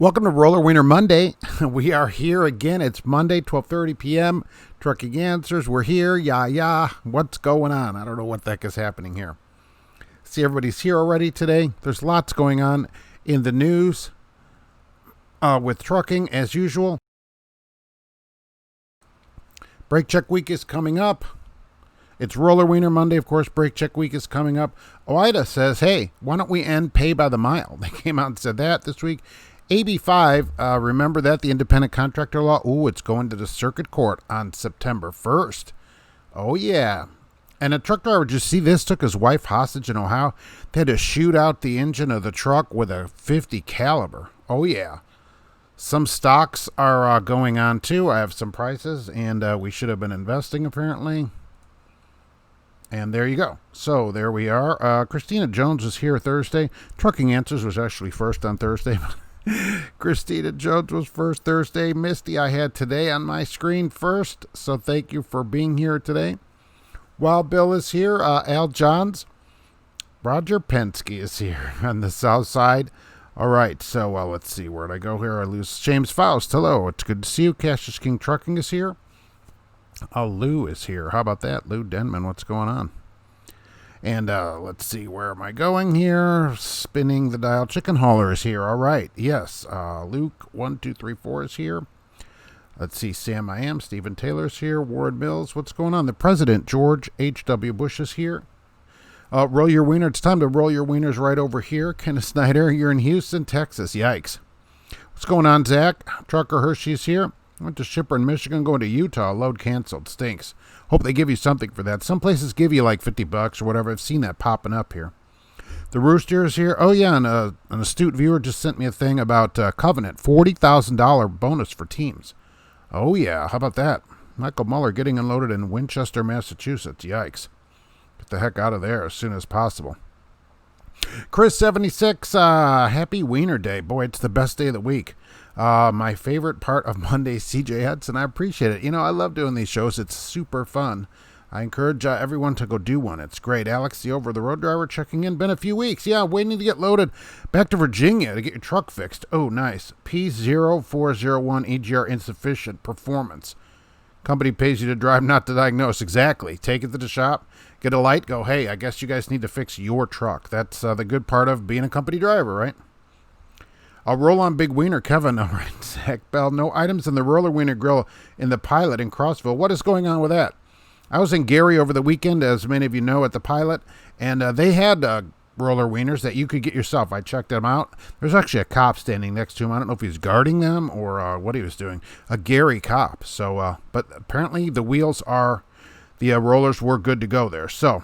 Welcome to Roller Wiener Monday. We are here again. It's Monday, 12:30 p.m. Trucking Answers. We're here. Yeah. What's going on? I don't know what the heck is happening here. See, everybody's here already today. There's lots going on in the news with trucking as usual. Brake check week is coming up. It's Roller Wiener Monday, of course. Brake check week is coming up. OIDA says, hey, why don't we end pay by the mile? They came out and said that this week. AB5, remember that, the independent contractor law? Ooh, it's going to the circuit court on September 1st. Oh, yeah. And a truck driver, just see this, took his wife hostage in Ohio. They had to shoot out the engine of the truck with a .50 caliber. Oh, yeah. Some stocks are going on, too. I have some prices, and we should have been investing, apparently. And there you go. So there we are. Christina Jones was here Thursday. Trucking Answers was actually first on Thursday. Christina Jones was first Thursday. Misty, I had today on my screen first. So thank you for being here today. Wild Bill is here. Al Johns. Roger Penske is here on the south side. All right. So let's see. Where'd I go here? I lose. James Faust. Hello. It's good to see you. Cassius King Trucking is here. Lou is here. How about that? Lou Denman. What's going on? And let's see, where am I going here? Spinning the dial. Chicken Hauler is here. All right. Yes. Luke 1234 is here. Let's see. Sam I Am. Stephen Taylor's here. Ward Mills. What's going on? The President, George H.W. Bush, is here. Roll your wiener. It's time to roll your wieners right over here. Kenneth Schneider, you're in Houston, Texas. Yikes. What's going on, Zach? Trucker Hershey's here. Went to shipper in Michigan, going to Utah. Load canceled. Stinks. Hope they give you something for that. Some places give you like $50 or whatever. I've seen that popping up here. The Rooster is here. Oh, yeah, and an astute viewer just sent me a thing about Covenant. $40,000 bonus for teams. Oh, yeah. How about that? Michael Muller getting unloaded in Winchester, Massachusetts. Yikes. Get the heck out of there as soon as possible. Chris76, happy Wiener Day. Boy, it's the best day of the week. My favorite part of Monday, CJ Hudson. I appreciate it. You know, I love doing these shows. It's super fun. I encourage everyone to go do one. It's great. Alex, the over-the-road driver, checking in. Been a few weeks. Yeah, waiting to get loaded back to Virginia to get your truck fixed. Oh, nice. P0401 EGR insufficient performance. Company pays you to drive, not to diagnose. Exactly. Take it to the shop, get a light, go, hey, I guess you guys need to fix your truck. That's the good part of being a company driver, right? I'll roll on Big Wiener, Kevin. All right, Zach Bell. No items in the Roller Wiener Grill in the Pilot in Crossville. What is going on with that? I was in Gary over the weekend, as many of you know, at the Pilot, and they had roller wieners that you could get yourself. I checked them out. There's actually a cop standing next to him. I don't know if he was guarding them or what he was doing. A Gary cop. So, but apparently the wheels are, the rollers were good to go there. So,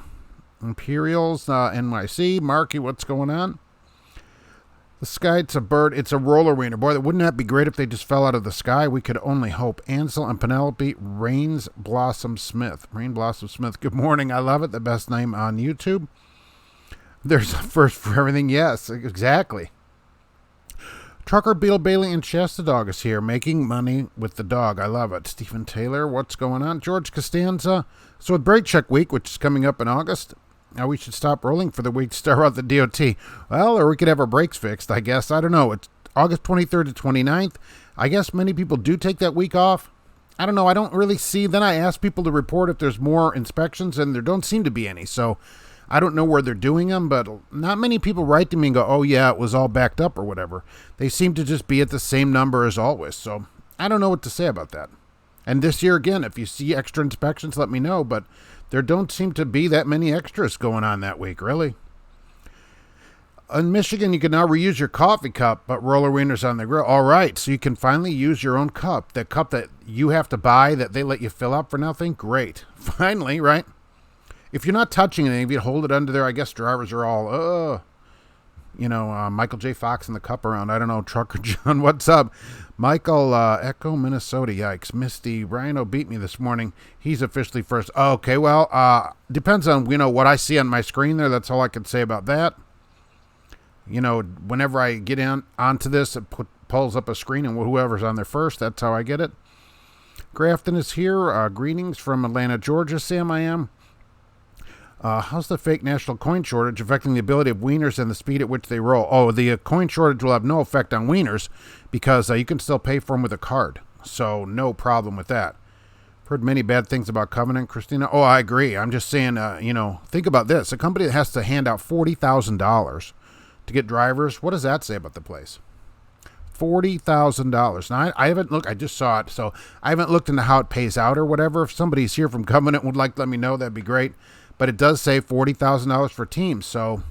Imperials, NYC. Marky, what's going on? The sky, it's a bird. It's a roller wiener. Boy, wouldn't that be great if they just fell out of the sky? We could only hope. Ansel and Penelope Rain Blossom Smith. Good morning. I love it. The best name on YouTube. There's a first for everything. Yes, exactly. Trucker Bill Bailey and Shasta Dog is here, making money with the dog. I love it. Stephen Taylor, what's going on? George Costanza. So with Brake Check Week, which is coming up in August, now we should stop rolling for the week to start out the DOT. Well, or we could have our brakes fixed, I guess. I don't know. It's August 23rd to 29th. I guess many people do take that week off. I don't know. I don't really see. Then I ask people to report if there's more inspections, and there don't seem to be any. So I don't know where they're doing them, but not many people write to me and go, oh, yeah, it was all backed up or whatever. They seem to just be at the same number as always. So I don't know what to say about that. And this year, again, if you see extra inspections, let me know. But there don't seem to be that many extras going on that week, really. In Michigan, you can now reuse your coffee cup, but roller wieners on the grill. All right, so you can finally use your own cup. The cup that you have to buy that they let you fill up for nothing? Great. Finally, right? If you're not touching anything, if you hold it under there, I guess drivers are all, Michael J. Fox in the cup around. I don't know, Trucker John, what's up? Michael, Echo, Minnesota, yikes. Misty, Rhino beat me this morning. He's officially first. Okay, well, depends on, what I see on my screen there. That's all I can say about that. Whenever I get onto this, it pulls up a screen, and whoever's on there first, that's how I get it. Grafton is here. Greetings from Atlanta, Georgia, Sam I Am. How's the fake national coin shortage affecting the ability of Wieners and the speed at which they roll? Oh, the coin shortage will have no effect on Wieners because you can still pay for them with a card. So no problem with that. Heard many bad things about Covenant, Christina. Oh, I agree. I'm just saying, think about this. A company that has to hand out $40,000 to get drivers, what does that say about the place? $40,000. Now, I haven't looked. I just saw it, so I haven't looked into how it pays out or whatever. If somebody's here from Covenant would like to let me know, that'd be great. But it does say $40,000 for teams, so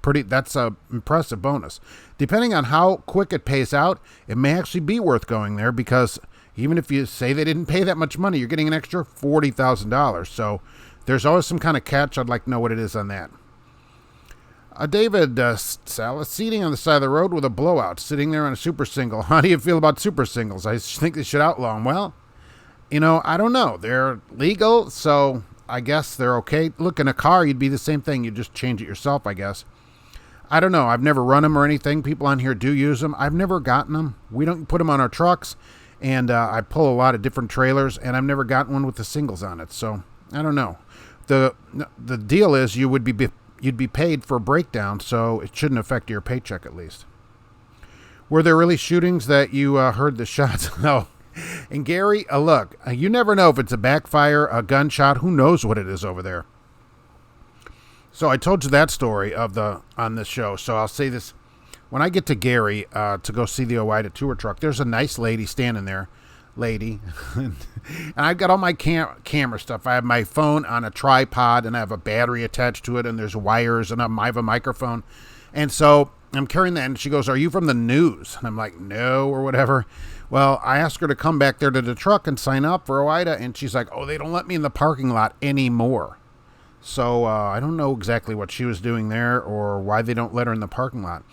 that's a impressive bonus. Depending on how quick it pays out, it may actually be worth going there because even if you say they didn't pay that much money, you're getting an extra $40,000. So there's always some kind of catch. I'd like to know what it is on that. David Salas, seating on the side of the road with a blowout, sitting there on a super single. How do you feel about super singles? I think they should outlaw them. Well, I don't know. They're legal, so I guess they're okay. Look, in a car, you'd be the same thing. You'd just change it yourself, I guess. I don't know. I've never run them or anything. People on here do use them. I've never gotten them. We don't put them on our trucks, and I pull a lot of different trailers, and I've never gotten one with the singles on it. So I don't know. The deal is you'd be paid for a breakdown, so it shouldn't affect your paycheck at least. Were there really shootings that you heard the shots? No. And Gary, look, you never know if it's a backfire, a gunshot. Who knows what it is over there? So I told you that story on this show. So I'll say this. When I get to Gary to go see the OIDA tour truck, there's a nice lady standing there. And I've got all my camera stuff. I have my phone on a tripod, and I have a battery attached to it, and there's wires, and I have a microphone. And so I'm carrying that, and she goes, "Are you from the news?" And I'm like, "No," or whatever. Well, I asked her to come back there to the truck and sign up for OIDA, and she's like, "Oh, they don't let me in the parking lot anymore." So I don't know exactly what she was doing there or why they don't let her in the parking lot.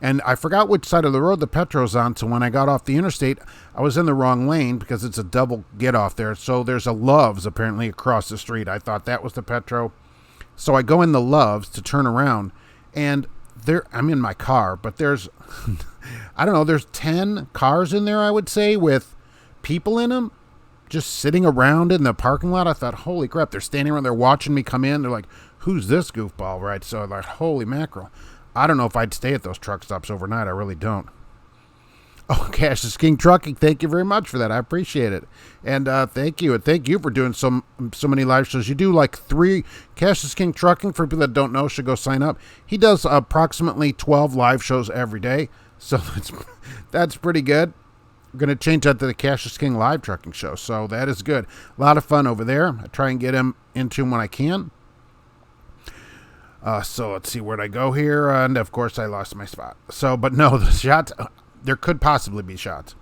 And I forgot which side of the road the Petro's on, so when I got off the interstate, I was in the wrong lane because it's a double get-off there. So there's a Love's apparently across the street. I thought that was the Petro. So I go in the Love's to turn around, and I'm in my car, but there's, I don't know, there's 10 cars in there, I would say, with people in them just sitting around in the parking lot. I thought, holy crap, they're standing around there watching me come in. They're like, who's this goofball, right? So I'm like, holy mackerel. I don't know if I'd stay at those truck stops overnight. I really don't. Oh, Cash is King Trucking. Thank you very much for that. I appreciate it. And thank you. And thank you for doing so many live shows. You do like 3. Cash is King Trucking, for people that don't know, should go sign up. He does approximately 12 live shows every day. So that's pretty good. We're going to change that to the Cash is King live trucking show. So that is good. A lot of fun over there. I try and get him into him when I can. So let's see, where'd I go here? And of course I lost my spot. So, but no, the shots, there could possibly be shots.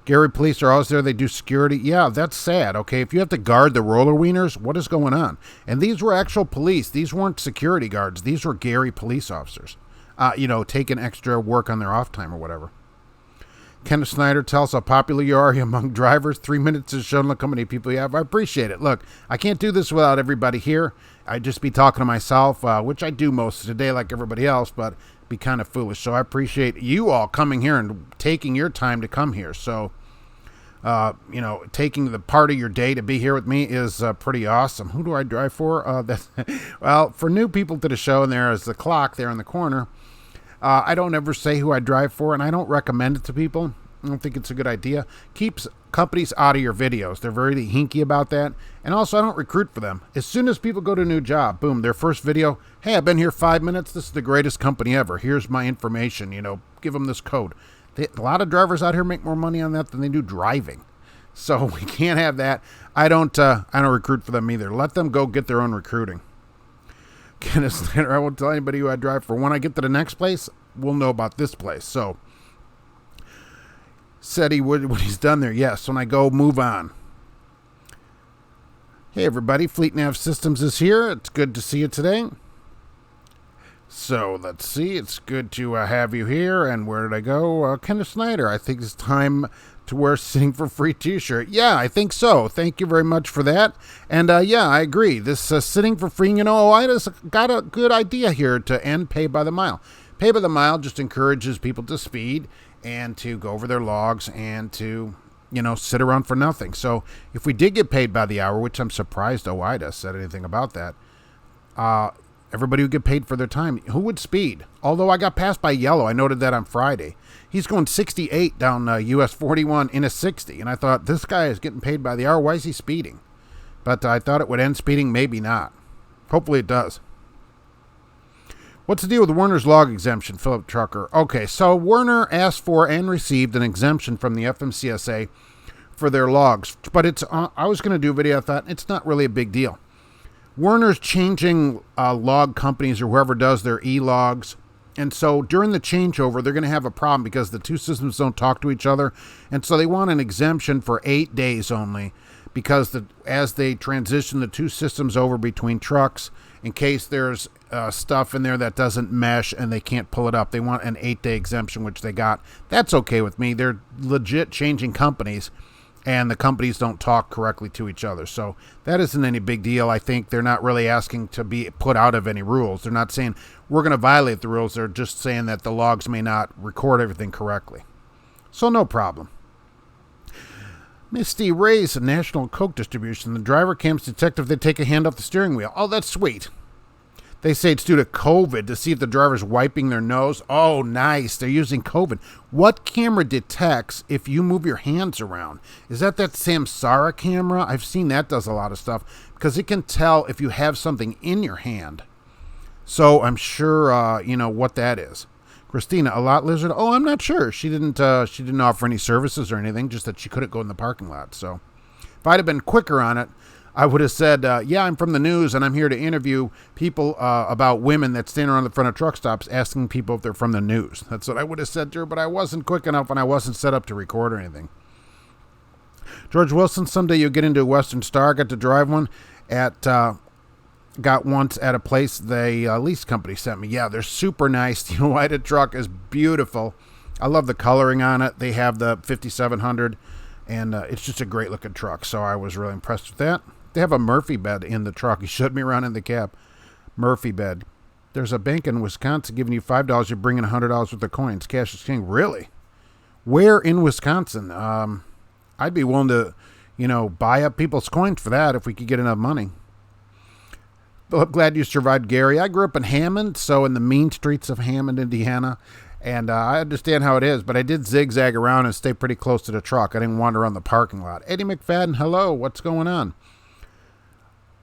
Gary police are always there. They do security. Yeah, that's sad. Okay, if you have to guard the roller wieners, what is going on? And these were actual police. These weren't security guards. These were Gary police officers, taking extra work on their off time or whatever. Kenneth Schneider tells how popular you are among drivers. 3 minutes has shown look how many people you have. I appreciate it. Look, I can't do this without everybody here. I'd just be talking to myself, which I do most of the day like everybody else, but be kind of foolish. So I appreciate you all coming here and taking your time to come here. So, taking the part of your day to be here with me is pretty awesome. Who do I drive for? Well, for new people to the show, and there is the clock there in the corner. I don't ever say who I drive for, and I don't recommend it to people. I don't think it's a good idea. Keeps companies out of your videos. They're very hinky about that. And also, I don't recruit for them. As soon as people go to a new job, boom, their first video, hey, I've been here 5 minutes. This is the greatest company ever. Here's my information. Give them this code. A lot of drivers out here make more money on that than they do driving. So we can't have that. I don't recruit for them either. Let them go get their own recruiting. Kenneth Snyder, I won't tell anybody who I drive for. When I get to the next place, we'll know about this place. So, said he would when he's done there. Yes, when I go, move on. Hey, everybody. Fleet Nav Systems is here. It's good to see you today. So, let's see. It's good to have you here. And where did I go? Kenneth Snyder. I think it's time to wear Sitting for Free t-shirt. Yeah, I think so. Thank you very much for that. And yeah, I agree. This Sitting for Free, OIDA's got a good idea here to end pay by the mile. Pay by the mile just encourages people to speed and to go over their logs and to, sit around for nothing. So if we did get paid by the hour, which I'm surprised OIDA said anything about that, Everybody would get paid for their time. Who would speed? Although I got passed by yellow. I noted that on Friday. He's going 68 down US 41 in a 60. And I thought, this guy is getting paid by the hour. Why is he speeding? But I thought it would end speeding. Maybe not. Hopefully it does. What's the deal with Werner's log exemption, Philip Trucker? Okay, so Werner asked for and received an exemption from the FMCSA for their logs. But it's I was going to do a video. I thought, it's not really a big deal. Werner's changing log companies or whoever does their e-logs. And so during the changeover, they're going to have a problem because the two systems don't talk to each other. And so they want an exemption for 8 days only because as they transition the two systems over between trucks, in case there's stuff in there that doesn't mesh and they can't pull it up, they want an 8-day exemption, which they got. That's okay with me. They're legit changing companies, and the companies don't talk correctly to each other. So that isn't any big deal. I think they're not really asking to be put out of any rules. They're not saying we're going to violate the rules. They're just saying that the logs may not record everything correctly. So no problem. Misty Ray's a national coke distribution. The driver cam's detective, they take a hand off the steering wheel. Oh, that's sweet. They say it's due to COVID to see if the driver's wiping their nose. Oh, nice. They're using COVID. What camera detects if you move your hands around? Is that Samsara camera? I've seen that does a lot of stuff because it can tell if you have something in your hand. So I'm sure you know what that is. Christina, a lot lizard. Oh, I'm not sure. She didn't offer any services or anything, just that she couldn't go in the parking lot. So if I'd have been quicker on it, I would have said, yeah, I'm from the news, and I'm here to interview people about women that stand around the front of truck stops asking people if they're from the news. That's what I would have said to her, but I wasn't quick enough, and I wasn't set up to record or anything. George Wilson, someday you'll get into a Western Star. I got to drive one got once at a place the lease company sent me. Yeah, they're super nice. The white truck is beautiful. I love the coloring on it. They have the 5700, and it's just a great-looking truck, so I was really impressed with that. They have a Murphy bed in the truck. He showed me around in the cab. Murphy bed. There's a bank in Wisconsin giving you $5. You're bringing $100 worth of coins. Cash is king. Really? Where in Wisconsin? I'd be willing to, buy up people's coins for that if we could get enough money. Well, I'm glad you survived, Gary. I grew up in Hammond, so in the mean streets of Hammond, Indiana, and I understand how it is, but I did zigzag around and stay pretty close to the truck. I didn't wander around the parking lot. Eddie McFadden, hello. What's going on?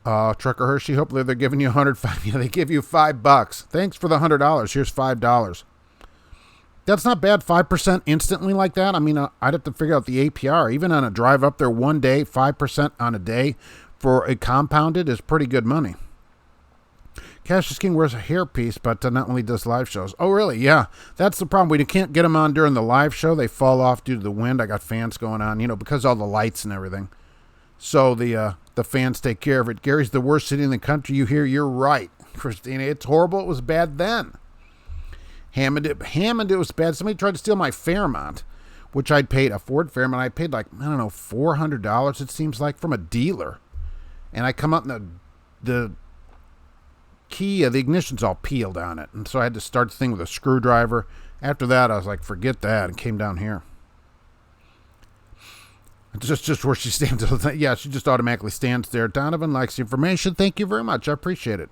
Trucker Hershey, hopefully they're giving you $105. Yeah, they give you $5. Thanks for the $100. Here's $5. That's not bad. 5% instantly like that. I mean, I'd have to figure out the APR. Even on a drive up there one day, 5% on a day for a compounded is pretty good money. Cassius King wears a hairpiece, but not only does live shows. Oh, really? Yeah. That's the problem. We can't get them on during the live show. They fall off due to the wind. I got fans going on, because of all the lights and everything. So the fans take care of it. Gary's the worst city in the country. You hear? You're right, Christina. It's horrible. It was bad then. Hammond, it was bad. Somebody tried to steal my Fairmont, which I'd paid, a Ford Fairmont. I paid $400, it seems like, from a dealer. And I come up and the key, the ignition's all peeled on it. And so I had to start the thing with a screwdriver. After that, I was like, forget that, and came down here. Just where she stands. Yeah, she just automatically stands there. Donovan likes the information. Thank you very much. I appreciate it.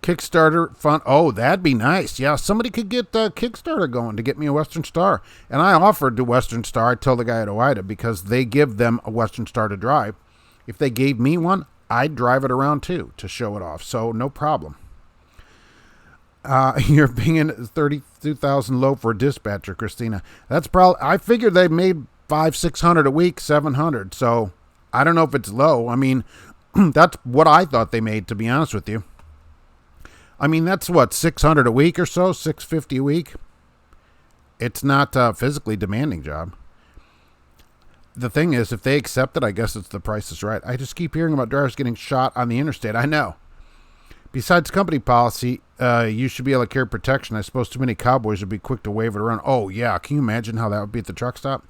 Kickstarter fund. Oh, that'd be nice. Yeah, somebody could get Kickstarter going to get me a Western Star. And I offered to Western Star. I told the guy at OIDA because they give them a Western Star to drive. If they gave me one, I'd drive it around too to show it off. So no problem. You're being 32,000 low for a dispatcher, Christina. That's probably. I figured they made $500-600 a week, $700. So I don't know if it's low. I mean, that's what I thought they made, to be honest with you. I mean, that's what, $600 a week or so, $650 a week. It's not a physically demanding job. The thing is, if they accept it, I guess it's the price is right. I just keep hearing about drivers getting shot on the interstate. I know. Besides company policy, you should be able to carry protection. I suppose too many cowboys would be quick to wave it around. Oh, yeah. Can you imagine how that would be at the truck stop?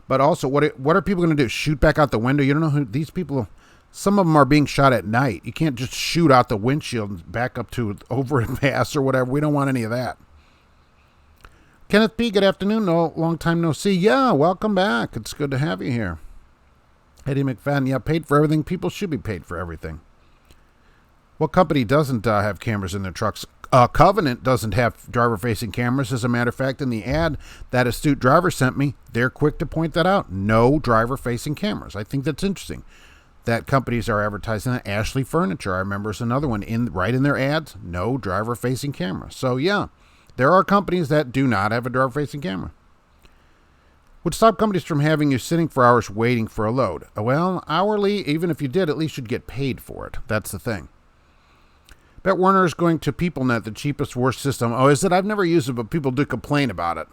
But also, what are people going to do? Shoot back out the window? You don't know who these people. Some of them are being shot at night. You can't just shoot out the windshield and back up to overpass or whatever. We don't want any of that. Kenneth P., good afternoon. No, long time no see. Yeah, welcome back. It's good to have you here. Eddie McFadden, yeah, paid for everything. People should be paid for everything. What company doesn't have cameras in their trucks? Covenant doesn't have driver-facing cameras. As a matter of fact, in the ad that astute driver sent me, they're quick to point that out. No driver-facing cameras. I think that's interesting that companies are advertising that. Ashley Furniture, I remember, is another one right in their ads. No driver-facing camera. So yeah, there are companies that do not have a driver-facing camera. Would stop companies from having you sitting for hours waiting for a load. Well, hourly, even if you did, at least you'd get paid for it. That's the thing. Bet Werner is going to PeopleNet, the cheapest, worst system. Oh, is it? I've never used it, but people do complain about it.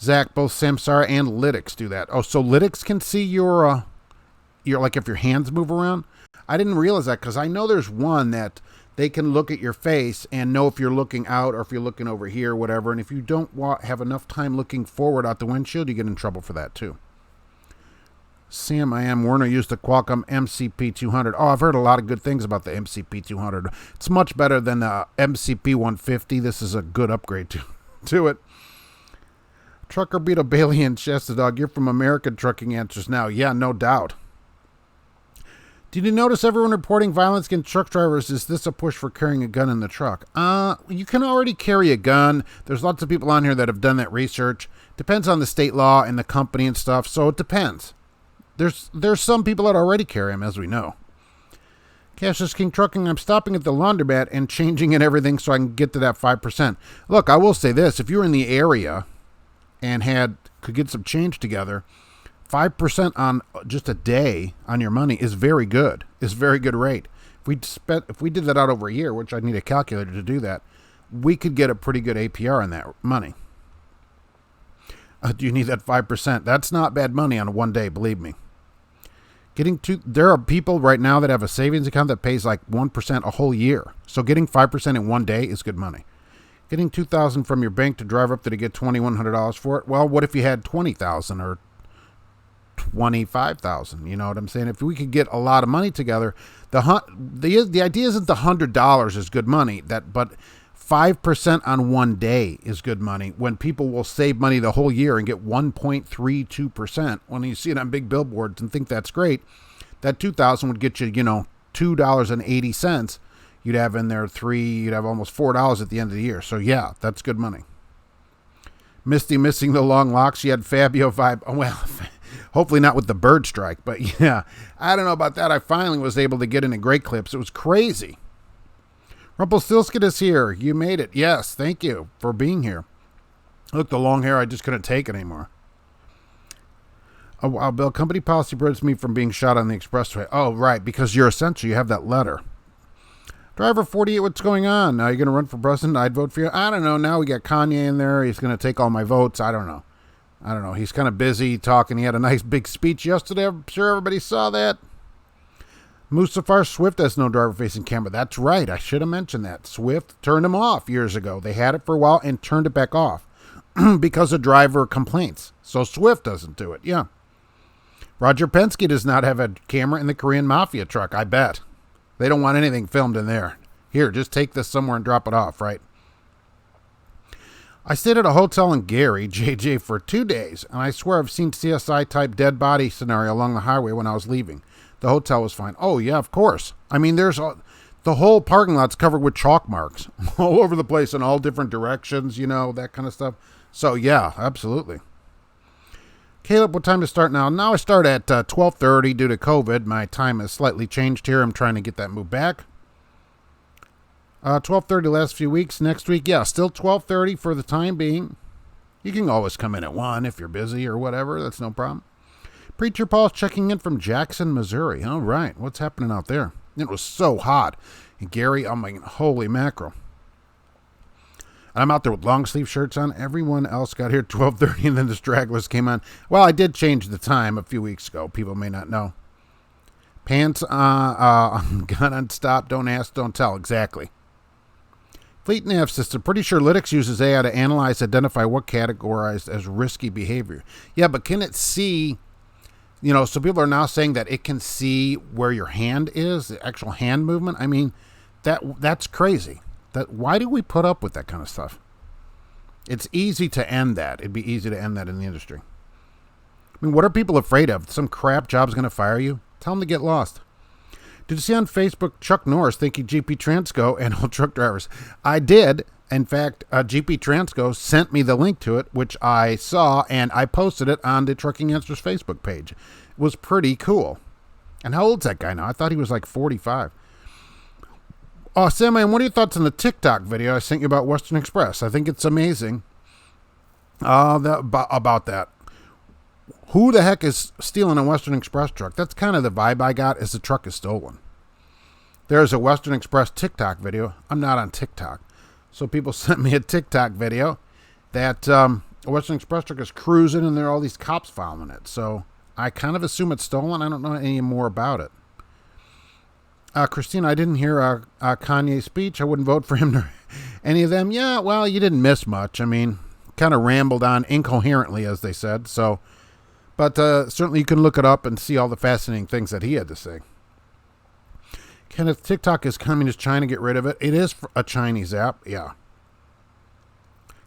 Zach, both Samsara and Lytics do that. Oh, so Lytics can see your like if your hands move around? I didn't realize that because I know there's one that they can look at your face and know if you're looking out or if you're looking over here or whatever. And if you don't have enough time looking forward out the windshield, you get in trouble for that too. Sam, I am. Werner used the Qualcomm MCP200. Oh, I've heard a lot of good things about the MCP200. It's much better than the MCP150. This is a good upgrade to it. Trucker Beetle Bailey and Shasta Dog, you're from American Trucking Answers Now. Yeah, no doubt. Did you notice everyone reporting violence against truck drivers? Is this a push for carrying a gun in the truck? You can already carry a gun. There's lots of people on here that have done that research. Depends on the state law and the company and stuff, so it depends. There's some people that already carry them, as we know. Cassius King Trucking, I'm stopping at the laundromat and changing and everything so I can get to that 5%. Look, I will say this. If you're in the area and could get some change together, 5% on just a day on your money is very good. It's a very good rate. If we did that out over a year, which I'd need a calculator to do that, we could get a pretty good APR on that money. Do you need that 5%? That's not bad money on one day, believe me. There are people right now that have a savings account that pays like 1% a whole year. So getting 5% in one day is good money. Getting $2,000 from your bank to drive up to get $2,100 for it. Well, what if you had $20,000 or $25,000? You know what I'm saying? If we could get a lot of money together, the idea isn't the $100 is good money, but 5% on one day is good money when people will save money the whole year and get 1.32%. When you see it on big billboards and think that's great, that $2,000 would get you, $2.80. You'd have in there you'd have almost $4 at the end of the year. So yeah, that's good money. Misty missing the long locks. She had Fabio vibe. Oh, well, hopefully not with the bird strike, but yeah, I don't know about that. I finally was able to get into great clips. It was crazy. Rumpelstiltskin is here. You made it. Yes, thank you for being here. Look, the long hair, I just couldn't take it anymore. Oh, wow, Bill, company policy prohibits me from being shot on the expressway. Oh, right, because you're essential. You have that letter. Driver 48, what's going on? Are you going to run for president? I'd vote for you. I don't know. Now we got Kanye in there. He's going to take all my votes. I don't know. He's kind of busy talking. He had a nice big speech yesterday. I'm sure everybody saw that. Mustafar Swift has no driver-facing camera. That's right. I should have mentioned that. Swift turned them off years ago. They had it for a while and turned it back off because of driver complaints. So Swift doesn't do it. Yeah. Roger Penske does not have a camera in the Korean Mafia truck. I bet. They don't want anything filmed in there. Here, just take this somewhere and drop it off, right? I stayed at a hotel in Gary, JJ, for 2 days, and I swear I've seen CSI-type dead body scenario along the highway when I was leaving. The hotel was fine. Oh, yeah, of course. I mean, the whole parking lot's covered with chalk marks all over the place in all different directions, that kind of stuff. So, yeah, absolutely. Caleb, what time to start now? Now I start at 12:30 due to COVID. My time has slightly changed here. I'm trying to get that moved back. 12:30 last few weeks. Next week, yeah, still 12:30 for the time being. You can always come in at 1 if you're busy or whatever. That's no problem. Preacher Paul's checking in from Jackson, Missouri. All right. What's happening out there? It was so hot. And Gary, oh my, holy mackerel. And I'm out there with long sleeve shirts on. Everyone else got here at 12:30 and then the stragglers came on. Well, I did change the time a few weeks ago. People may not know. Pants gun on stop. Don't ask, don't tell. Exactly. Fleet nav system. Pretty sure Lytics uses AI to identify what categorized as risky behavior. Yeah, but can it see... so people are now saying that it can see where your hand is, the actual hand movement. I mean, that's crazy. Why do we put up with that kind of stuff? It's easy to end that. It'd be easy to end that in the industry. I mean, what are people afraid of? Some crap job's going to fire you? Tell them to get lost. Did you see on Facebook Chuck Norris thanking GP Transco and all truck drivers? I did. In fact, GP Transco sent me the link to it, which I saw, and I posted it on the Trucking Answers Facebook page. It was pretty cool. And how old's that guy now? I thought he was like 45. Oh, Sam, man, what are your thoughts on the TikTok video I sent you about Western Express? I think it's amazing. About that. Who the heck is stealing a Western Express truck? That's kind of the vibe I got, is the truck is stolen. There's a Western Express TikTok video. I'm not on TikTok. So people sent me a TikTok video that a Western Express truck is cruising and there are all these cops following it. So I kind of assume it's stolen. I don't know any more about it. Christina, I didn't hear Kanye's speech. I wouldn't vote for him or any of them. Yeah, well, you didn't miss much. I mean, kind of rambled on incoherently, as they said. So, but certainly you can look it up and see all the fascinating things that he had to say. Kenneth, TikTok is communist China. Get rid of it. It is a Chinese app. Yeah.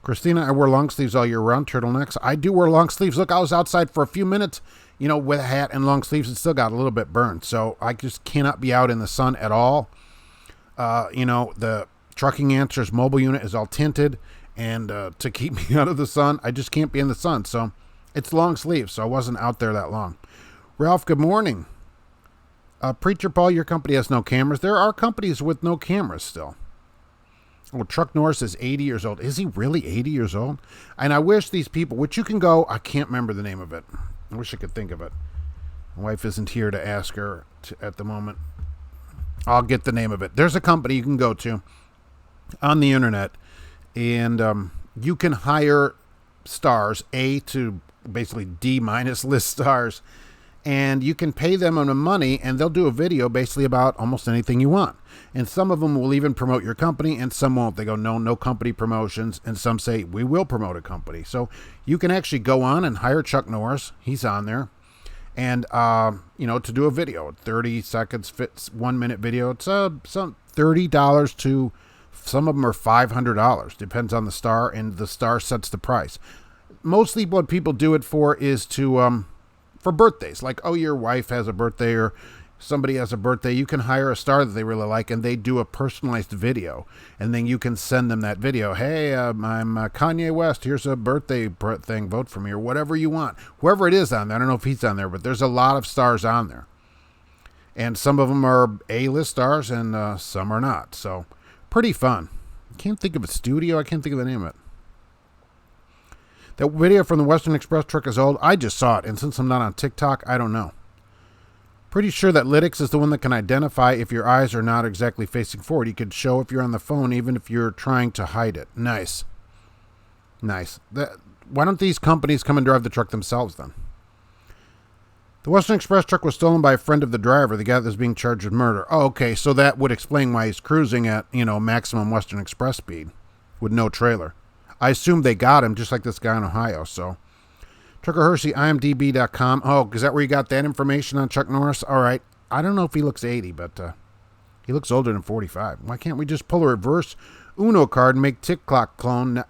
Christina, I wear long sleeves all year round, turtlenecks. I do wear long sleeves. Look, I was outside for a few minutes, with a hat and long sleeves. It still got a little bit burned. So I just cannot be out in the sun at all. The Trucking Answers mobile unit is all tinted. And to keep me out of the sun, I just can't be in the sun. So it's long sleeves. So I wasn't out there that long. Ralph, good morning. Preacher Paul, your company has no cameras. There are companies with no cameras still. Well, Chuck Norris is 80 years old. Is he really 80 years old? And I wish these people, which you can go, I can't remember the name of it. I wish I could think of it. My wife isn't here to ask her at the moment. I'll get the name of it. There's a company you can go to on the internet, and you can hire stars, A to basically D- list stars, and you can pay them on the money, and they'll do a video basically about almost anything you want. And some of them will even promote your company, and some won't. They go, no company promotions, and some say, we will promote a company. So you can actually go on and hire Chuck Norris. He's on there. And, to do a video, 30 seconds, fits 1 minute video. It's some $30 to, some of them are $500. Depends on the star, and the star sets the price. Mostly what people do it for is to, for birthdays, like, your wife has a birthday or somebody has a birthday, you can hire a star that they really like, and they do a personalized video, and then you can send them that video. Hey, I'm Kanye West. Here's a birthday thing. Vote for me, or whatever you want. Whoever it is on there, I don't know if he's on there, but there's a lot of stars on there, and some of them are A-list stars, and some are not. So pretty fun. I can't think of a studio. I can't think of the name of it. That video from the Western Express truck is old. I just saw it, and since I'm not on TikTok, I don't know. Pretty sure that Lytics is the one that can identify if your eyes are not exactly facing forward. You could show if you're on the phone, even if you're trying to hide it. Nice. Why don't these companies come and drive the truck themselves then? The Western Express truck was stolen by a friend of the driver, the guy that's being charged with murder. Oh, okay, so that would explain why he's cruising at, maximum Western Express speed with no trailer. I assume they got him, just like this guy in Ohio, so. Trucker Hershey, imdb.com. Oh, is that where you got that information on Chuck Norris? All right. I don't know if he looks 80, but he looks older than 45. Why can't we just pull a reverse Uno card and make TikTok clone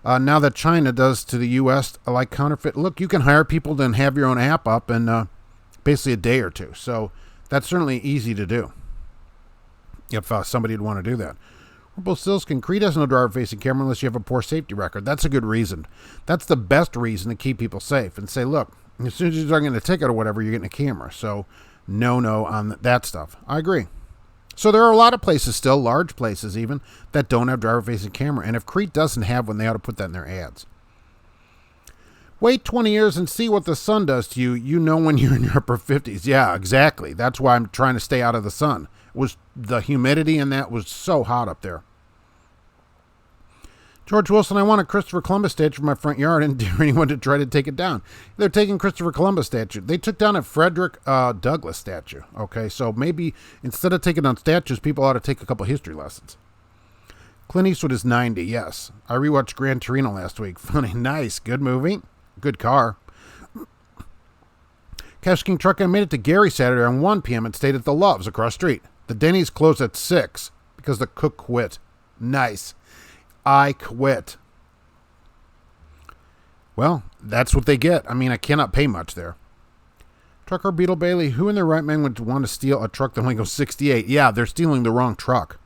now that China does to the U.S. like counterfeit? Look, you can hire people to have your own app up in basically a day or two. So that's certainly easy to do if somebody would want to do that. Rumpelstiltskin, Crete has no driver-facing camera unless you have a poor safety record. That's a good reason. That's the best reason to keep people safe and say, look, as soon as you're getting a ticket or whatever, you're getting a camera. So no on that stuff. I agree. So there are a lot of places still, large places even, that don't have driver-facing camera. And if Crete doesn't have one, they ought to put that in their ads. Wait 20 years and see what the sun does to you. You know when you're in your upper 50s. Yeah, exactly. That's why I'm trying to stay out of the sun. Was the humidity and that was so hot up there. George Wilson, I want a Christopher Columbus statue for my front yard and dare anyone to try to take it down. They're taking Christopher Columbus statue. They took down a Frederick Douglass statue. Okay, so maybe instead of taking down statues, people ought to take a couple history lessons. Clint Eastwood is 90, yes. I rewatched Gran Torino last week. Funny, nice, good movie, good car. Cash King Truck, I made it to Gary Saturday on 1 p.m. and stayed at the Loves across the street. The Denny's closed at 6 because the cook quit. Nice. I quit. Well, that's what they get. I mean, I cannot pay much there. Trucker Beetle Bailey, who in their right mind would want to steal a truck that only goes 68? Yeah, they're stealing the wrong truck.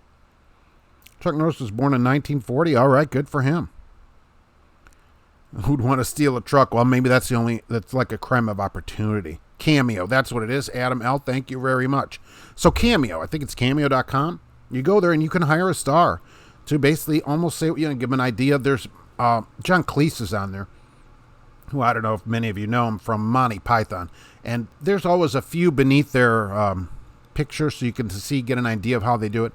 Chuck Norris was born in 1940. All right, good for him. Who'd want to steal a truck? Well, maybe that's like a crime of opportunity. Cameo, that's what it is. Adam L., thank you very much. So Cameo, I think it's cameo.com. You go there and you can hire a star to basically almost say, give them an idea. There's John Cleese is on there, who I don't know if many of you know him from Monty Python. And there's always a few beneath their pictures so you can get an idea of how they do it.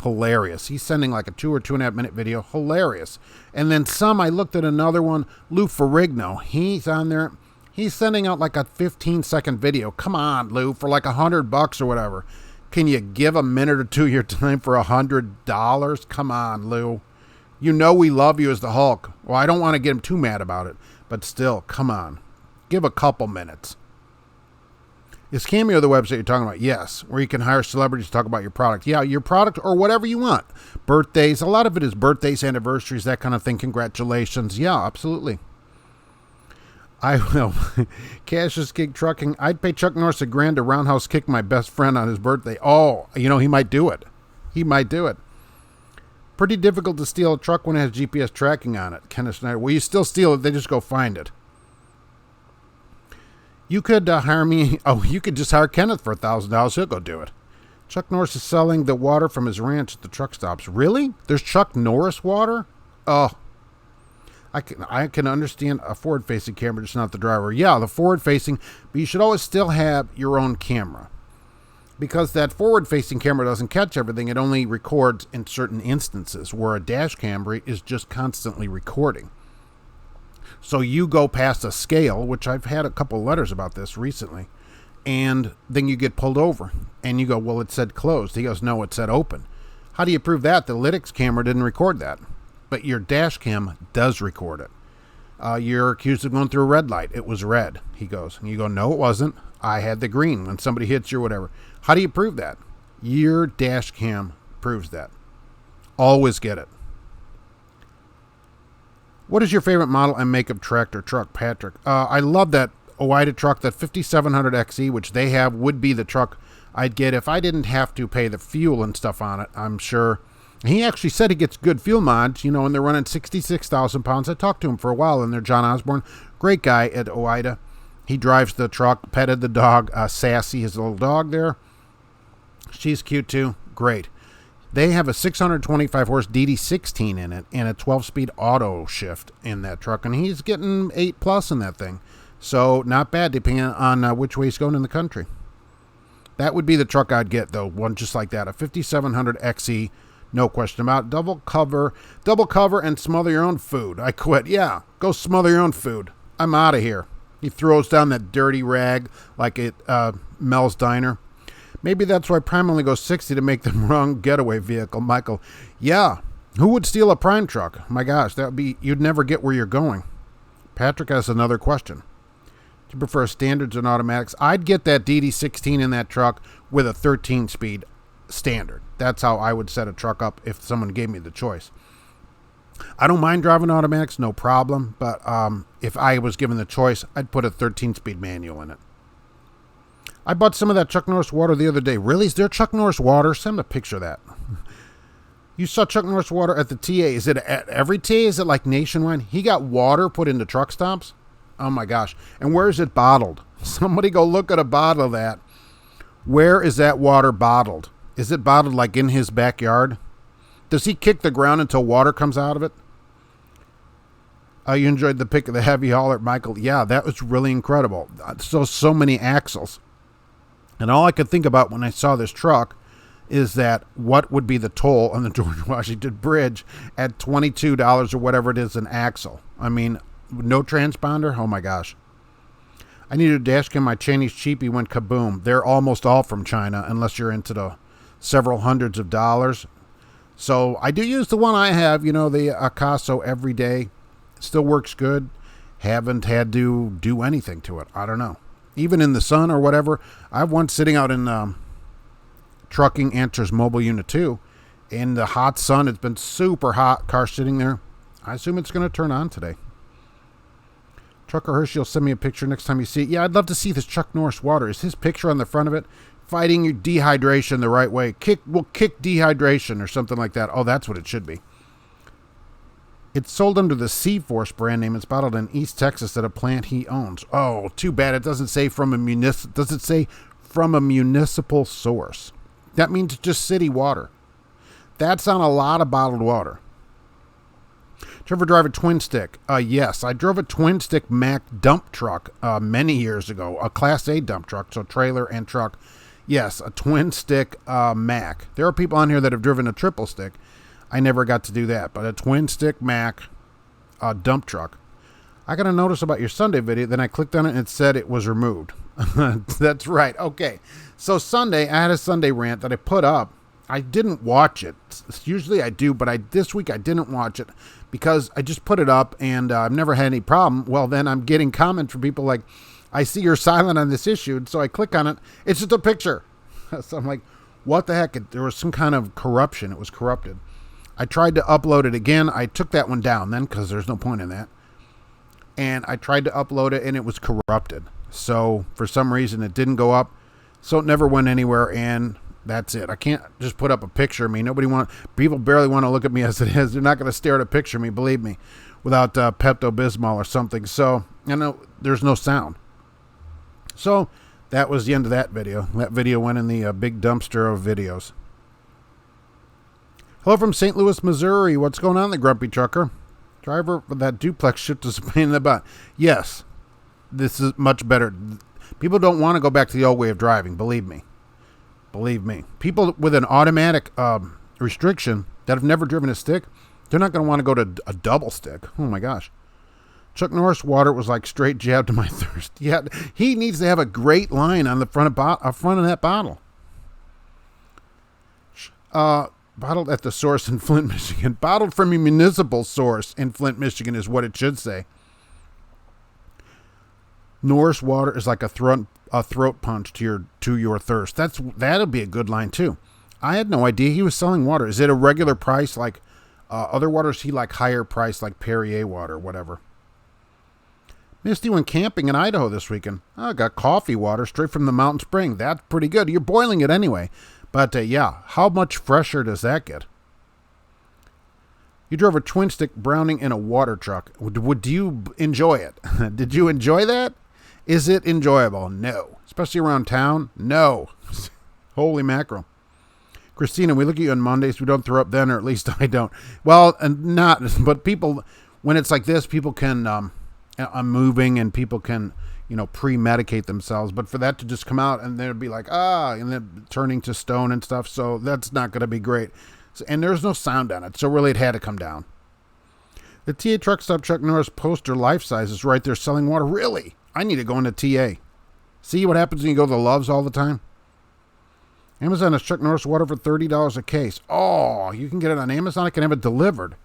Hilarious. He's sending like a 2 or 2.5 minute video. Hilarious. And then I looked at another one, Lou Ferrigno. He's on there. He's sending out like a 15-second video. Come on, Lou, for like $100 or whatever. Can you give a minute or two of your time for $100? Come on, Lou. You know we love you as the Hulk. Well, I don't want to get him too mad about it, but still, come on. Give a couple minutes. Is Cameo the website you're talking about? Yes, where you can hire celebrities to talk about your product. Yeah, your product or whatever you want. Birthdays, a lot of it is birthdays, anniversaries, that kind of thing. Congratulations. Yeah, absolutely. I will. Cash's Gig Trucking. I'd pay Chuck Norris $1,000 to roundhouse kick my best friend on his birthday. Oh, he might do it. He might do it. Pretty difficult to steal a truck when it has GPS tracking on it. Kenneth Schneider. Well, you still steal it. They just go find it. You could hire me. Oh, you could just hire Kenneth for $1,000. He'll go do it. Chuck Norris is selling the water from his ranch at the truck stops. Really? There's Chuck Norris water? Oh, I can understand a forward-facing camera, just not the driver. Yeah, the forward-facing, but you should always still have your own camera. Because that forward-facing camera doesn't catch everything. It only records in certain instances, where a dash camera is just constantly recording. So you go past a scale, which I've had a couple letters about this recently, and then you get pulled over. And you go, well, it said closed. He goes, no, it said open. How do you prove that? The Lytix camera didn't record that. But your dash cam does record it. You're accused of going through a red light. It was red, he goes. And you go, no, it wasn't. I had the green when somebody hits you or whatever. How do you prove that? Your dash cam proves that. Always get it. What is your favorite model and make of tractor truck, Patrick? I love that Oida truck, that 5700 XE, which they have, would be the truck I'd get if I didn't have to pay the fuel and stuff on it, I'm sure. He actually said he gets good fuel mods, and they're running 66,000 pounds. I talked to him for a while, and they're John Osborne. Great guy at Oida. He drives the truck, petted the dog, Sassy, his little dog there. She's cute, too. Great. They have a 625-horse DD16 in it and a 12-speed auto shift in that truck, and he's getting 8+ in that thing. So not bad, depending on which way he's going in the country. That would be the truck I'd get, though, one just like that, a 5700 XE. No question about it. Double cover, and smother your own food. I quit. Yeah, go smother your own food. I'm out of here. He throws down that dirty rag like at Mel's Diner. Maybe that's why Prime only goes 60 to make them wrong getaway vehicle. Michael, yeah. Who would steal a Prime truck? My gosh, you'd never get where you're going. Patrick has another question. Do you prefer standards and automatics? I'd get that DD16 in that truck with a 13-speed standard. That's how I would set a truck up if someone gave me the choice. I don't mind driving automatics, no problem, but if I was given the choice, I'd put a 13-speed manual in it. I bought some of that Chuck Norris water the other day. Really? Is there Chuck Norris water? Send me a picture of that. You saw Chuck Norris water at the TA. Is it at every TA? Is it like nationwide? He got water put into truck stops? Oh my gosh. And where is it bottled? Somebody go look at a bottle of that. Where is that water bottled? Is it bottled like in his backyard? Does he kick the ground until water comes out of it? You enjoyed the pick of the heavy hauler, Michael. Yeah, that was really incredible. So many axles. And all I could think about when I saw this truck is that what would be the toll on the George Washington Bridge at $22 or whatever it is an axle. I mean, no transponder? Oh my gosh. I needed a dash cam. My Chinese cheapie went kaboom. They're almost all from China unless you're into the several hundreds of dollars. So I do use the one I have, the Akaso every day. Still works good. Haven't had to do anything to it. I don't know. Even in the sun or whatever. I have one sitting out in Trucking Answers Mobile Unit 2. In the hot sun, it's been super hot. Car sitting there. I assume it's going to turn on today. Trucker Hershey will send me a picture next time you see it. Yeah, I'd love to see this Chuck Norris water. Is his picture on the front of it? Fighting your dehydration the right way. We'll kick dehydration or something like that. Oh, that's what it should be. It's sold under the C-Force brand name. It's bottled in East Texas at a plant he owns. Oh, too bad. It doesn't say from a municipal source. That means just city water. That's on a lot of bottled water. Did you ever drive a twin stick? Yes, I drove a twin stick Mack dump truck many years ago. A Class A dump truck, so trailer and truck. Yes, a twin stick Mack. There are people on here that have driven a triple stick. I never got to do that, but a twin stick Mack dump truck. I got a notice about your Sunday video. Then I clicked on it and it said it was removed. That's right. Okay. So Sunday, I had a Sunday rant that I put up. I didn't watch it. Usually I do, but this week I didn't watch it because I just put it up and I've never had any problem. Well, then I'm getting comments from people like, I see you're silent on this issue. And so I click on it. It's just a picture. So I'm like, what the heck? There was some kind of corruption. It was corrupted. I tried to upload it again. I took that one down then because there's no point in that. And I tried to upload it and it was corrupted. So for some reason it didn't go up. So it never went anywhere and that's it. I can't just put up a picture of me. People barely want to look at me as it is. They're not going to stare at a picture of me, believe me, without Pepto-Bismol or something. So, there's no sound. So that was the end of that video. That video went in the big dumpster of videos. Hello from St. Louis, Missouri. What's going on, the grumpy trucker? Driver with that duplex shift is a pain in the butt. Yes, this is much better. People don't want to go back to the old way of driving, believe me. Believe me. People with an automatic restriction that have never driven a stick, they're not going to want to go to a double stick. Oh, my gosh. Chuck Norris water was like straight jab to my thirst. Yeah, he needs to have a great line on the front of that bottle. Bottled at the source in Flint, Michigan. Bottled from a municipal source in Flint, Michigan is what it should say. Norris water is like a throat punch to your thirst. That'll be a good line too. I had no idea he was selling water. Is it a regular price like other waters? He like higher price like Perrier water, whatever. Misty went camping in Idaho this weekend. I got coffee water straight from the mountain spring. That's pretty good. You're boiling it anyway. But yeah, how much fresher does that get? You drove a twin stick Browning in a water truck. Would you enjoy it? Did you enjoy that? Is it enjoyable? No. Especially around town? No. Holy mackerel. Christina, we look at you on Mondays. We don't throw up then, or at least I don't. Well, but people, when it's like this, people can, I'm moving and people can, pre-medicate themselves. But for that to just come out and they'd be like, and then turning to stone and stuff. So that's not going to be great. And there's no sound on it. So really it had to come down. The TA Truck Stop Chuck Norris poster life size is right there selling water. Really? I need to go into TA. See what happens when you go to the Loves all the time? Amazon has Chuck Norris water for $30 a case. Oh, you can get it on Amazon. I can have it delivered.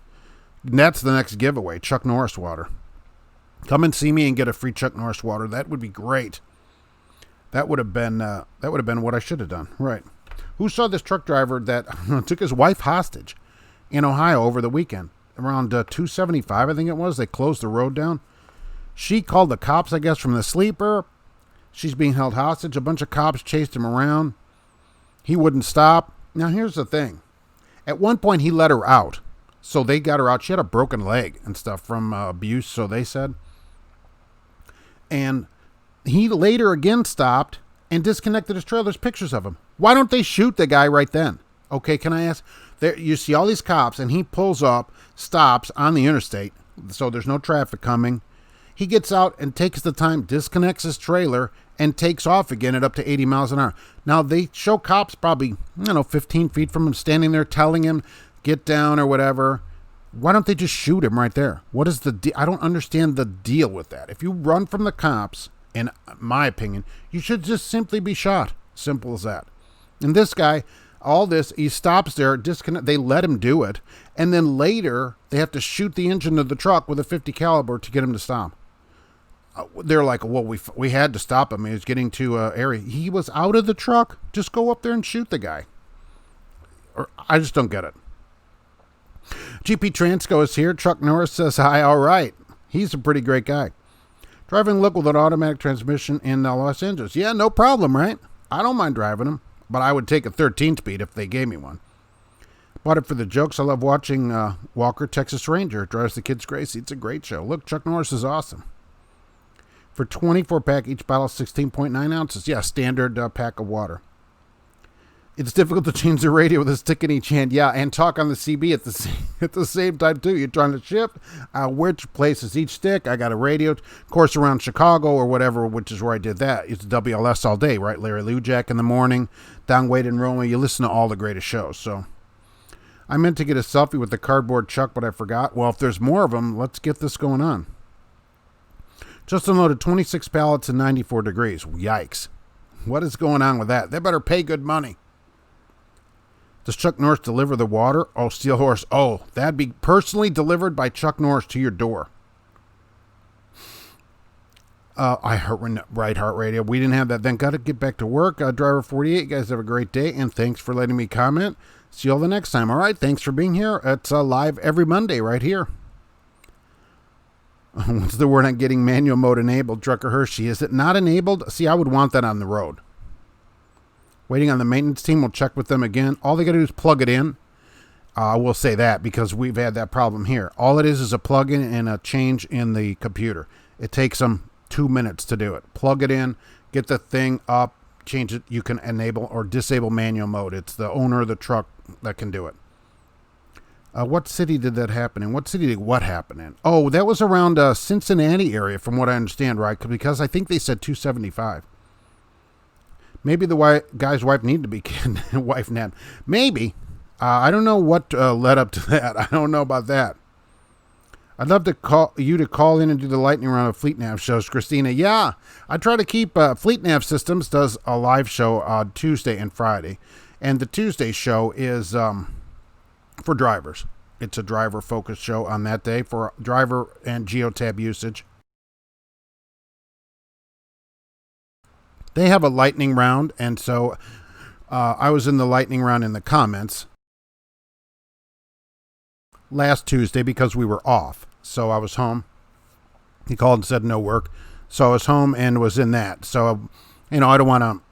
That's the next giveaway, Chuck Norris water. Come and see me and get a free Chuck Norris water. That would be great. That would have been what I should have done. Right. Who saw this truck driver that took his wife hostage in Ohio over the weekend? Around 275, I think it was. They closed the road down. She called the cops, I guess, from the sleeper. She's being held hostage. A bunch of cops chased him around. He wouldn't stop. Now, here's the thing. At one point, he let her out. So they got her out. She had a broken leg and stuff from abuse, so they said. And he later again stopped and disconnected his trailer. There's pictures of him. Why don't they shoot the guy right then? Okay, can I ask? There, you see all these cops, and he pulls up, stops on the interstate, so there's no traffic coming. He gets out and takes the time, disconnects his trailer, and takes off again at up to 80 miles an hour. Now, they show cops probably, 15 feet from him, standing there telling him, get down or whatever. Why don't they just shoot him right there? What is the I don't understand the deal with that. If you run from the cops, in my opinion, you should just simply be shot. Simple as that. And this guy, all this, he stops there, they let him do it, and then later they have to shoot the engine of the truck with a .50 caliber to get him to stop. They're like, well, we had to stop him. He was getting to area. He was out of the truck. Just go up there and shoot the guy. Or I just don't get it. GP Transco is here. Chuck Norris says hi. All right. He's a pretty great guy. Driving local with an automatic transmission in Los Angeles. Yeah, no problem, right? I don't mind driving them, but I would take a 13-speed if they gave me one. Bought it for the jokes. I love watching Walker, Texas Ranger. Drives the kids crazy. It's a great show. Look, Chuck Norris is awesome. For 24-pack, each bottle 16.9 ounces. Yeah, standard pack of water. It's difficult to change the radio with a stick in each hand. Yeah, and talk on the CB at the same time, too. You're trying to shift. Which place is each stick? I got a radio. Of course, around Chicago or whatever, which is where I did that. It's WLS all day, right? Larry Lujak in the morning. Down Wade and Roma. You listen to all the greatest shows. So I meant to get a selfie with the cardboard Chuck, but I forgot. Well, if there's more of them, let's get this going on. Just unloaded 26 pallets and 94 degrees. Yikes. What is going on with that? They better pay good money. Does Chuck Norris deliver the water? Oh, Steel Horse. Oh, that'd be personally delivered by Chuck Norris to your door. Right Heart Radio. We didn't have that then. Got to get back to work. Driver 48, you guys have a great day, and thanks for letting me comment. See you all the next time. All right, thanks for being here. It's live every Monday right here. What's the word on getting manual mode enabled? Trucker Hershey. Is it not enabled? See, I would want that on the road. Waiting on the maintenance team. We'll check with them again. All they got to do is plug it in. I will say that because we've had that problem here. All it is a plug-in and a change in the computer. It takes them 2 minutes to do it. Plug it in, get the thing up, change it. You can enable or disable manual mode. It's the owner of the truck that can do it. What city did that happen in? What city did what happen in? Oh, that was around Cincinnati area from what I understand, right? Because I think they said 275. Maybe the guy's wife needed to be wife nabbed. Maybe. I don't know what led up to that. I don't know about that. I'd love to call in and do the lightning round of Fleet Nav shows, Christina. Yeah, I try to keep Fleet Nav Systems does a live show on Tuesday and Friday, and the Tuesday show is for drivers. It's a driver-focused show on that day for driver and geotab usage. They have a lightning round, and so I was in the lightning round in the comments last Tuesday because we were off. So I was home. He called and said no work. So I was home and was in that. So, I don't want to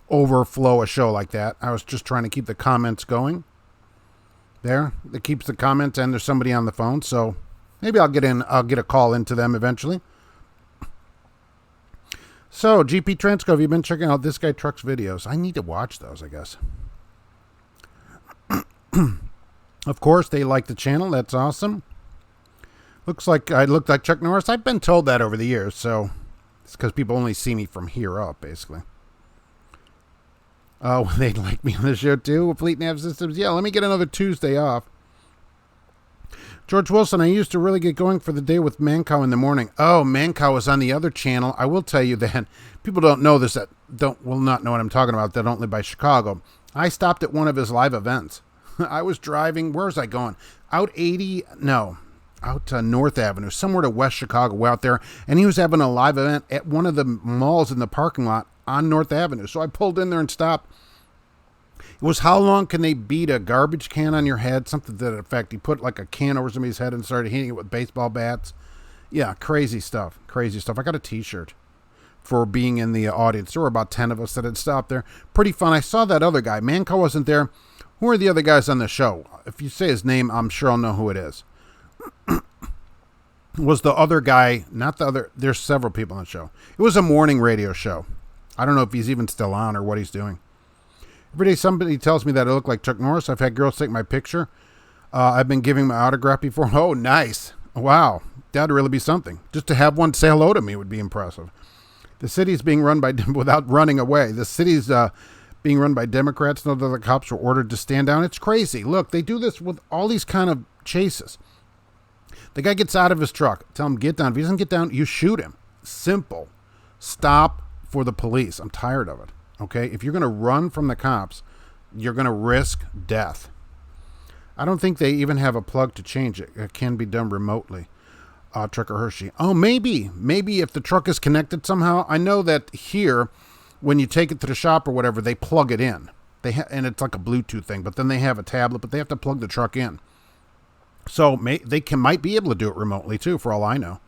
overflow a show like that. I was just trying to keep the comments going. There. That keeps the comments, and there's somebody on the phone. So maybe I'll get a call into them eventually. So, GP Transco, have you been checking out This Guy Trucks videos? I need to watch those, I guess. Of course, they like the channel. That's awesome. Looks like I look like Chuck Norris. I've been told that over the years, so it's because people only see me from here up, basically. Oh, they'd like me on the show, too? Fleet Nav Systems. Yeah, let me get another Tuesday off. George Wilson, I used to really get going for the day with Mancow in the morning. Oh, Mancow is on the other channel. I will tell you that people don't know this, will not know what I'm talking about, that don't live by Chicago. I stopped at one of his live events. I was driving, where was I going? Out to North Avenue, somewhere to West Chicago. We're out there, and he was having a live event at one of the malls in the parking lot on North Avenue. So I pulled in there and stopped. It was how long can they beat a garbage can on your head? Something to that effect. He put like a can over somebody's head and started hitting it with baseball bats. Yeah, crazy stuff. Crazy stuff. I got a t-shirt for being in the audience. There were about 10 of us that had stopped there. Pretty fun. I saw that other guy. Manco wasn't there. Who are the other guys on the show? If you say his name, I'm sure I'll know who it is. Was the other guy, not the other, there's several people on the show. It was a morning radio show. I don't know if he's even still on or what he's doing. Every day somebody tells me that I look like Chuck Norris. I've had girls take my picture. I've been giving my autograph before. Oh, nice. Wow. That'd really be something. Just to have one say hello to me would be impressive. The city's being run by, without running away, the city's being run by Democrats. No, the cops were ordered to stand down. It's crazy. Look, they do this with all these kind of chases. The guy gets out of his truck. Tell him, get down. If he doesn't get down, you shoot him. Simple. Stop for the police. I'm tired of it. Okay? If you're going to run from the cops, you're going to risk death. I don't think they even have a plug to change it. It can be done remotely. Trucker Hershey. Oh, maybe. Maybe if the truck is connected somehow. I know that here, when you take it to the shop or whatever, they plug it in. And it's like a Bluetooth thing. But then they have a tablet, but they have to plug the truck in. So they might be able to do it remotely, too, for all I know.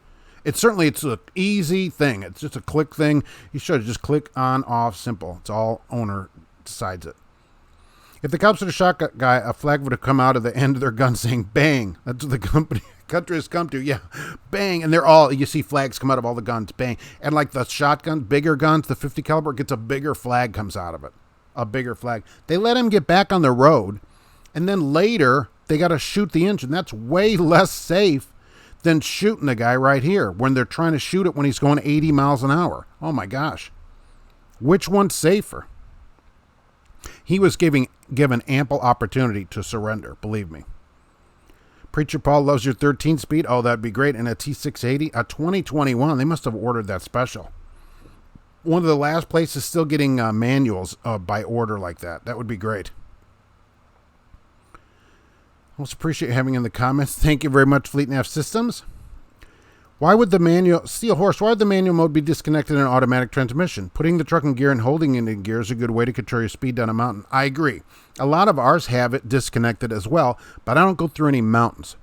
It's an easy thing. It's just a click thing. You should just click on, off, simple. It's all owner decides it. If the cops had a shot guy, a flag would have come out of the end of their gun saying bang. That's what the country has come to. Yeah, bang. And you see flags come out of all the guns, bang. And like the shotgun, bigger guns, the 50 caliber gets a bigger flag comes out of it. A bigger flag. They let him get back on the road. And then later, they got to shoot the engine. That's way less safe than shooting the guy right here when they're trying to shoot it when he's going 80 miles an hour. Oh, my gosh. Which one's safer? He was given ample opportunity to surrender, believe me. Preacher Paul loves your 13 speed. Oh, that'd be great. And a T680, a 2021. They must have ordered that special. One of the last places still getting manuals by order like that. That would be great. Most appreciate having in the comments. Thank you very much, Fleet Nav Systems. Why would the manual, Steel Horse, why would the manual mode be disconnected in an automatic transmission? Putting the truck in gear and holding it in gear is a good way to control your speed down a mountain. I agree. A lot of ours have it disconnected as well, but I don't go through any mountains.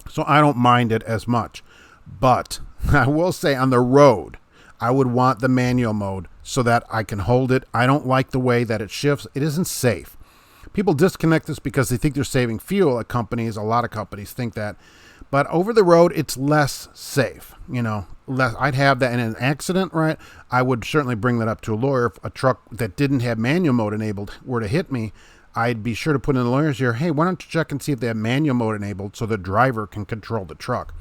So I don't mind it as much. But I will say on the road, I would want the manual mode so that I can hold it. I don't like the way that it shifts. It isn't safe. People disconnect this because they think they're saving fuel at companies. A lot of companies think that. But over the road, it's less safe, I'd have that in an accident, right? I would certainly bring that up to a lawyer. If a truck that didn't have manual mode enabled were to hit me, I'd be sure to put in the lawyer's ear, hey, why don't you check and see if they have manual mode enabled so the driver can control the truck.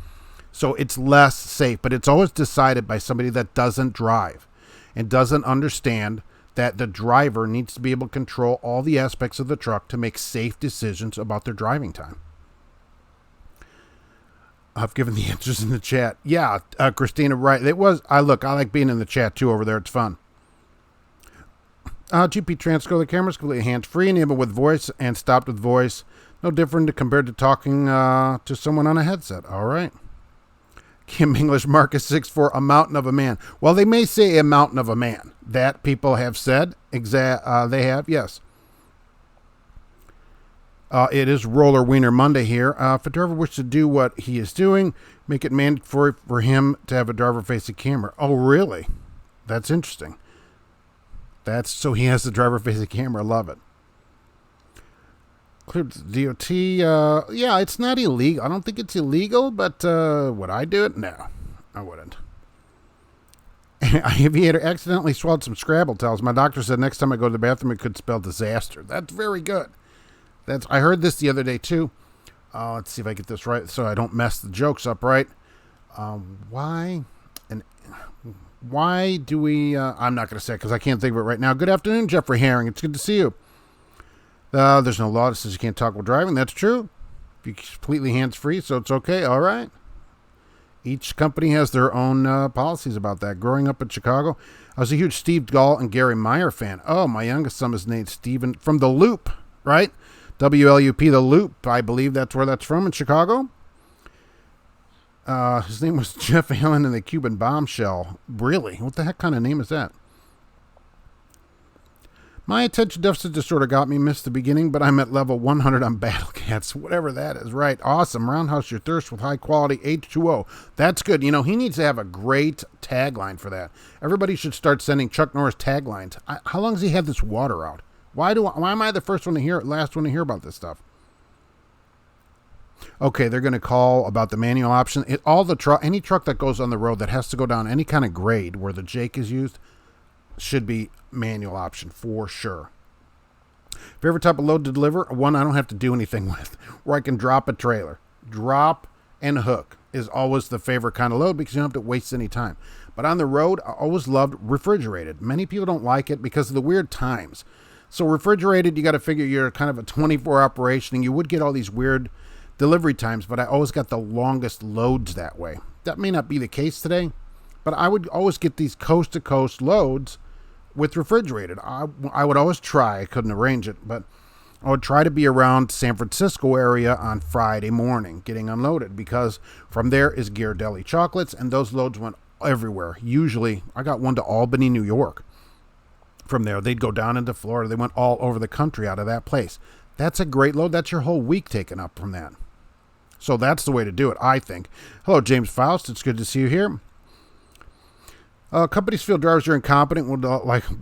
So it's less safe, but it's always decided by somebody that doesn't drive and doesn't understand that the driver needs to be able to control all the aspects of the truck to make safe decisions about their driving time. I've given the answers in the chat. Yeah, Christina, right. It was. I like being in the chat too over there. It's fun. GP Transco, the camera's completely hands-free, enabled with voice and stopped with voice. No different compared to talking to someone on a headset. All right. Kim English, Marcus 6'4", a mountain of a man. Well, they may say a mountain of a man. That people have said. They have, yes. It is Roller Wiener Monday here. If a driver wishes to do what he is doing, make it mandatory for him to have a driver face a camera. Oh, really? That's interesting. So he has the driver face a camera. Love it. Cleared the DOT. Yeah, it's not illegal. I don't think it's illegal, but would I do it? No, I wouldn't. Aviator accidentally swallowed some Scrabble tells. My doctor said next time I go to the bathroom, it could spell disaster. That's very good. I heard this the other day too. Let's see if I get this right so I don't mess the jokes up right. Why do we... I'm not going to say it because I can't think of it right now. Good afternoon, Jeffrey Herring. It's good to see you. There's no law that says you can't talk while driving. That's true. You're completely hands-free, so it's okay. All right. Each company has their own policies about that. Growing up in Chicago, I was a huge Steve Gall and Gary Meyer fan. Oh, my youngest son is named Steven from The Loop, right? WLUP, The Loop. I believe that's where that's from in Chicago. His name was Jeff Allen in the Cuban Bombshell. Really? What the heck kind of name is that? My attention deficit disorder got me. Missed the beginning, but I'm at level 100 on Battle Cats. Whatever that is. Right. Awesome. Roundhouse your thirst with high quality H2O. That's good. He needs to have a great tagline for that. Everybody should start sending Chuck Norris taglines. How long has he had this water out? Why am I the first one to hear it, last one to hear about this stuff? Okay, they're going to call about the manual option. Any truck that goes on the road that has to go down any kind of grade where the Jake is used should be manual option for sure. Favorite type of load to deliver? One I don't have to do anything with, where I can drop a trailer. Drop and hook is always the favorite kind of load because you don't have to waste any time. But on the road, I always loved refrigerated. Many people don't like it because of the weird times. So refrigerated, you got to figure you're kind of a 24 operation, and you would get all these weird delivery times, but I always got the longest loads that way. That may not be the case today, but I would always get these coast-to-coast loads with refrigerated. I would always try. I couldn't arrange it, but I would try to be around San Francisco area on Friday morning getting unloaded because from there is Ghirardelli Chocolates, and those loads went everywhere. Usually, I got one to Albany, New York. From there, they'd go down into Florida. They went all over the country out of that place. That's a great load. That's your whole week taken up from that. So that's the way to do it, I think. Hello, James Faust. It's good to see you here. Companies feel drivers are incompetent would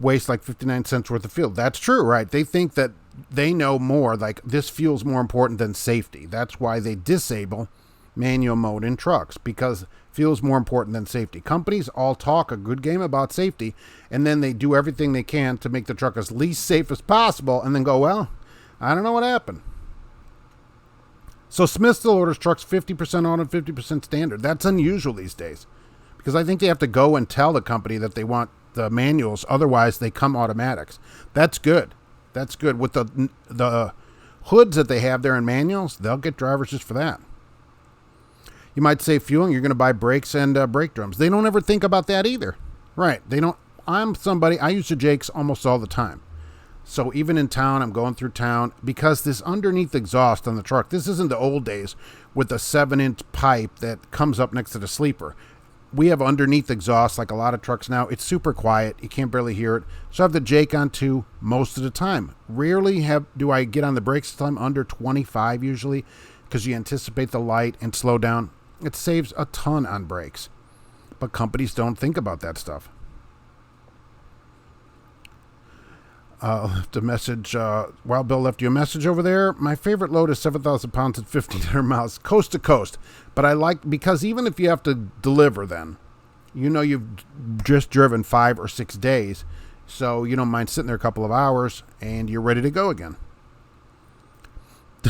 waste 59 cents worth of fuel. That's true, right? They think that they know more, like this fuel's more important than safety. That's why they disable manual mode in trucks, because fuel is more important than safety. Companies all talk a good game about safety, and then they do everything they can to make the truck as least safe as possible, and then go, well, I don't know what happened. So Smith still orders trucks 50% auto and 50% standard. That's unusual these days, because I think they have to go and tell the company that they want the manuals. Otherwise, they come automatics. That's good. That's good. With the hoods that they have there in manuals, they'll get drivers just for that. You might save fuel and you're going to buy brakes and brake drums. They don't ever think about that either. Right. They don't. I use the Jakes almost all the time. So even in town, I'm going through town, because this underneath exhaust on the truck, this isn't the old days with a 7-inch pipe that comes up next to the sleeper. We have underneath exhaust like a lot of trucks now. It's super quiet. You can't barely hear it. So I have the Jake on 2 most of the time. Rarely do I get on the brakes this time, under 25 usually, because you anticipate the light and slow down. It saves a ton on brakes. But companies don't think about that stuff. Left a message. Wild Bill left you a message over there. My favorite load is 7,000 pounds at 1,500 miles, coast to coast. But I like, because even if you have to deliver, then you've just driven 5 or 6 days, so you don't mind sitting there a couple of hours and you're ready to go again.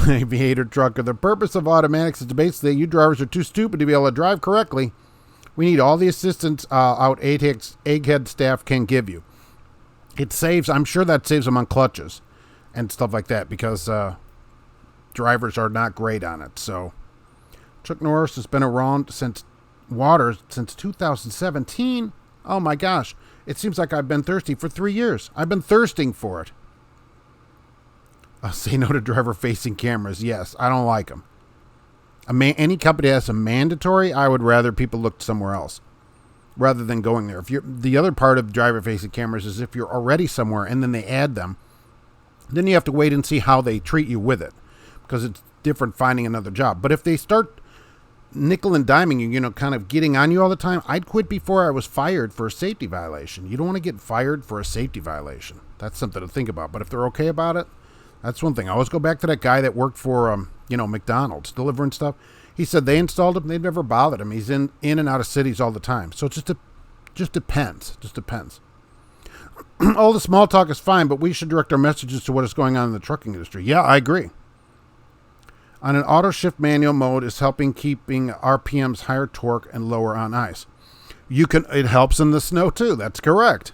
Aviator trucker. The purpose of automatics is to basically, you drivers are too stupid to be able to drive correctly. We need all the assistance out egghead staff can give you. It saves, I'm sure that saves them on clutches and stuff like that, because drivers are not great on it. So Chuck Norris has been around since 2017. Oh my gosh. It seems like I've been thirsty for 3 years. I've been thirsting for it. Say no to driver-facing cameras. Yes, I don't like them. Any company that has a mandatory, I would rather people look somewhere else rather than going there. The other part of driver-facing cameras is if you're already somewhere and then they add them, then you have to wait and see how they treat you with it, because it's different finding another job. But if they start nickel and diming you, kind of getting on you all the time, I'd quit before I was fired for a safety violation. You don't want to get fired for a safety violation. That's something to think about. But if they're okay about it, that's one thing. I always go back to that guy that worked for, McDonald's, delivering stuff. He said they installed him. They never bothered him. He's in and out of cities all the time. So it just depends. Just depends. All the small talk is fine, but we should direct our messages to what is going on in the trucking industry. Yeah, I agree. On an auto shift manual mode is keeping RPMs higher torque and lower on ice. It helps in the snow too. That's correct.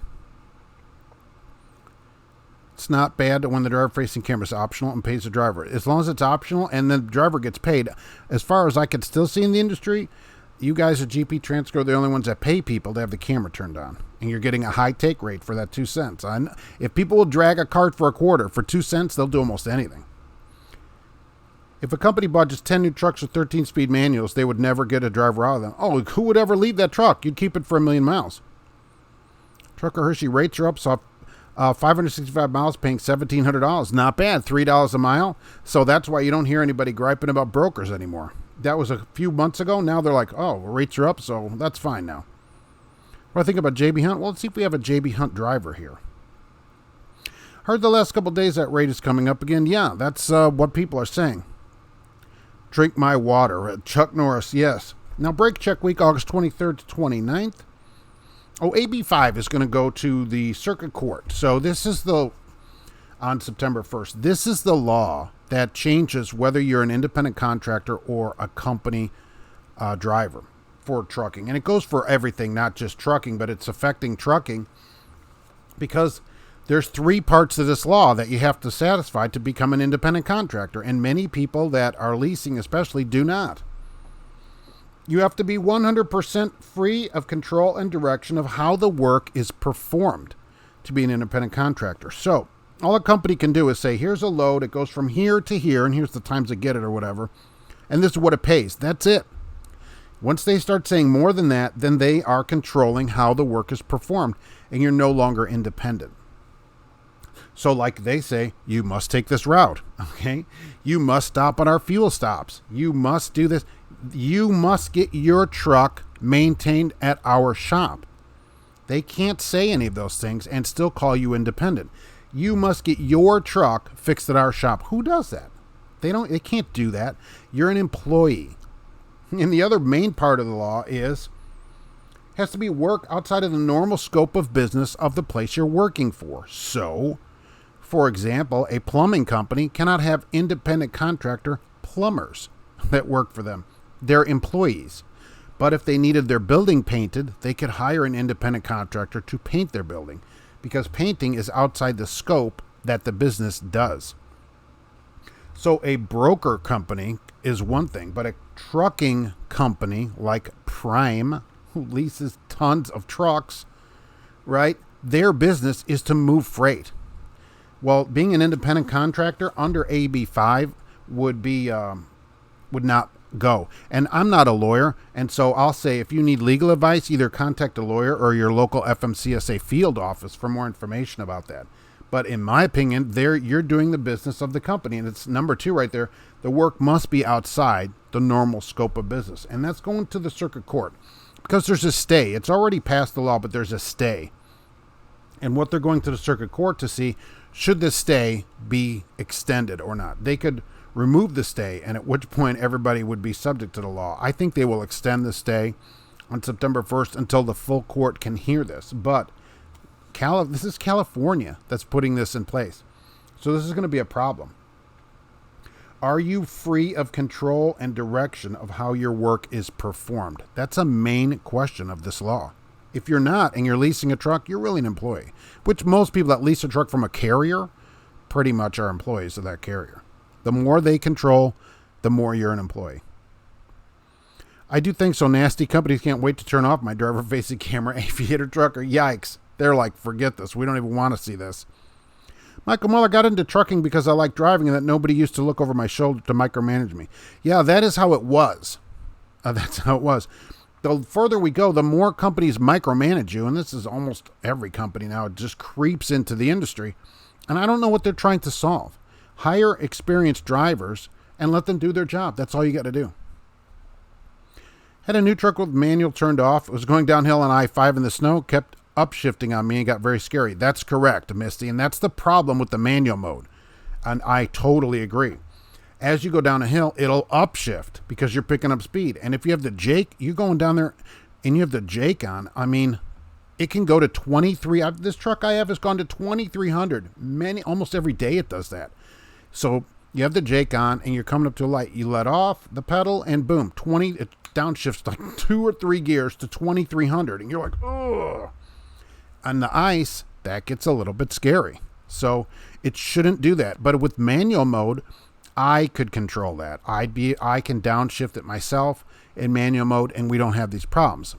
It's not bad when the driver-facing camera is optional and pays the driver. As long as it's optional and the driver gets paid, as far as I can still see in the industry, you guys at GP Transco are the only ones that pay people to have the camera turned on. And you're getting a high take rate for that 2 cents. If people will drag a cart for a quarter, for 2 cents, they'll do almost anything. If a company bought just 10 new trucks with 13-speed manuals, they would never get a driver out of them. Oh, who would ever leave that truck? You'd keep it for 1,000,000 miles. Trucker Hershey rates are up, so 565 miles, paying $1,700. Not bad. $3 a mile. So that's why you don't hear anybody griping about brokers anymore. That was a few months ago. Now they're like, oh, rates are up, so that's fine now. What do I think about JB Hunt? Well, let's see if we have a JB Hunt driver here. Heard the last couple of days that rate is coming up again. Yeah, that's what people are saying. Drink my water. Chuck Norris, yes. Now, brake check week, August 23rd to 29th. Oh, AB5 is going to go to the circuit court. So this is on September 1st. This is the law that changes whether you're an independent contractor or a company driver for trucking. And it goes for everything, not just trucking, but it's affecting trucking because there's 3 parts of this law that you have to satisfy to become an independent contractor. And many people that are leasing especially do not. You have to be 100% free of control and direction of how the work is performed to be an independent contractor. So all a company can do is say, here's a load. It goes from here to here, and here's the times to get it or whatever. And this is what it pays. That's it. Once they start saying more than that, then they are controlling how the work is performed, and you're no longer independent. So like they say, you must take this route, okay? You must stop at our fuel stops. You must do this. You must get your truck maintained at our shop. They can't say any of those things and still call you independent. You must get your truck fixed at our shop. Who does that? They can't do that. You're an employee. And the other main part of the law has to be work outside of the normal scope of business of the place you're working for. So, for example, a plumbing company cannot have independent contractor plumbers that work for them. They're employees. But if they needed their building painted, they could hire an independent contractor to paint their building, because painting is outside the scope that the business does. So a broker company is one thing, but a trucking company like Prime, who leases tons of trucks, right? Their business is to move freight. Well, being an independent contractor under AB 5 would not go. And I'm not a lawyer, and so I'll say if you need legal advice, either contact a lawyer or your local FMCSA field office for more information about that. But in my opinion, you're doing the business of the company, and it's number 2 right there. The work must be outside the normal scope of business, and that's going to the circuit court because there's a stay. It's already passed the law, but there's a stay. And what they're going to the circuit court to see, should this stay be extended or not? They could remove the stay, and at which point everybody would be subject to the law. I think they will extend the stay on September 1st until the full court can hear this. But this is California that's putting this in place. So this is going to be a problem. Are you free of control and direction of how your work is performed? That's a main question of this law. If you're not, and you're leasing a truck, you're really an employee, which most people that lease a truck from a carrier pretty much are employees of that carrier. The more they control, the more you're an employee. I do think so nasty. Companies can't wait to turn off my driver-facing camera aviator trucker. Yikes. They're like, forget this. We don't even want to see this. Michael Muller got into trucking because I like driving and that nobody used to look over my shoulder to micromanage me. Yeah, that is how it was. That's how it was. The further we go, the more companies micromanage you, and this is almost every company now. It just creeps into the industry, and I don't know what they're trying to solve. Hire experienced drivers and let them do their job. That's all you got to do. Had a new truck with manual turned off. It was going downhill on I-5 in the snow, kept upshifting on me and got very scary. That's correct, Misty, and that's the problem with the manual mode, and I totally agree. As you go down a hill, it'll upshift because you're picking up speed. And if you have the Jake, you're going down there and you have the Jake on, I mean, it can go to 23. This truck I have has gone to 2,300. Almost every day it does that. So you have the Jake on and you're coming up to a light. You let off the pedal and boom, it downshifts like 2 or 3 gears to 2,300. And you're like, ugh. On the ice, that gets a little bit scary. So it shouldn't do that. But with manual mode, I could control that. I can downshift it myself in manual mode, and we don't have these problems.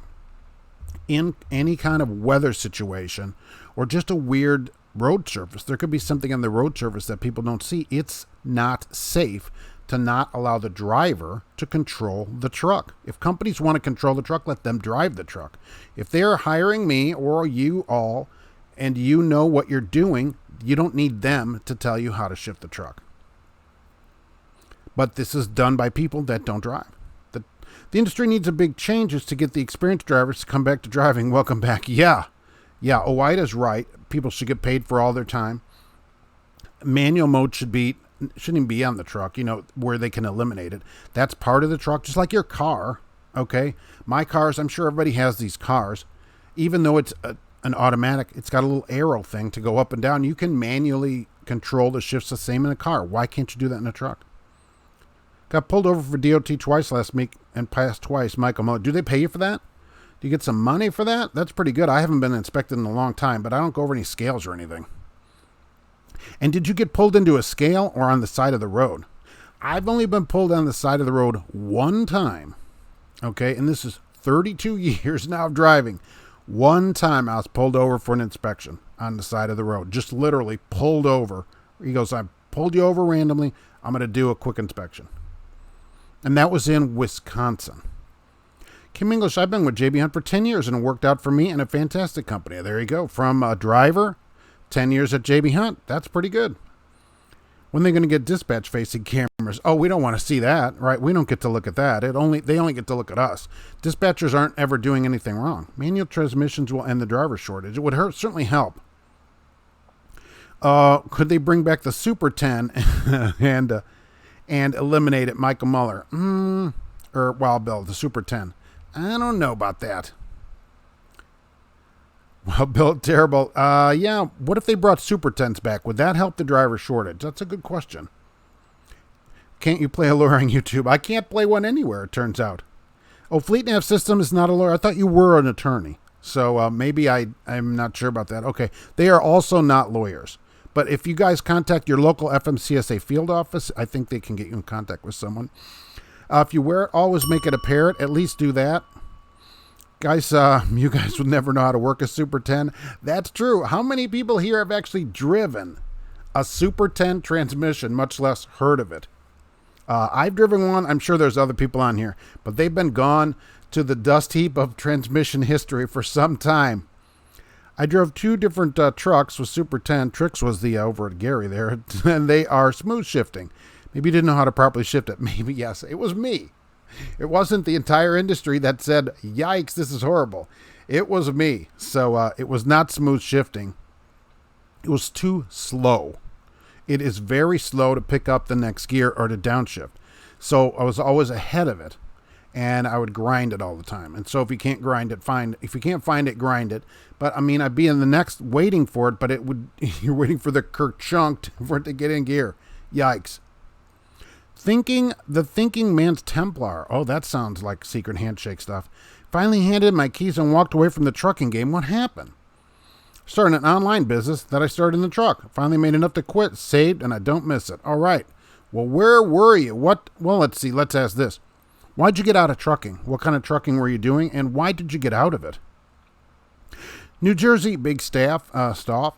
In any kind of weather situation or just a weird road surface, there could be something on the road surface that people don't see. It's not safe to not allow the driver to control the truck. If companies want to control the truck, let them drive the truck. If they're hiring me or you all and you know what you're doing, you don't need them to tell you how to shift the truck. But this is done by people that don't drive. The industry needs a big changes to get the experienced drivers to come back to driving. Welcome back. Yeah, Oida's right. People should get paid for all their time. Manual mode shouldn't even be on the truck, where they can eliminate it. That's part of the truck, just like your car, okay? My cars, I'm sure everybody has these cars. Even though it's an automatic, it's got a little arrow thing to go up and down. You can manually control the shifts the same in a car. Why can't you do that in a truck? Got pulled over for DOT twice last week and passed twice. Michael Muller, do they pay you for that? Do you get some money for that? That's pretty good. I haven't been inspected in a long time, but I don't go over any scales or anything. And did you get pulled into a scale or on the side of the road? I've only been pulled on the side of the road one time. Okay, and this is 32 years now of driving. One time I was pulled over for an inspection on the side of the road. Just literally pulled over. He goes, I pulled you over randomly. I'm going to do a quick inspection. And that was in Wisconsin. Kim English, I've been with JB Hunt for 10 years and it worked out for me and a fantastic company. There you go. From a driver 10 years at JB Hunt. That's pretty good. When are they going to get dispatch-facing cameras? Oh, we don't want to see that, right? We don't get to look at that. They only get to look at us. Dispatchers aren't ever doing anything wrong. Manual transmissions will end the driver shortage. It would certainly help. Could they bring back the Super 10 and eliminate it, Michael Muller? Or Wild Bill, the Super 10. I don't know about that. Well, Bill, terrible. Yeah, what if they brought Super 10s back? Would that help the driver shortage? That's a good question. Can't you play a lawyer on YouTube? I can't play one anywhere, it turns out. Oh, Fleet Nav System is not a lawyer. I thought you were an attorney. So maybe I'm not sure about that. Okay, they are also not lawyers. But if you guys contact your local FMCSA field office, I think they can get you in contact with someone. If you wear it, always make it a parrot. At least do that. Guys, you guys would never know how to work a Super 10. That's true. How many people here have actually driven a Super 10 transmission, much less heard of it? I've driven one. I'm sure there's other people on here, but they've been gone to the dust heap of transmission history for some time. I drove 2 different trucks with Super 10. Trix was the over at Gary there, and they are smooth shifting. Maybe you didn't know how to properly shift it. Maybe, yes, it was me. It wasn't the entire industry that said, yikes, this is horrible. It was me. So it was not smooth shifting. It was too slow. It is very slow to pick up the next gear or to downshift. So I was always ahead of it, and I would grind it all the time. And so if you can't grind it, find it. If you can't find it, grind it. But I mean, I'd be in the next waiting for it, but it would, you're waiting for the kerchunk for it to get in gear. Yikes. The Thinking Man's Templar. Oh, that sounds like secret handshake stuff. Finally handed in my keys and walked away from the trucking game. What happened? Started an online business that I started in the truck. Finally made enough to quit, saved, and I don't miss it. All right. Well, where were you? Well, let's see. Let's ask this. Why'd you get out of trucking? What kind of trucking were you doing? And why did you get out of it? New Jersey, big stop.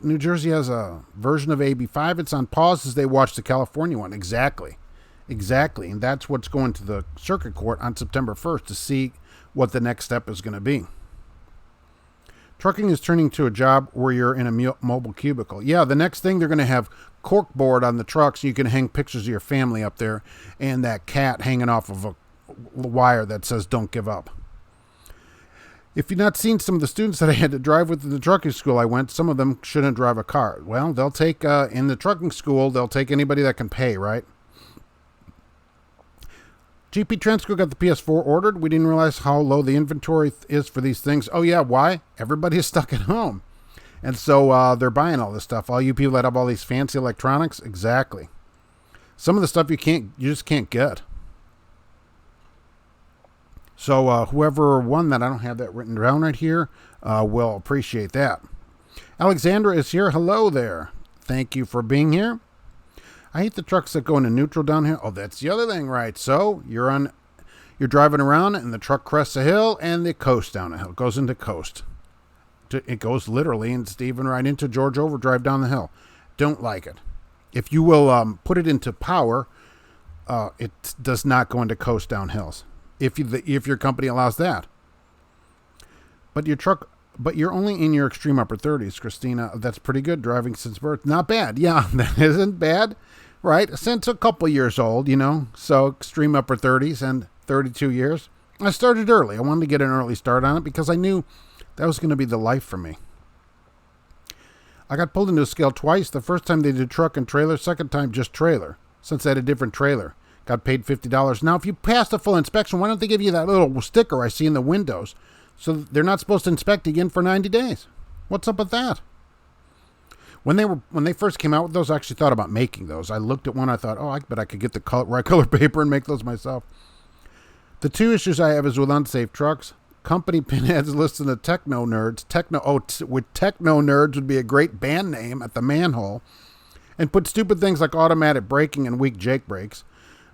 New Jersey has a version of AB5. It's on pause as they watch the California one. Exactly. And that's what's going to the circuit court on September 1st to see what the next step is going to be. Trucking is turning to a job where you're in a mobile cubicle. Yeah, the next thing they're going to have corkboard on the truck so you can hang pictures of your family up there and that cat hanging off of a wire that says don't give up. If you've not seen some of the students that I had to drive with in the trucking school I went, some of them shouldn't drive a car. Well, they'll take, in the trucking school, they'll take anybody that can pay, right? GP Transco got the PS4 ordered. We didn't realize how low the inventory is for these things. Oh, yeah, why? Everybody is stuck at home. And so they're buying all this stuff. All you people that have all these fancy electronics, exactly. Some of the stuff you just can't get. So whoever won that, I don't have that written down right here, will appreciate that. Alexandra is here. Hello there. Thank you for being here. I hate the trucks that go into neutral down here. Oh, that's the other thing, right? So you're driving around and the truck crests a hill and it coasts down a hill. It goes into coast. It goes literally and even right into George Overdrive down the hill. Don't like it. If you will put it into power, it does not go into coast down hills. If your company allows that. But you're only in your extreme upper 30s, Christina. That's pretty good driving since birth. Not bad. Yeah, that isn't bad. Right? Since a couple years old, so extreme upper 30s and 32 years. I started early. I wanted to get an early start on it because I knew that was going to be the life for me. I got pulled into a scale twice. The first time they did truck and trailer. Second time just trailer, since they had a different trailer. Got paid $50. Now, if you passed a full inspection, why don't they give you that little sticker I see in the windows? So they're not supposed to inspect again for 90 days. What's up with that? When they first came out with those, I actually thought about making those. I looked at one, I thought, I bet I could get the right color paper and make those myself. The 2 issues I have is with unsafe trucks. Company pinheads listen to techno nerds. With techno nerds would be a great band name at the manhole. And put stupid things like automatic braking and weak Jake brakes.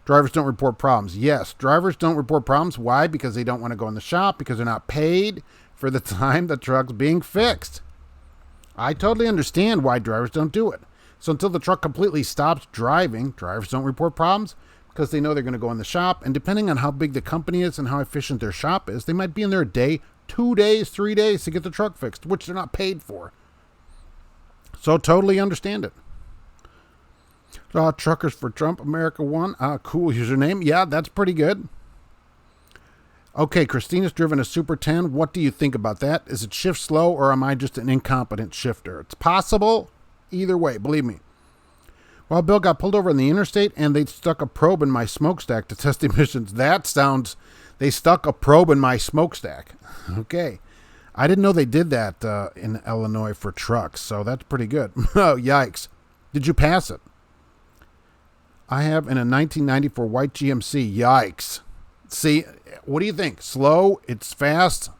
Drivers don't report problems. Yes, drivers don't report problems. Why? Because they don't want to go in the shop, because they're not paid for the time the truck's being fixed. I totally understand why drivers don't do it. So until the truck completely stops driving, drivers don't report problems because they know they're going to go in the shop. And depending on how big the company is and how efficient their shop is, they might be in there a day, 2 days, 3 days to get the truck fixed, which they're not paid for. So totally understand it. Truckers for Trump, America One. Cool username. Yeah, that's pretty good. Okay, Christina's driven a Super 10. What do you think about that? Is it shift slow or am I just an incompetent shifter? It's possible. Either way, believe me. Well, Bill got pulled over on the interstate and they stuck a probe in my smokestack to test emissions. They stuck a probe in my smokestack. Okay. I didn't know they did that in Illinois for trucks, so that's pretty good. Oh, yikes. Did you pass it? I have in a 1994 white GMC. Yikes. See, what do you think? Slow? It's fast?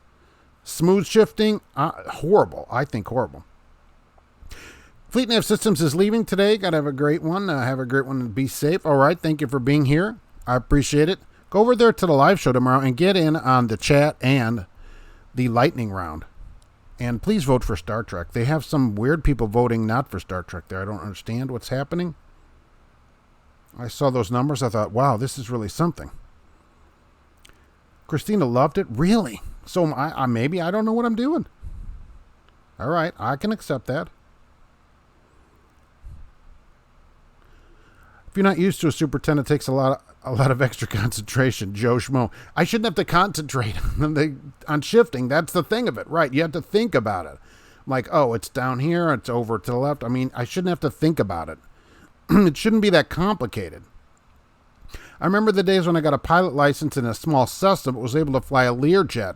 Smooth shifting? Horrible. I think horrible. Fleet Nav Systems is leaving today. Got to have a great one. Have a great one and be safe. All right. Thank you for being here. I appreciate it. Go over there to the live show tomorrow and get in on the chat and the lightning round. And please vote for Star Trek. They have some weird people voting not for Star Trek there. I don't understand what's happening. I saw those numbers. I thought, wow, this is really something. Christina loved it. Really? So maybe I don't know what I'm doing. All right. I can accept that. If you're not used to a Super 10, it takes a lot of extra concentration. Joe Schmo. I shouldn't have to concentrate on shifting. That's the thing of it, right? You have to think about it. Like, oh, it's down here. It's over to the left. I mean, I shouldn't have to think about it. It shouldn't be that complicated. I remember the days when I got a pilot license in a small Cessna, but was able to fly a Learjet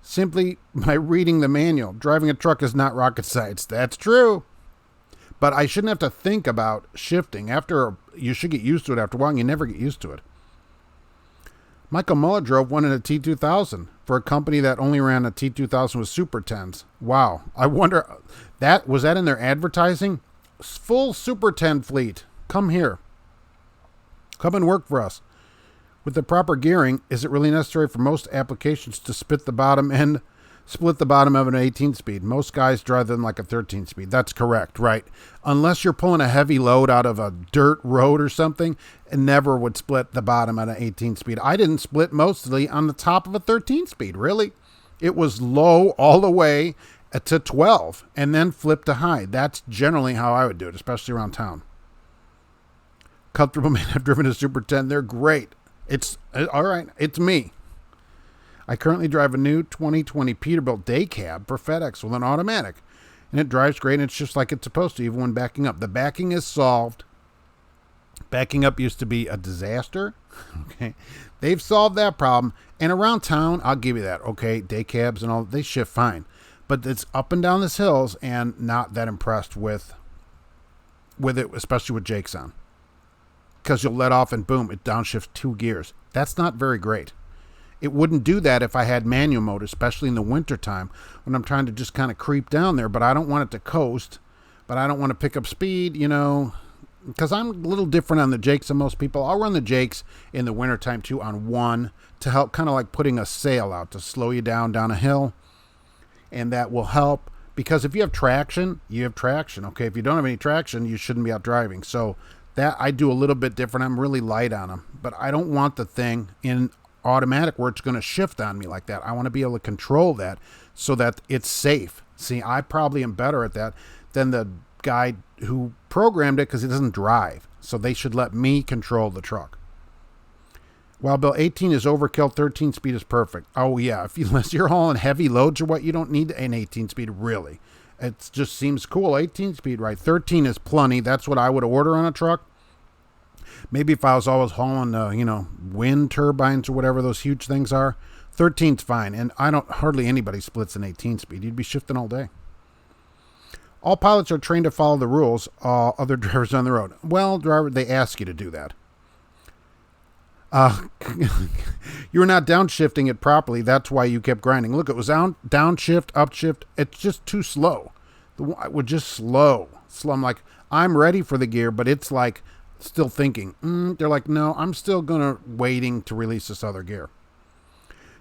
simply by reading the manual. Driving a truck is not rocket science. That's true. But I shouldn't have to think about shifting. You should get used to it after a while, and you never get used to it. Michael Muller drove one in a T2000 for a company that only ran a T2000 with Super 10s. Wow. I wonder, was that in their advertising? Full Super 10 fleet. Come here. Come and work for us. With the proper gearing, is it really necessary for most applications to split the bottom of an 18-speed? Most guys drive them like a 13-speed. That's correct, right? Unless you're pulling a heavy load out of a dirt road or something, it never would split the bottom at an 18-speed. I didn't split mostly on the top of a 13-speed, really. It was low all the way to 12 and then flip to high. That's generally how I would do it, especially around town. Comfortable man, I've driven a Super 10. They're great. It's all right. It's me. I currently drive a new 2020 Peterbilt day cab for FedEx with an automatic, and it drives great, and it's just like it's supposed to, even when backing up. The backing is solved. Backing up used to be a disaster. Okay. They've solved that problem, and around town, I'll give you that. Okay, day cabs and all, they shift fine. But it's up and down the hills, and not that impressed with it, especially with Jake's on. Because you'll let off and boom, it downshifts 2 gears. That's not very great. It wouldn't do that if I had manual mode, especially in the wintertime when I'm trying to just kind of creep down there, but I don't want it to coast, but I don't want to pick up speed, because I'm a little different on the Jakes than most people. I'll run the Jakes in the wintertime too on 1 to help, kind of like putting a sail out to slow you down a hill, and that will help, because if you have traction, you have traction. Okay, if you don't have any traction, you shouldn't be out driving. So that I do a little bit different. I'm really light on them, but I don't want the thing in automatic where it's going to shift on me like that. I want to be able to control that so that it's safe. See, I probably am better at that than the guy who programmed it because he doesn't drive. So they should let me control the truck. Well, Bill, 18 is overkill. 13 speed is perfect. Oh yeah, unless you're hauling heavy loads or what, you don't need an 18 speed really. It just seems cool. 18 speed, right? 13 is plenty. That's what I would order on a truck. Maybe if I was always hauling, wind turbines or whatever those huge things are, 13's fine. And hardly anybody splits an 18 speed. You'd be shifting all day. All pilots are trained to follow the rules. Other drivers on the road. Well, driver, they ask you to do that. You're not downshifting it properly. That's why you kept grinding. Look, it was downshift, upshift. It's just too slow. It would just slow. I'm like, I'm ready for the gear, but it's like still thinking. They're like, no, I'm still waiting to release this other gear.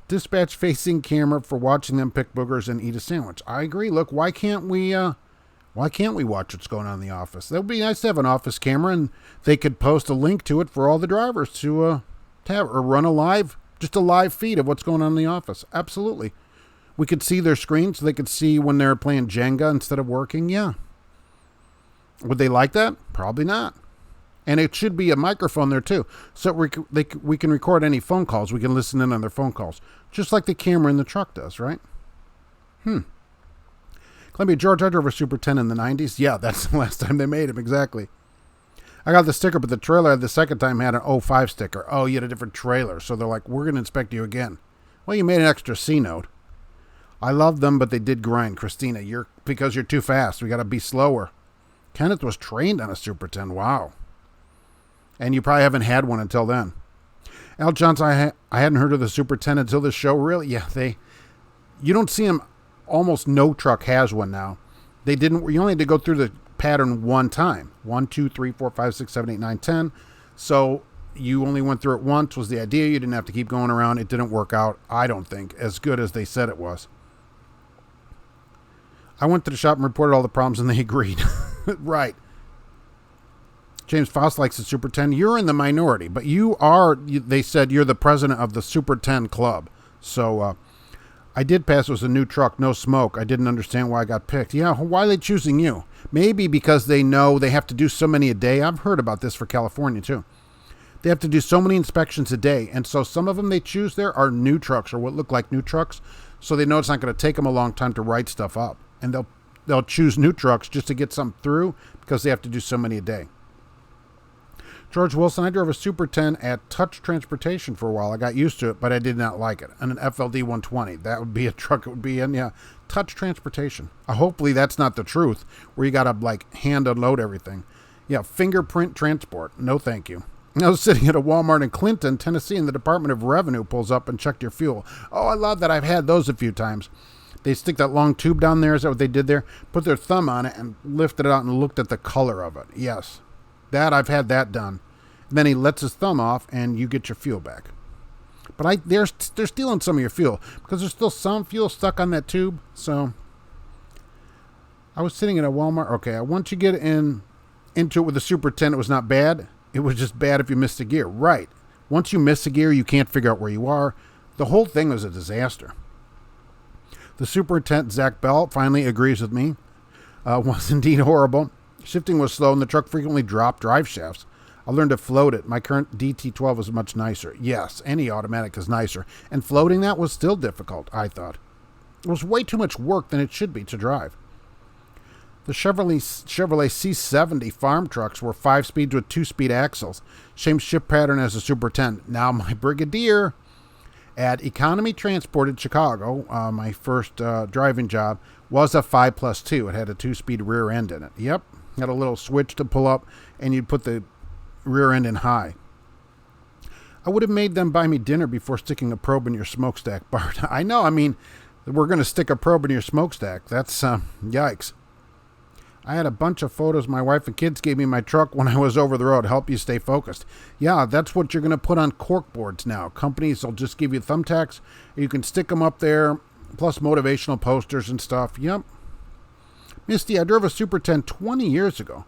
Dispatch facing camera for watching them pick boogers and eat a sandwich. I agree. Look, why can't we watch what's going on in the office? That would be nice to have an office camera, and they could post a link to it for all the drivers to have, or run a live feed of what's going on in the office. Absolutely. We could see their screen so they could see when they're playing Jenga instead of working. Yeah. Would they like that? Probably not. And it should be a microphone there too, so we can record any phone calls. We can listen in on their phone calls, just like the camera in the truck does, right? Columbia, George, I drove a Super 10 in the 90s. Yeah, that's the last time they made them, exactly. I got the sticker, but the trailer the second time had an 05 sticker. Oh, you had a different trailer, so they're like, we're going to inspect you again. Well, you made an extra C note. I love them, but they did grind. Christina, because you're too fast. We got to be slower. Kenneth was trained on a Super 10. Wow. And you probably haven't had one until then. Al Johnson, I hadn't heard of the Super 10 until this show. Really? Yeah, you don't see them. Almost no truck has one now. You only had to go through the pattern one time. 1, 2, 3, 4, 5, 6, 7, 8, 9, 10. So you only went through it once was the idea. You didn't have to keep going around. It didn't work out, I don't think, as good as they said it was. I went to the shop and reported all the problems, and they agreed. Right. James Faust likes the Super 10. You're in the minority, but they said you're the president of the Super 10 club. So I did pass. It was a new truck, no smoke. I didn't understand why I got picked. Yeah, why are they choosing you? Maybe because they know they have to do so many a day. I've heard about this for California, too. They have to do so many inspections a day, and so some of them they choose there are new trucks or what look like new trucks, so they know it's not going to take them a long time to write stuff up, and they'll choose new trucks just to get some through because they have to do so many a day. George Wilson, I drove a Super 10 at Touch Transportation for a while. I got used to it, but I did not like it. And an FLD 120. That would be a truck it would be in, yeah. Touch Transportation. Hopefully that's not the truth, where you got to, hand unload everything. Yeah, fingerprint transport. No thank you. I was sitting at a Walmart in Clinton, Tennessee, and the Department of Revenue pulls up and checked your fuel. Oh, I love that. I've had those a few times. They stick that long tube down there. Is that what they did there? Put their thumb on it and lifted it out and looked at the color of it. Yes. I've had that done. And then he lets his thumb off, and you get your fuel back. But they're stealing some of your fuel because there's still some fuel stuck on that tube. So I was sitting at a Walmart. Okay, once you get into it with the Super 10, it was not bad. It was just bad if you missed a gear. Right. Once you miss a gear, you can't figure out where you are. The whole thing was a disaster. The superintendent, Zach Bell, finally agrees with me. Was indeed horrible. Shifting was slow, and the truck frequently dropped drive shafts. I learned to float it. My current DT12 is much nicer. Yes, any automatic is nicer. And floating that was still difficult, I thought. It was way too much work than it should be to drive. The Chevrolet C70 farm trucks were 5-speeds with 2-speed axles. Same shift pattern as the Super 10. Now my Brigadier at Economy Transport in Chicago, my first driving job, was a 5+2. It had a 2-speed rear end in it. Yep, had a little switch to pull up, and you'd put the rear end in high. I would have made them buy me dinner before sticking a probe in your smokestack, Bart. I know, we're going to stick a probe in your smokestack. That's, yikes. I had a bunch of photos my wife and kids gave me in my truck when I was over the road. Help you stay focused. Yeah, that's what you're going to put on cork boards now. Companies will just give you thumbtacks. You can stick them up there, plus motivational posters and stuff. Yep. Misty, I drove a Super 10 20 years ago.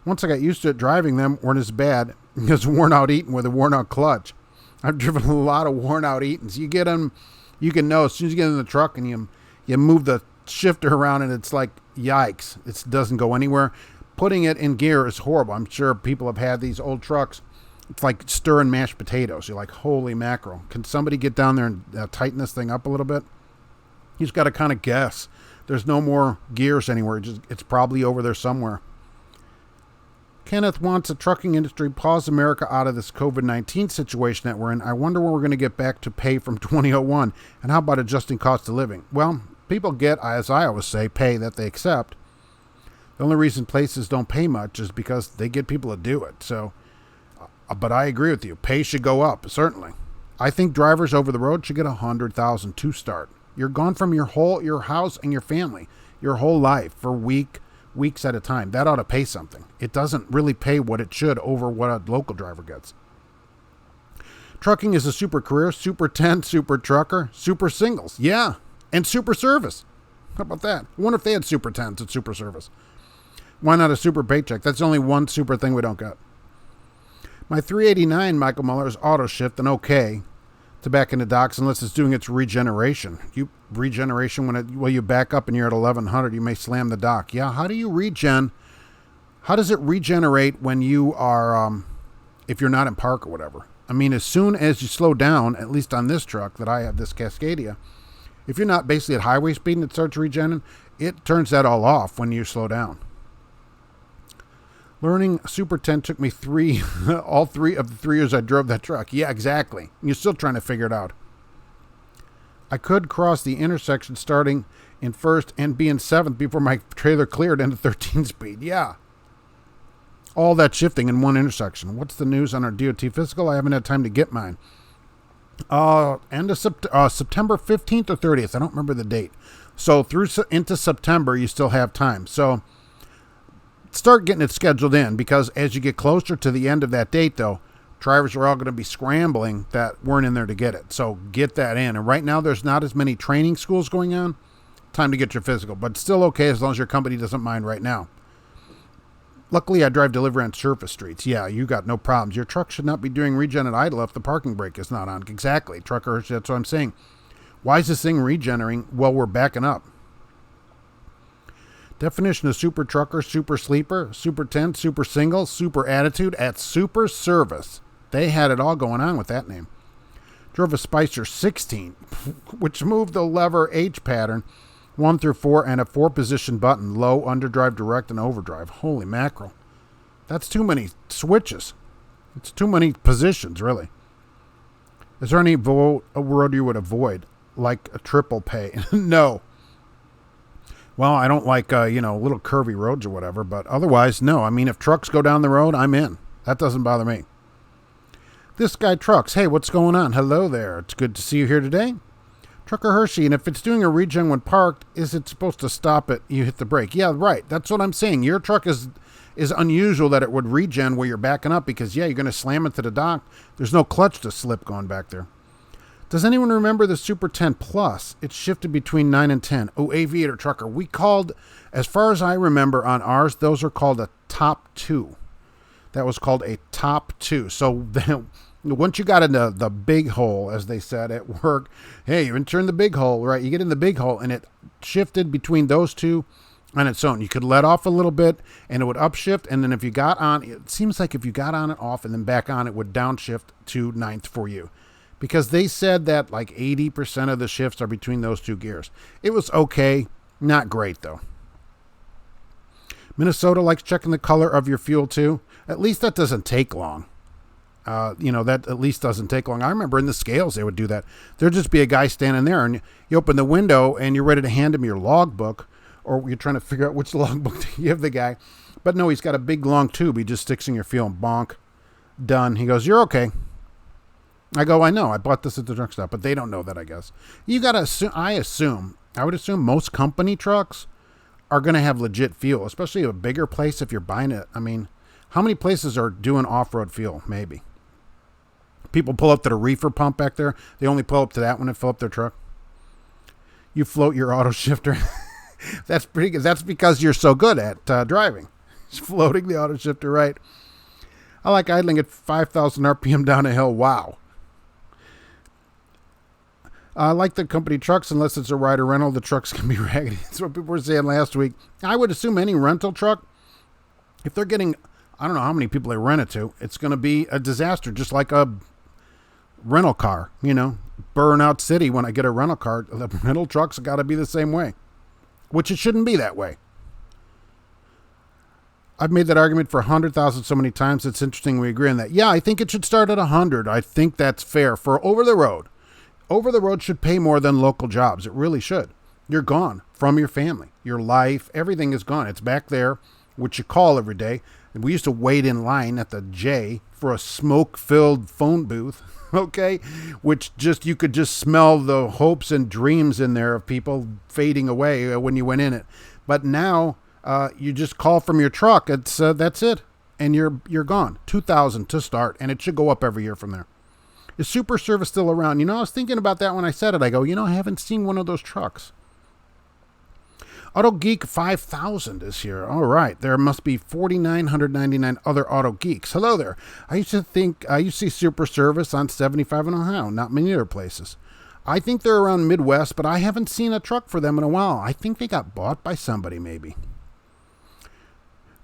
Once I got used to it, driving them weren't as bad as worn out Eaton with a worn out clutch. I've driven a lot of worn out Eatons. You get them, you can know as soon as you get in the truck and you move the shifter around and it's like, yikes, it doesn't go anywhere. Putting it in gear is horrible. I'm sure people have had these old trucks. It's like stirring mashed potatoes. You're like, holy mackerel. Can somebody get down there and tighten this thing up a little bit? You just got to kind of guess. There's no more gears anywhere. It's probably over there somewhere. Kenneth wants the trucking industry pause America out of this COVID-19 situation that we're in. I wonder when we're going to get back to pay from 2001. And how about adjusting cost of living? Well, people get, as I always say, pay that they accept. The only reason places don't pay much is because they get people to do it. So, but I agree with you. Pay should go up, certainly. I think drivers over the road should get $100,000 to start. You're gone from your house and your family, your whole life for weeks at a time. That ought to pay something. It doesn't really pay what it should over what a local driver gets. Trucking is a super career, Super 10, super trucker, super singles. Yeah. And super service. How about that? I wonder if they had Super 10s at super service. Why not a super paycheck? That's only one super thing we don't get. My 389 Michael Muller is auto shift and okay to back into docks unless it's doing its regeneration. Regeneration when you back up and you're at 1100, you may slam the dock. Yeah, how do you regen How does it regenerate when you are, if you're not in park or whatever? I mean, as soon as you slow down, at least on this truck that I have, this Cascadia, if you're not basically at highway speed and it starts regenerating, it turns that all off when you slow down. Learning Super 10 took me all three of the 3 years I drove that truck. Yeah, exactly. You're still trying to figure it out. I could cross the intersection starting in first and be in seventh before my trailer cleared into 13 speed. Yeah. All that shifting in one intersection. What's the news on our DOT physical? I haven't had time to get mine. End of September 15th or 30th. I don't remember the date. So into September, you still have time. So start getting it scheduled in, because as you get closer to the end of that date, though, drivers are all going to be scrambling that weren't in there to get it. So get that in. And right now, there's not as many training schools going on. Time to get your physical, but still okay as long as your company doesn't mind right now. Luckily, I drive delivery on surface streets. Yeah, you got no problems. Your truck should not be doing regen at idle if the parking brake is not on. Exactly, trucker, that's what I'm saying. Why is this thing regenerating while we're backing up? Definition of super trucker, super sleeper, super tent, super single, super attitude at super service. They had it all going on with that name. Drove a Spicer 16, which moved the lever H pattern 1 through 4 and a 4-position button, low, underdrive, direct, and overdrive. Holy mackerel. That's too many switches. It's too many positions, really. Is there any road you would avoid, like a triple pay? No. Well, I don't like, little curvy roads or whatever, but otherwise, no. I mean, if trucks go down the road, I'm in. That doesn't bother me. This guy trucks. Hey, what's going on? Hello there. It's good to see you here today. Trucker Hershey, and if it's doing a regen when parked, is it supposed to stop it? You hit the brake. Yeah, right. That's what I'm saying. Your truck is unusual that it would regen where you're backing up, because, yeah, you're going to slam into the dock. There's no clutch to slip going back there. Does anyone remember the Super 10 Plus? It shifted between 9 and 10. Oh, Aviator Trucker. We called, as far as I remember on ours, those are called a top 2. That was called a top 2. So once you got into the big hole, as they said at work, hey, you enter in the big hole, right? You get in the big hole, and it shifted between those two on its own. You could let off a little bit, and it would upshift, and then if you got on, it seems like if you got on and off and then back on, it would downshift to 9th for you. Because they said that like 80% of the shifts are between those two gears. It was okay. Not great, though. Minnesota likes checking the color of your fuel, too. At least that doesn't take long. That at least doesn't take long. I remember in the scales they would do that. There'd just be a guy standing there, and you open the window, and you're ready to hand him your logbook, or you're trying to figure out which logbook to give the guy. But no, he's got a big, long tube. He just sticks in your fuel and bonk. Done. He goes, you're okay. I go, I know. I bought this at the truck stop, but they don't know that, I guess. You got to assume, I would assume most company trucks are going to have legit fuel, especially a bigger place if you're buying it. I mean, how many places are doing off-road fuel? Maybe. People pull up to the reefer pump back there. They only pull up to that when they fill up their truck. You float your auto shifter. That's pretty good. That's because you're so good at driving. Just floating the auto shifter, right? I like idling at 5,000 RPM down a hill. Wow. I like the company trucks unless it's a rider rental. The trucks can be raggedy. That's what people were saying last week. I would assume any rental truck, if they're getting, I don't know how many people they rent it to, it's going to be a disaster, just like a rental car. Burnout City, when I get a rental car, the rental trucks have got to be the same way, which it shouldn't be that way. I've made that argument for 100,000 so many times. It's interesting we agree on that. Yeah, I think it should start at 100. I think that's fair for over the road. Over the road should pay more than local jobs. It really should. You're gone from your family, your life, everything is gone. It's back there, which you call every day. And we used to wait in line at the J for a smoke-filled phone booth, okay? Which you could just smell the hopes and dreams in there of people fading away when you went in it. But now you just call from your truck. That's it, and you're gone. 2,000 to start, and it should go up every year from there. Is Super Service still around? I was thinking about that when I said it. I go, I haven't seen one of those trucks. Auto Geek 5000 is here. All right. There must be 4,999 other Auto Geeks. Hello there. I used to see Super Service on 75 in Ohio, not many other places. I think they're around Midwest, but I haven't seen a truck for them in a while. I think they got bought by somebody, maybe.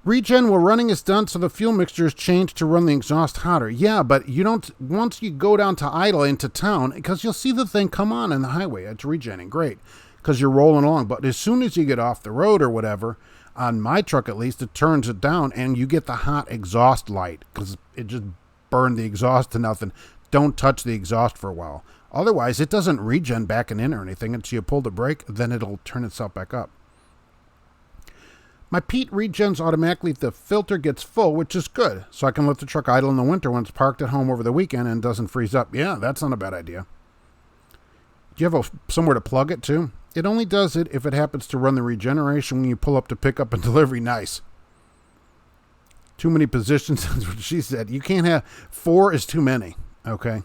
Regen while running is done, so the fuel mixture is changed to run the exhaust hotter. Yeah, but you don't, once you go down to idle into town, because you'll see the thing come on in the highway. It's regenning, great, because you're rolling along. But as soon as you get off the road or whatever, on my truck at least, it turns it down and you get the hot exhaust light because it just burned the exhaust to nothing. Don't touch the exhaust for a while. Otherwise, it doesn't regen back and in or anything until you pull the brake, then it'll turn itself back up. My Pete regens automatically if the filter gets full, which is good, so I can let the truck idle in the winter when it's parked at home over the weekend and doesn't freeze up. Yeah, that's not a bad idea. Do you have somewhere to plug it to? It only does it if it happens to run the regeneration when you pull up to pick up and delivery. Nice. Too many positions, that's what she said. You can't have 4 is too many. Okay.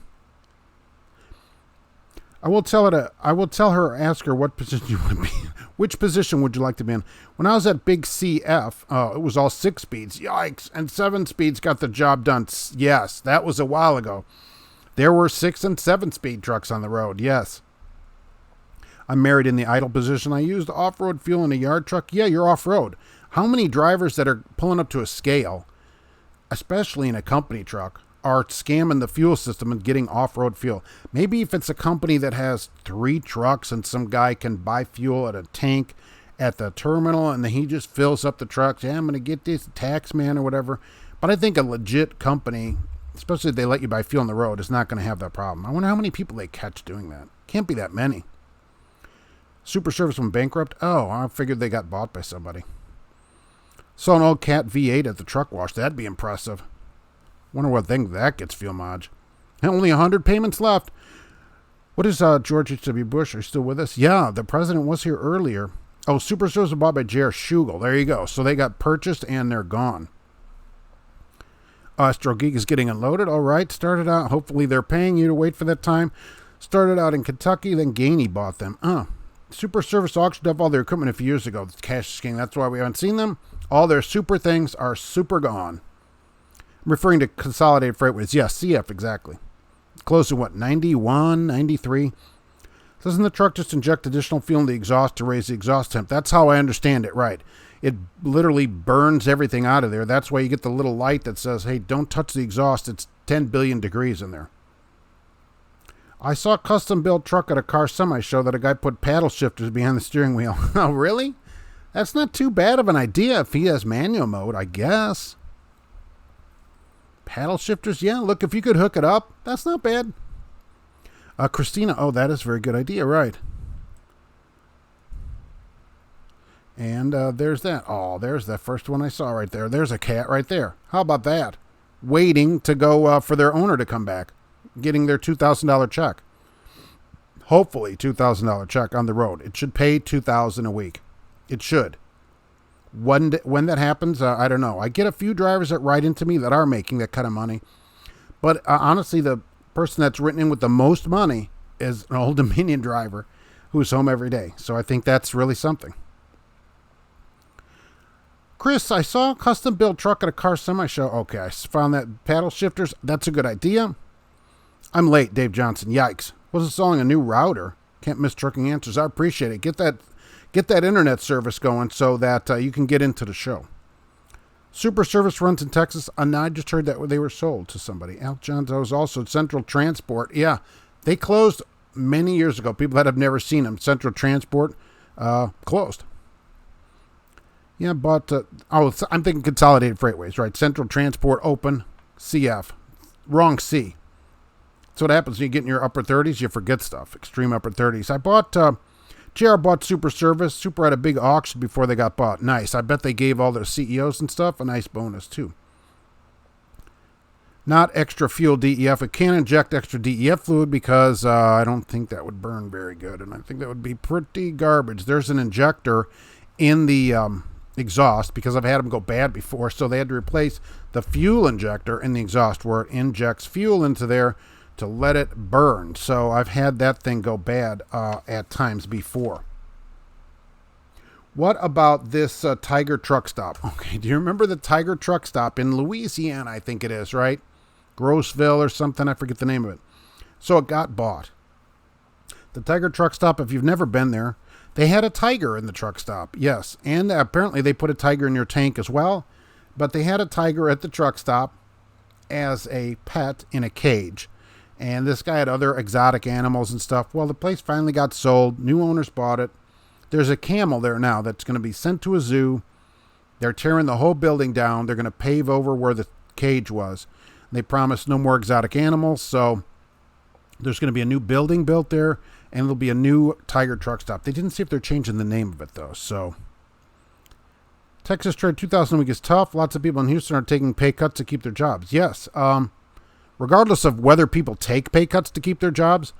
I will tell her, ask her what position you want to be in. Which position would you like to be in? When I was at Big CF, it was all 6 speeds. Yikes. And 7 speeds got the job done. Yes, that was a while ago. There were 6 and 7 speed trucks on the road. Yes. I'm married in the idle position. I used off-road fuel in a yard truck. Yeah, you're off-road. How many drivers that are pulling up to a scale, especially in a company truck, are scamming the fuel system and getting off-road fuel? Maybe if it's a company that has 3 trucks and some guy can buy fuel at a tank at the terminal and then he just fills up the trucks. Yeah, I'm going to get this tax man or whatever. But I think a legit company, especially if they let you buy fuel on the road, is not going to have that problem. I wonder how many people they catch doing that. Can't be that many. Super Service went bankrupt? Oh, I figured they got bought by somebody. Saw an old Cat V8 at the truck wash. That'd be impressive. Wonder what thing that gets fuel mileage. Only 100 payments left. What is George H.W. Bush? Are you still with us? Yeah, the president was here earlier. Oh, Super Service was bought by J.R. Schugel. There you go. So they got purchased and they're gone. Astro Geek is getting unloaded. All right. Started out. Hopefully they're paying you to wait for that time. Started out in Kentucky. Then Gainey bought them. Super Service auctioned up all their equipment a few years ago. The cash is king. That's why we haven't seen them. All their super things are super gone. I'm referring to Consolidated Freightways. Yes, CF, exactly. Close to what, 91, 93? Doesn't the truck just inject additional fuel in the exhaust to raise the exhaust temp? That's how I understand it, right. It literally burns everything out of there. That's why you get the little light that says, hey, don't touch the exhaust. It's 10 billion degrees in there. I saw a custom-built truck at a car semi show that a guy put paddle shifters behind the steering wheel. Oh, really? That's not too bad of an idea if he has manual mode, I guess. Paddle shifters, yeah, look, if you could hook it up, that's not bad. Christina, oh, that is a very good idea, right. And there's that. Oh, there's that first one I saw right there. There's a cat right there. How about that? Waiting to go for their owner to come back, getting their $2,000 check. Hopefully $2,000 check on the road. It should pay $2,000 a week. It should. When that happens, I don't know. I get a few drivers that write into me that are making that kind of money. But honestly, the person that's written in with the most money is an Old Dominion driver who's home every day. So I think that's really something. Chris, I saw a custom-built truck at a car semi show. Okay, I found that paddle shifters. That's a good idea. I'm late, Dave Johnson. Yikes. Wasn't selling a new router. Can't miss trucking answers. I appreciate it. Get that internet service going so that you can get into the show. Super Service runs in Texas. And I just heard that they were sold to somebody. Al Johns was also Central Transport. Yeah, they closed many years ago. People that have never seen them. Central Transport closed. Yeah, but I'm thinking Consolidated Freightways, right? Central Transport open, CF. Wrong C. That's what happens when you get in your upper 30s. You forget stuff. Extreme upper 30s. I bought... JR bought Super Service. Super had a big auction before they got bought. Nice. I bet they gave all their CEOs and stuff a nice bonus, too. Not extra fuel DEF. It can't inject extra DEF fluid because I don't think that would burn very good. And I think that would be pretty garbage. There's an injector in the exhaust because I've had them go bad before. So they had to replace the fuel injector in the exhaust where it injects fuel into there to let it burn. So I've had that thing go bad at times before. What about this Tiger truck stop? Okay, do you remember the Tiger truck stop in Louisiana? I think it is, right? Grossville or something. I forget the name of it. So it got bought. The Tiger truck stop, if you've never been there, they had a tiger in the truck stop. Yes, and apparently they put a tiger in your tank as well. but they had a tiger at the truck stop as a pet in a cage. And this guy had other exotic animals and stuff. Well, the place finally got sold. New owners bought it. There's a camel there now that's going to be sent to a zoo. They're tearing the whole building down. They're going to pave over where the cage was. They promised no more exotic animals, so there's going to be a new building built there, and there'll be a new Tiger truck stop. They didn't see if they're changing the name of it, though. So Texas trade 2000 a week is tough. Lots of people in Houston are taking pay cuts to keep their jobs. Yes, regardless of whether people take pay cuts to keep their jobs,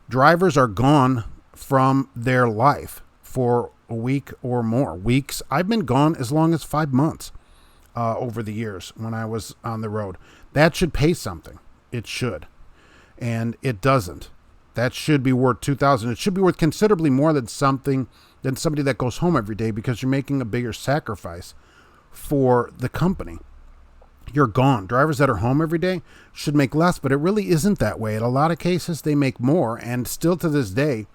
drivers are gone from their life for a week or more. Weeks. I've been gone as long as 5 months over the years when I was on the road. That should pay something. It should. And it doesn't. That should be worth $2,000. It should be worth considerably more than somebody that goes home every day, because you're making a bigger sacrifice for the company. You're gone. Drivers that are home every day should make less, but it really isn't that way. In a lot of cases, they make more, and still to this day,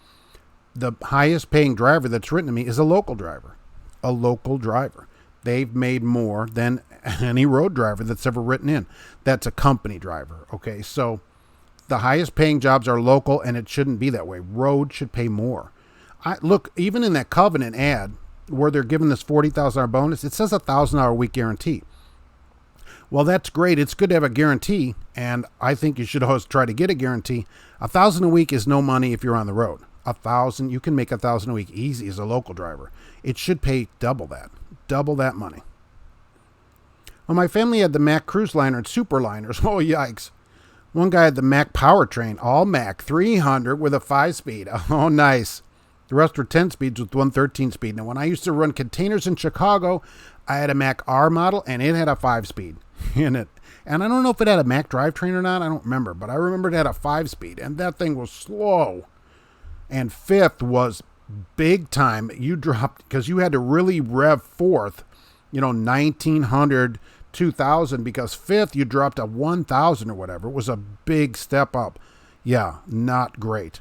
the highest paying driver that's written to me is a local driver. A local driver. They've made more than any road driver that's ever written in. That's a company driver. Okay, so the highest paying jobs are local, and it shouldn't be that way. Road should pay more. Look, even in that Covenant ad where they're giving this $40,000 bonus, it says $1,000 a week guarantee. Well, that's great. It's good to have a guarantee, and I think you should always try to get a guarantee. $1,000 a week is no money if you're on the road. $1,000, you can make $1,000 a week easy as a local driver. It should pay double that money. Well, my family had the Mack cruise liner and super liners. Oh, yikes. One guy had the Mack powertrain, all Mack, 300 with a 5-speed. Oh, nice. The rest were 10 speeds with one 13-speed. Now, when I used to run containers in Chicago, I had a Mack R model, and it had a 5-speed in it. And I don't know if it had a Mack drivetrain or not. I don't remember. But I remember it had a 5-speed, and that thing was slow. And fifth was big time. You dropped, because you had to really rev fourth, 1900, 2000, because fifth you dropped to 1000 or whatever. It was a big step up. Yeah, not great.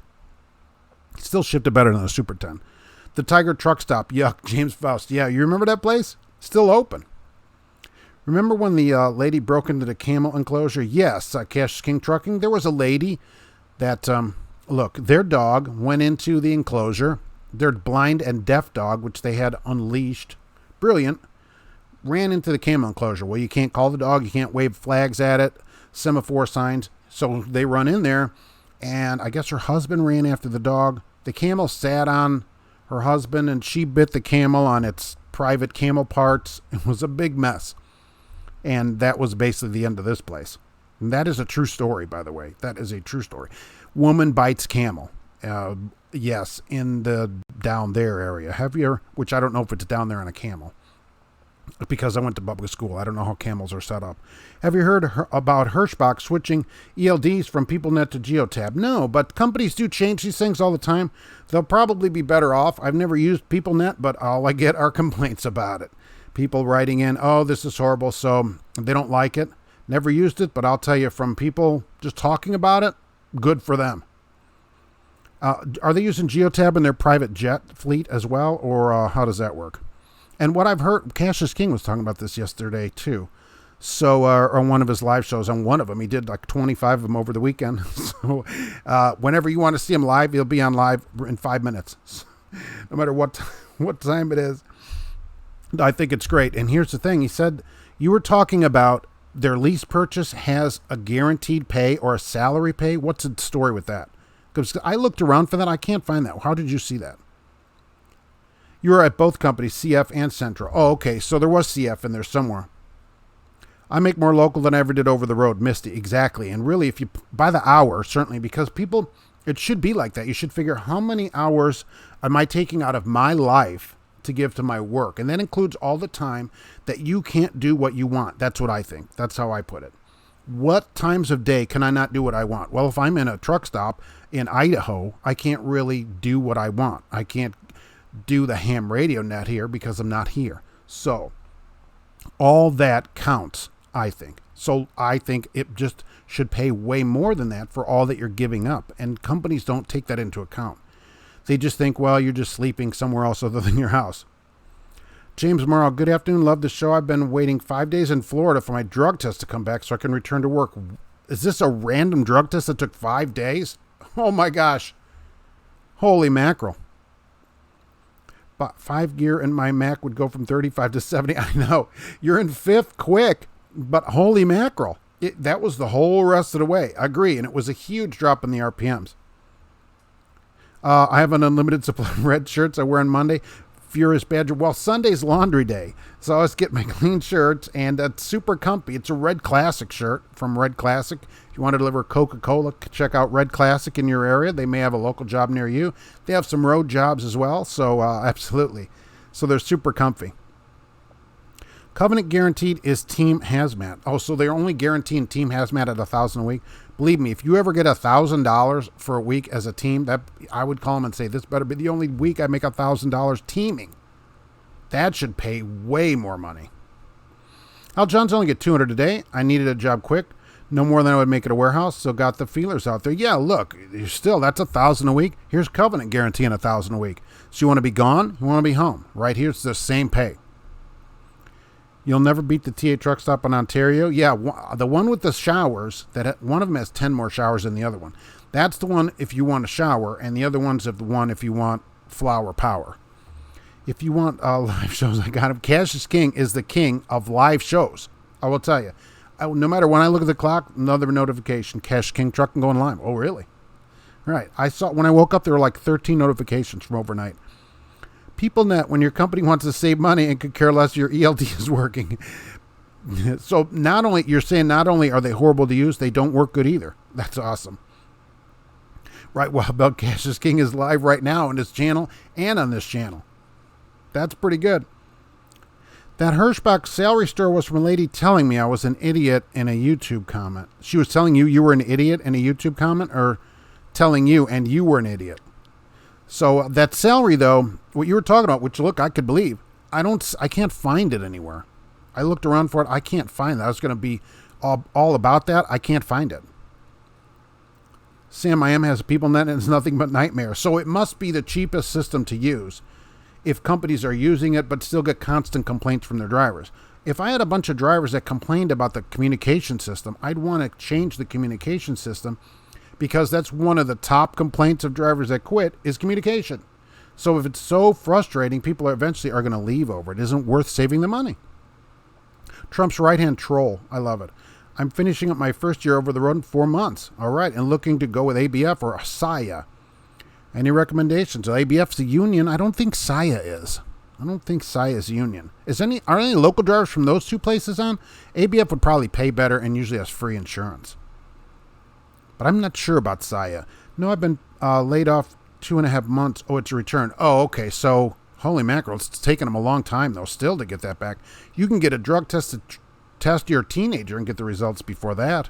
Still shipped it better than a Super 10. The Tiger truck stop. Yuck, James Faust. Yeah, you remember that place? Still open. Remember when the lady broke into the camel enclosure? Yes, Cash King Trucking. There was a lady that, look, their dog went into the enclosure. Their blind and deaf dog, which they had unleashed, brilliant, ran into the camel enclosure. Well, you can't call the dog. You can't wave flags at it, semaphore signs. So they run in there, and I guess her husband ran after the dog. The camel sat on her husband, and she bit the camel on its private camel parts. It was a big mess. And that was basically the end of this place. And that is a true story, by the way. That is a true story. Woman bites camel. Yes, in the down there area. Which I don't know if it's down there on a camel, because I went to public school. I don't know how camels are set up. Have you heard about Hirschbach switching ELDs from PeopleNet to Geotab? No, but companies do change these things all the time. They'll probably be better off. I've never used PeopleNet, but all I get are complaints about it. People writing in, oh, this is horrible, so they don't like it. Never used it, but I'll tell you, from people just talking about it, good for them. Are they using Geotab in their private jet fleet as well, or how does that work? And what I've heard, Cassius King was talking about this yesterday too. So, on one of his live shows, on one of them, he did like 25 of them over the weekend. So, whenever you want to see him live, he'll be on live in 5 minutes, no matter what time it is. I think it's great. And here's the thing. He said, you were talking about their lease purchase has a guaranteed pay or a salary pay. What's the story with that? Because I looked around for that. I can't find that. How did you see that? You were at both companies, CF and Central. Oh, okay. So there was CF in there somewhere. I make more local than I ever did over the road. Misty, exactly. And really, if you, by the hour, certainly, because people, it should be like that. You should figure, how many hours am I taking out of my life to give to my work? And that includes all the time that you can't do what you want. That's what I think. That's how I put it. What times of day can I not do what I want? Well, if I'm in a truck stop in Idaho, I can't really do what I want. I can't do the ham radio net here because I'm not here. So all that counts, I think. So I think it just should pay way more than that for all that you're giving up. And companies don't take that into account. They just think, well, you're just sleeping somewhere else other than your house. James Morrow, good afternoon. Love the show. I've been waiting 5 days in Florida for my drug test to come back so I can return to work. Is this a random drug test that took 5 days? Oh my gosh. Holy mackerel. But 5 gear and my Mac would go from 35 to 70. I know. You're in 5th quick, but holy mackerel. That was the whole rest of the way. I agree. And it was a huge drop in the RPMs. I have an unlimited supply of red shirts I wear on Monday. Furious Badger. Well, Sunday's laundry day. So I always get my clean shirts, and it's super comfy. It's a Red Classic shirt from Red Classic. If you want to deliver Coca-Cola, check out Red Classic in your area. They may have a local job near you. They have some road jobs as well, so absolutely. So they're super comfy. Covenant Guaranteed is Team Hazmat. Oh, so they're only guaranteeing Team Hazmat at $1,000 a week. Believe me, if you ever get $1,000 for a week as a team, that I would call them and say, this better be the only week I make $1,000 teaming. That should pay way more money. Al John's only get $200 a day. I needed a job quick. No more than I would make at a warehouse, so got the feelers out there. Yeah, look, still, that's $1,000 a week. Here's Covenant guaranteeing $1,000 a week. So you want to be gone? You want to be home. Right here, it's the same pay. You'll never beat the TA truck stop in Ontario. Yeah, the one with the showers, one of them has 10 more showers than the other one. That's the one if you want a shower, and the other one's the one if you want flower power. If you want live shows, I got him. Cash is King is the king of live shows. I will tell you. No matter when I look at the clock, another notification. Cash is King truck and going live. Oh, really? All right. I saw when I woke up, there were like 13 notifications from overnight. PeopleNet, when your company wants to save money and could care less your ELD is working. So you're saying not only are they horrible to use, they don't work good either. That's awesome. Right, well, about Cash is King is live right now on this channel and on this channel. That's pretty good. That Hirschbach salary store was from a lady telling me I was an idiot in a YouTube comment. She was telling you were an idiot in a YouTube comment, or telling you and you were an idiot? So that salary, though, what you were talking about, which, look, I could believe, I can't find it anywhere. I looked around for it. I can't find that. I was going to be all about that. I can't find it. Sam IM has a PeopleNet and it's nothing but nightmare. So it must be the cheapest system to use if companies are using it but still get constant complaints from their drivers. If I had a bunch of drivers that complained about the communication system, I'd want to change the communication system, because that's one of the top complaints of drivers that quit is communication. So if it's so frustrating, people eventually are going to leave over it. It isn't worth saving the money. Trump's right-hand troll. I love it. I'm finishing up my first year over the road in 4 months. All right, and looking to go with ABF or SIA. Any recommendations? So ABF's a union. I don't think SIA is. I don't think SIA is a union. Are any local drivers from those two places on? ABF would probably pay better and usually has free insurance. But I'm not sure about SIA. No, I've been laid off 2.5 months. Oh, it's a return. Oh, okay. So, holy mackerel. It's taken them a long time, though, still to get that back. You can get a drug test to test your teenager and get the results before that.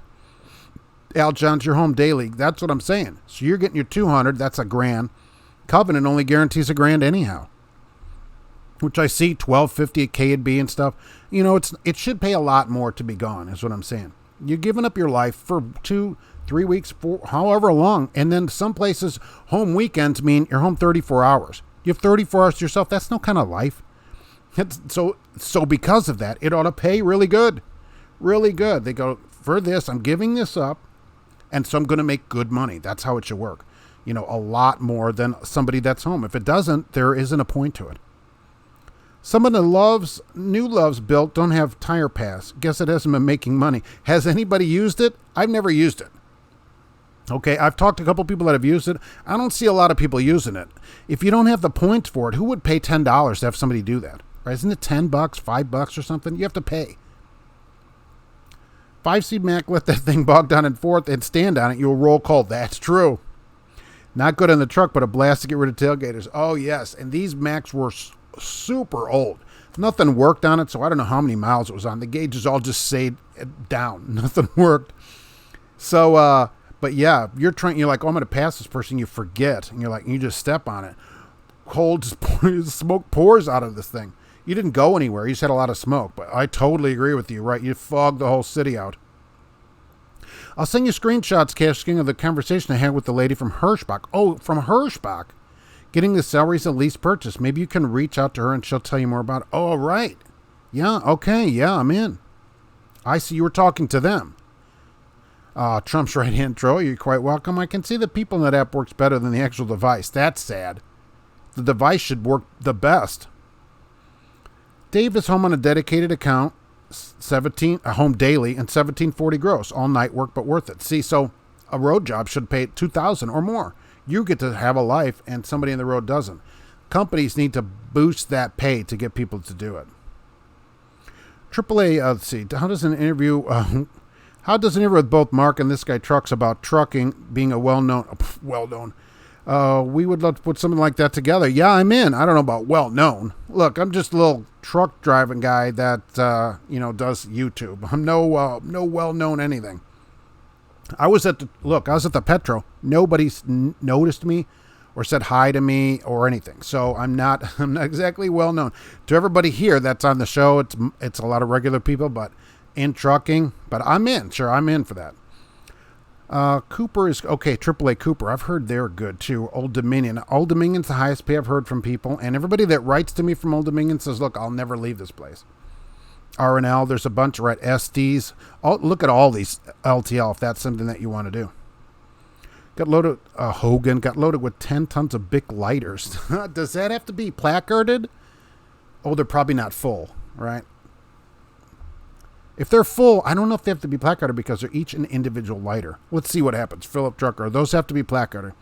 Al John's your home daily. That's what I'm saying. So you're getting your 200. That's $1,000. Covenant only guarantees $1,000 anyhow. Which I see, $1,250 at K&B and stuff. You know, it should pay a lot more to be gone, is what I'm saying. You're giving up your life for 2-3 weeks, for however long, and then some places home weekends mean you're home 34 hours. You have 34 hours to yourself. That's no kind of life. So because of that, it ought to pay really good. Really good. They go, for this, I'm giving this up, and so I'm going to make good money. That's how it should work. You know, a lot more than somebody that's home. If it doesn't, there isn't a point to it. Some of the new loves built don't have tire pass. Guess it hasn't been making money. Has anybody used it? I've never used it. Okay, I've talked to a couple people that have used it. I don't see a lot of people using it. If you don't have the points for it, who would pay $10 to have somebody do that? Right? Isn't it $10, $5 or something? You have to pay. 5-seed Mac, let that thing bog down in fourth and stand on it. You'll roll cold. That's true. Not good on the truck, but a blast to get rid of tailgaters. Oh, yes. And these Macs were super old. Nothing worked on it, so I don't know how many miles it was on. The gauges all just stayed down. Nothing worked. So, but yeah, you're like, oh, I'm going to pass this person. You forget, and you're like, you just step on it. Cold smoke pours out of this thing. You didn't go anywhere. You just had a lot of smoke. But I totally agree with you, right? You fogged the whole city out. I'll send you screenshots, Cash King, of the conversation I had with the lady from Hirschbach. Oh, from Hirschbach. Getting the salaries a lease purchase. Maybe you can reach out to her and she'll tell you more about it. Oh, right. Yeah, okay, yeah, I'm in. I see you were talking to them. Trump's right-hand troll, you're quite welcome. I can see the people in that app works better than the actual device. That's sad. The device should work the best. Dave is home on a dedicated account, home daily, and 1740 gross. All night work, but worth it. See, so a road job should pay $2,000 or more. You get to have a life, and somebody in the road doesn't. Companies need to boost that pay to get people to do it. AAA, let's see, how does an interview with both Mark and this guy Trucks about trucking being a well-known, we would love to put something like that together. Yeah, I'm in. I don't know about well-known. Look, I'm just a little truck driving guy that, does YouTube. I'm no well-known anything. I was at the Petro. Nobody's noticed me or said hi to me or anything. So I'm not exactly well known to everybody here that's on the show. It's a lot of regular people, but in trucking, but I'm in for that. Cooper is okay. AAA Cooper. I've heard they're good too. Old Dominion. Old Dominion's the highest pay I've heard from people, and everybody that writes to me from Old Dominion says, look, I'll never leave this place. R&L, there's a bunch right SDs. Look at all these LTL if that's something that you want to do. Hogan got loaded with 10 tons of Bic lighters. Does that have to be placarded? Oh, they're probably not full, right? If they're full, I don't know if they have to be placarded because they're each an individual lighter. Let's see what happens. Philip Trucker, those have to be placarded.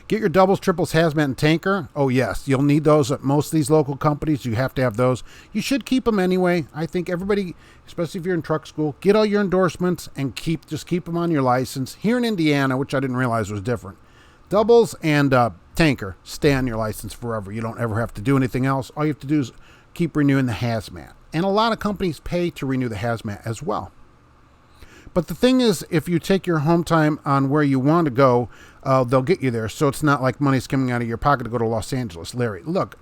Get your doubles, triples, hazmat, and tanker. Oh, yes. You'll need those at most of these local companies. You have to have those. You should keep them anyway. I think everybody, especially if you're in truck school, get all your endorsements and keep them on your license. Here in Indiana, which I didn't realize was different, doubles and tanker stay on your license forever. You don't ever have to do anything else. All you have to do is keep renewing the hazmat. And a lot of companies pay to renew the hazmat as well. But the thing is, if you take your home time on where you want to go, they'll get you there. So it's not like money's coming out of your pocket to go to Los Angeles. Larry, look,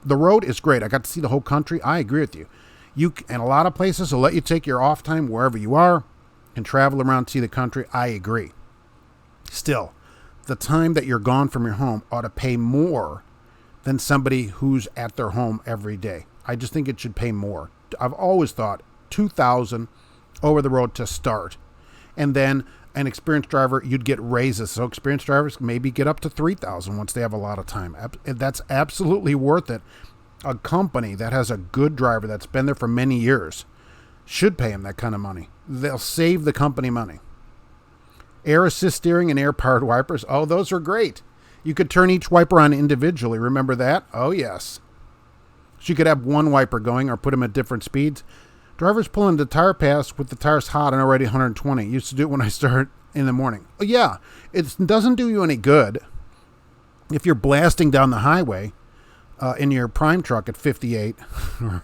the road is great. I got to see the whole country. I agree with you. And a lot of places will let you take your off time wherever you are and travel around to see the country. I agree. Still, the time that you're gone from your home ought to pay more than somebody who's at their home every day. I just think it should pay more. I've always thought $2,000 over the road to start. And then an experienced driver, you'd get raises. So experienced drivers maybe get up to $3,000 once they have a lot of time. That's absolutely worth it. A company that has a good driver that's been there for many years should pay him that kind of money. They'll save the company money. Air assist steering and air powered wipers. Oh, those are great. You could turn each wiper on individually. Remember that? Oh, yes. So you could have one wiper going or put them at different speeds. Drivers pulling the tire pass with the tires hot and already 120. Used to do it when I start in the morning. Oh, yeah, it doesn't do you any good if you're blasting down the highway in your prime truck at 58 or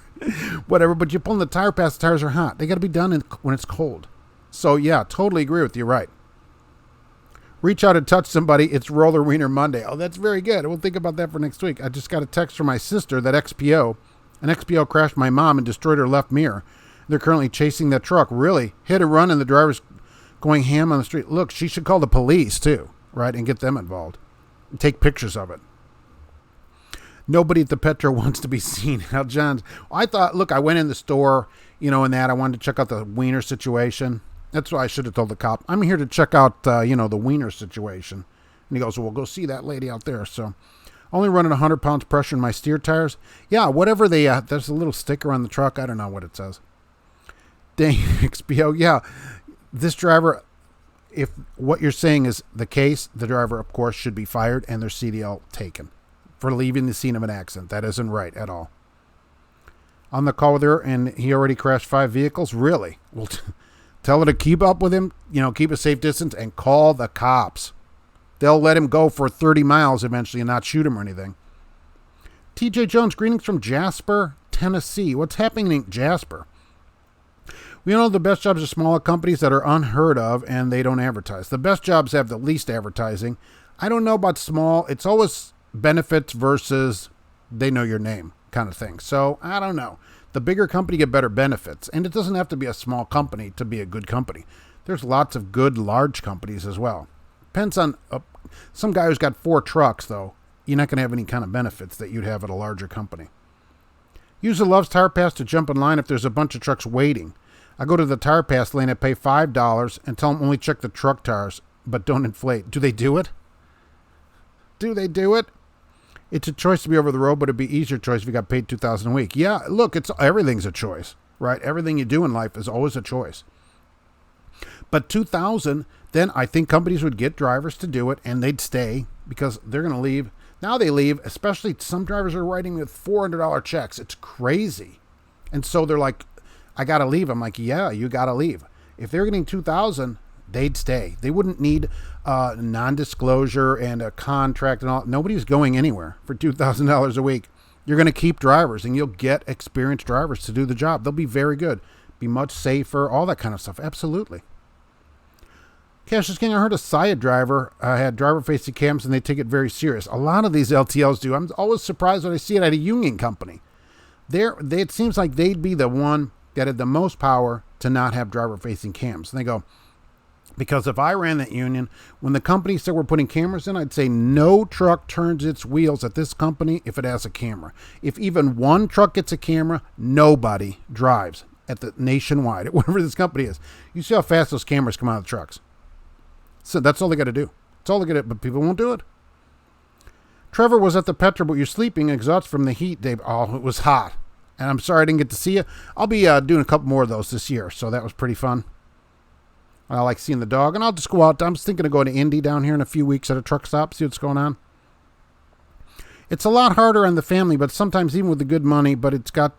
whatever, but you're pulling the tire pass, the tires are hot. They got to be done when it's cold. So, yeah, totally agree with you. Right. Reach out and touch somebody. It's Roller Wiener Monday. Oh, that's very good. We'll think about that for next week. I just got a text from my sister that an XPO crashed my mom and destroyed her left mirror. They're currently chasing that truck. Really? Hit and run and the driver's going ham on the street. Look, she should call the police too, right? And get them involved. And take pictures of it. Nobody at the Petro wants to be seen. Now, John, I went in the store, and I wanted to check out the Wiener situation. That's why I should have told the cop, I'm here to check out, the Wiener situation. And he goes, well, go see that lady out there. So only running 100 pounds pressure in my steer tires. Yeah, whatever there's a little sticker on the truck. I don't know what it says. Dang, XPO. Yeah, this driver, if what you're saying is the case, the driver, of course, should be fired and their CDL taken for leaving the scene of an accident. That isn't right at all. On the call with her, and he already crashed 5 vehicles? Really? Well, tell her to keep up with him, keep a safe distance, and call the cops. They'll let him go for 30 miles eventually and not shoot him or anything. TJ Jones, greetings from Jasper, Tennessee. What's happening in Jasper? We know the best jobs are smaller companies that are unheard of and they don't advertise. The best jobs have the least advertising. I don't know about small. It's always benefits versus they know your name kind of thing. So I don't know. The bigger company get better benefits. And it doesn't have to be a small company to be a good company. There's lots of good large companies as well. Depends on some guy who's got 4 trucks, though. you're not going to have any kind of benefits that you'd have at a larger company. Use the Love's Tire Pass to jump in line if there's a bunch of trucks waiting. I go to the Tire Pass lane, I pay $5 and tell them only check the truck tires, but don't inflate. Do they do it? Do they do it? It's a choice to be over the road, but it'd be easier choice if you got paid $2,000 a week. Yeah, look, everything's a choice, right? Everything you do in life is always a choice. But $2,000, then I think companies would get drivers to do it, and they'd stay because they're going to leave. Now they leave, especially some drivers are writing with $400 checks. It's crazy. And so they're like, I got to leave. I'm like, yeah, you got to leave. If they're getting $2,000, they'd stay. They wouldn't need non-disclosure and a contract and all. Nobody's going anywhere for $2,000 a week. You're going to keep drivers, and you'll get experienced drivers to do the job. They'll be very good, be much safer, all that kind of stuff. Absolutely. Cassius King, I heard a SIA driver had driver-facing cams, and they take it very serious. A lot of these LTLs do. I'm always surprised when I see it at a union company. It seems like they'd be the one that had the most power to not have driver-facing cams. And they go, because if I ran that union, when the company said we're putting cameras in, I'd say no truck turns its wheels at this company if it has a camera. If even one truck gets a camera, nobody drives at the nationwide, whatever this company is. You see how fast those cameras come out of the trucks. So that's all they got to do. That's all they got to do, but people won't do it. Trevor was at the Petra, but you're sleeping, exhausted from the heat, Dave. Oh, it was hot. And I'm sorry I didn't get to see you. I'll be doing a couple more of those this year, so that was pretty fun. I like seeing the dog, and I'll just go out. I'm just thinking of going to Indy down here in a few weeks at a truck stop, see what's going on. It's a lot harder on the family, but sometimes even with the good money, but it's got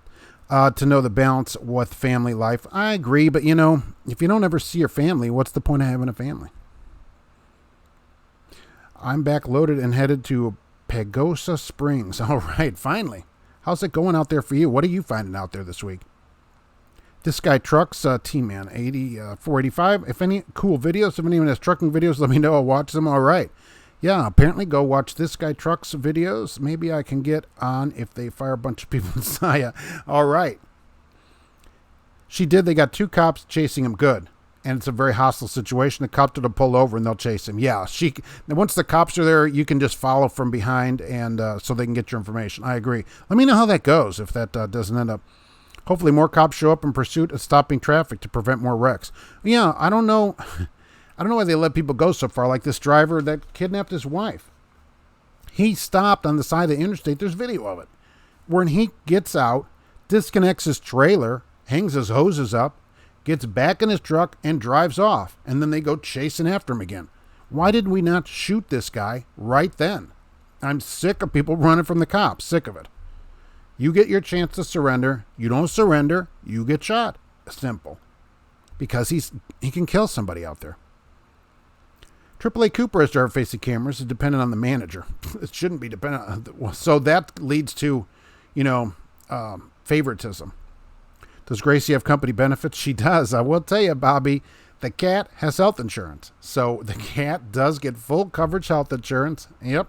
to know the balance with family life. I agree, but, if you don't ever see your family, what's the point of having a family? I'm back loaded and headed to Pagosa Springs. All right, finally. How's it going out there for you? What are you finding out there this week? This guy trucks, T-Man, 485. If any cool videos, if anyone has trucking videos, let me know. I'll watch them. All right. Yeah, apparently go watch This Guy Trucks videos. Maybe I can get on if they fire a bunch of people in SIA. All right. She did. They got 2 cops chasing him. Good. And it's a very hostile situation. The cops will pull over and they'll chase him. Yeah, once the cops are there, you can just follow from behind and so they can get your information. I agree. Let me know how that goes if that doesn't end up. Hopefully more cops show up in pursuit of stopping traffic to prevent more wrecks. Yeah, I don't know. I don't know why they let people go so far. Like this driver that kidnapped his wife. He stopped on the side of the interstate. There's video of it. When he gets out, disconnects his trailer, hangs his hoses up, gets back in his truck, and drives off. And then they go chasing after him again. Why did we not shoot this guy right then? I'm sick of people running from the cops. Sick of it. You get your chance to surrender. You don't surrender, you get shot. Simple. Because he can kill somebody out there. AAA Cooper has driver-facing cameras. Is dependent on the manager. It shouldn't be dependent on... So that leads to, favoritism. Does Gracie have company benefits? She does. I will tell you, Bobby, the cat has health insurance. So the cat does get full coverage health insurance. Yep.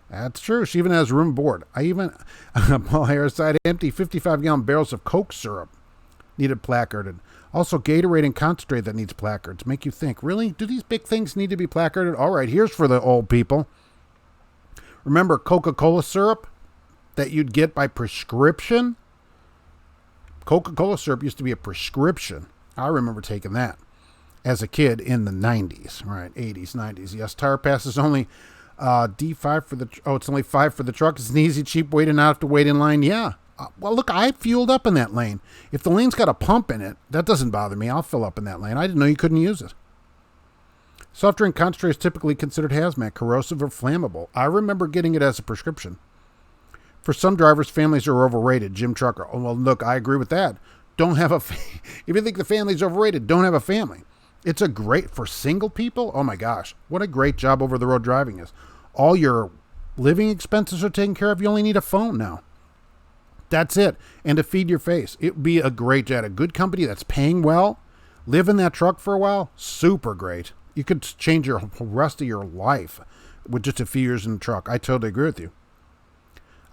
That's true. She even has room board. Paul Harris side empty 55-gallon barrels of Coke syrup needed placarded. Also, Gatorade and concentrate that needs placards. Make you think, really? Do these big things need to be placarded? All right, here's for the old people. Remember Coca-Cola syrup that you'd get by prescription? Coca-Cola syrup used to be a prescription. I remember taking that as a kid in the 90s, right? 80s, 90s. Yes, Tire Pass is only D5 for the... it's only 5 for the truck. It's an easy, cheap way to not have to wait in line. Yeah. Well, look, I fueled up in that lane. If the lane's got a pump in it, that doesn't bother me. I'll fill up in that lane. I didn't know you couldn't use it. Soft drink concentrate is typically considered hazmat, corrosive, or flammable. I remember getting it as a prescription. For some drivers, families are overrated. Jim Trucker. Oh, well, look, I agree with that. Don't have if you think the family's overrated, don't have a family. It's a great, for single people, oh my gosh, what a great job over-the-road driving is. All your living expenses are taken care of. You only need a phone now. That's it. And to feed your face. It would be a great job. A good company that's paying well. Live in that truck for a while. Super great. You could change your rest of your life with just a few years in the truck. I totally agree with you.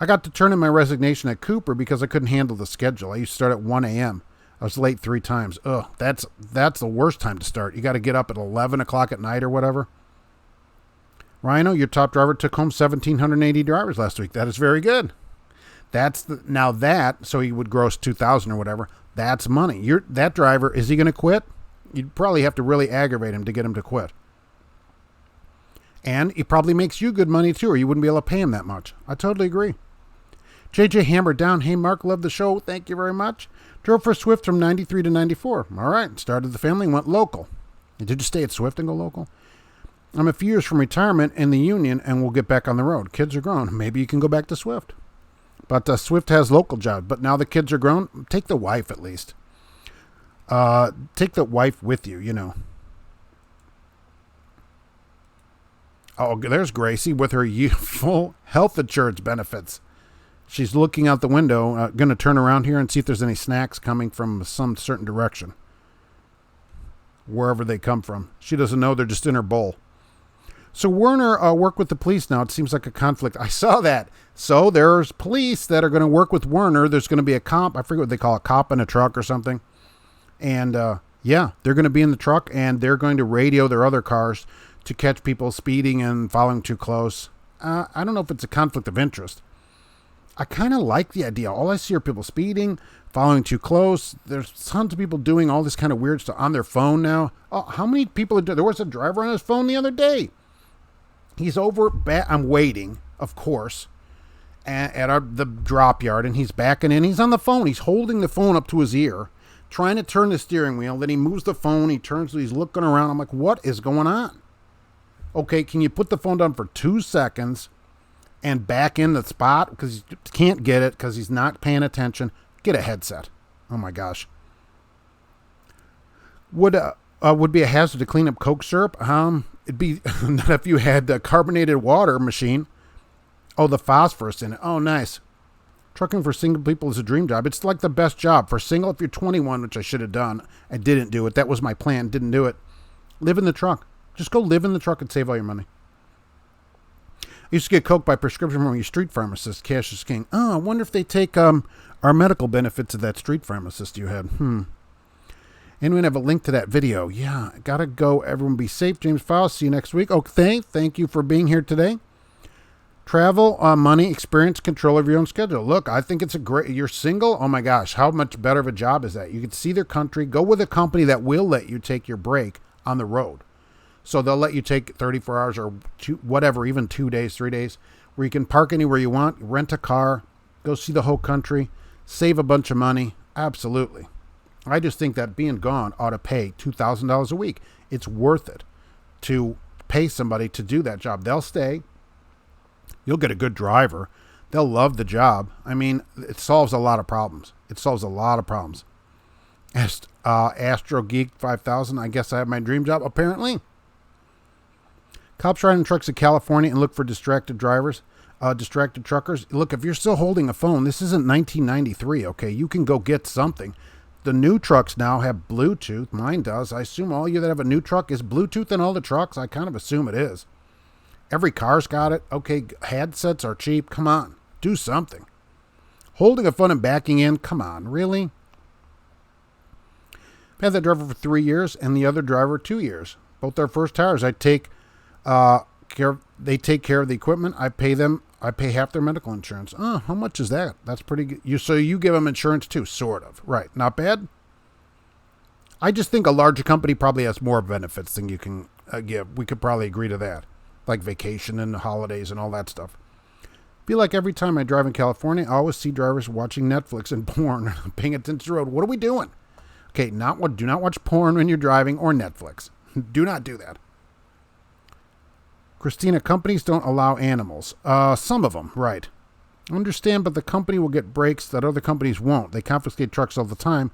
I got to turn in my resignation at Cooper because I couldn't handle the schedule. I used to start at 1 a.m. I was late 3 times. Ugh, that's the worst time to start. You got to get up at 11 o'clock at night or whatever. Rhino, your top driver, took home 1,780 drivers last week. That is very good. So he would gross 2,000 or whatever. That's money. That driver, is he going to quit? You'd probably have to really aggravate him to get him to quit. And he probably makes you good money too, or you wouldn't be able to pay him that much. I totally agree. JJ Hammer down. Hey, Mark, love the show. Thank you very much. Drove for Swift from 93 to 94. All right. Started the family and went local. Did you stay at Swift and go local? I'm a few years from retirement in the union and we'll get back on the road. Kids are grown. Maybe you can go back to Swift. But Swift has local jobs. But now the kids are grown. Take the wife at least. Take the wife with you, you know. Oh, there's Gracie with her full health insurance benefits. She's looking out the window, going to turn around here and see if there's any snacks coming from some certain direction. Wherever they come from. She doesn't know, they're just in her bowl. So Werner worked with the police now. It seems like a conflict. I saw that. So there's police that are going to work with Werner. There's going to be a cop. I forget what they call a cop in a truck or something. And yeah, they're going to be in the truck and they're going to radio their other cars to catch people speeding and following too close. I don't know if it's a conflict of interest. I kind of like the idea. All I see are people speeding, following too close. There's tons of people doing all this kind of weird stuff on their phone now. Oh, how many people are doing? There was a driver on his phone the other day. He's over. I'm waiting, of course, at the drop yard, and he's backing in. He's on the phone. He's holding the phone up to his ear, trying to turn the steering wheel. Then he moves the phone. He turns. He's looking around. I'm like, what is going on? Okay, can you put the phone down for 2 seconds and back in the spot? Because you can't get it because he's not paying attention. Get a headset. Oh, my gosh. Would be a hazard to clean up Coke syrup? It'd be not if you had the carbonated water machine. Oh, the phosphorus in it. Oh, nice. Trucking for single people is a dream job. It's like the best job. For single, if you're 21, which I should have done, I didn't do it. That was my plan. Didn't do it. Live in the truck. Just go live in the truck and save all your money. I used to get Coke by prescription from your street pharmacist. Cash is king. Oh, I wonder if they take our medical benefits of that street pharmacist you had. Anyone have a link to that video? Yeah, gotta go. Everyone be safe. James Faust, see you next week. Okay, thank you for being here today. Travel, money, experience, control of your own schedule. Look, I think it's a great, you're single. Oh my gosh, how much better of a job is that? You can see their country. Go with a company that will let you take your break on the road. So they'll let you take 34 hours or whatever, even 2 days, 3 days, where you can park anywhere you want, rent a car, go see the whole country, save a bunch of money. Absolutely. I just think that being gone ought to pay $2,000 a week. It's worth it to pay somebody to do that job. They'll stay. You'll get a good driver. They'll love the job. I mean, it solves a lot of problems. Astro Geek 5000, I guess I have my dream job, apparently. Cops riding trucks in California and look for distracted drivers, distracted truckers. Look, if you're still holding a phone, this isn't 1993, okay? You can go get something. The new trucks now have Bluetooth. Mine does. I assume all you that have a new truck is Bluetooth in all the trucks. I kind of assume it is. Every car's got it. Okay, headsets are cheap. Come on, do something. Holding a phone and backing in. Come on, really? I had that driver for 3 years and the other driver 2 years. Both our first tires. They take care of the equipment. I pay half their medical insurance. Oh, how much is that? That's pretty good. So you give them insurance too, sort of. Right. Not bad. I just think a larger company probably has more benefits than you can give. We could probably agree to that. Like vacation and holidays and all that stuff. Be like every time I drive in California, I always see drivers watching Netflix and porn, paying attention to the road. What are we doing? Okay, do not watch porn when you're driving or Netflix. Do not do that. Christina, companies don't allow animals. Some of them, right. Understand, but the company will get breaks that other companies won't. They confiscate trucks all the time.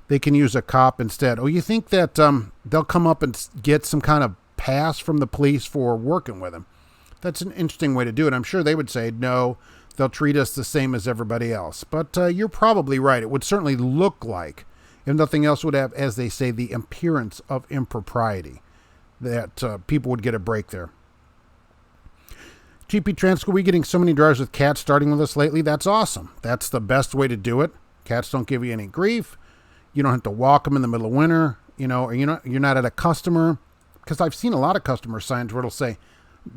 They can use a cop instead. Oh, you think that they'll come up and get some kind of pass from the police for working with them? That's an interesting way to do it. I'm sure they would say, no, they'll treat us the same as everybody else. But you're probably right. It would certainly look like, if nothing else, would have, as they say, the appearance of impropriety, that people would get a break there. GP Transco, we getting so many drivers with cats starting with us lately. That's awesome. That's the best way to do it. Cats don't give you any grief. You don't have to walk them in the middle of winter, or you're not at a customer. Because I've seen a lot of customer signs where it'll say,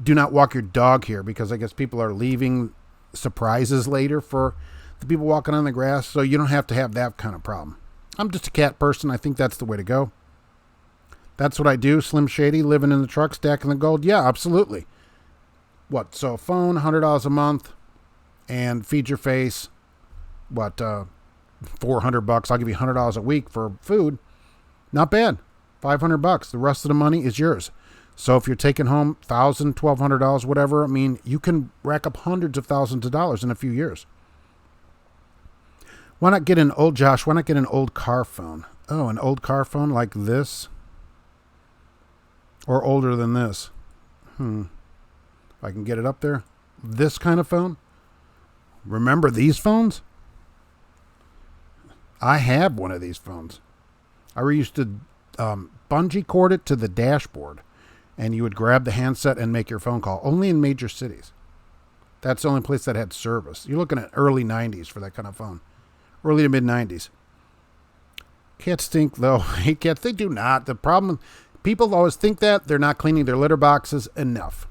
Do not walk your dog here, because I guess people are leaving surprises later for the people walking on the grass, so you don't have to have that kind of problem. I'm just a cat person. I think that's the way to go. That's what I do. Slim Shady, living in the truck, stacking the gold. Yeah, absolutely. What? So a phone, $100 a month, and feed your face. What? $400. I'll give you $100 a week for food. Not bad. $500. The rest of the money is yours. So if you're taking home $1,000, $1,200, whatever, I mean, you can rack up hundreds of thousands of dollars in a few years. Why not get an old car phone? Oh, an old car phone like this? Or older than this? If I can get it up there. This kind of phone? Remember these phones? I have one of these phones. I used to bungee cord it to the dashboard, and you would grab the handset and make your phone call. Only in major cities. That's the only place that had service. You're looking at early 90s for that kind of phone. Early to mid 90s. Cats stink, though. I hate cats. They do not. The problem, people always think that they're not cleaning their litter boxes enough.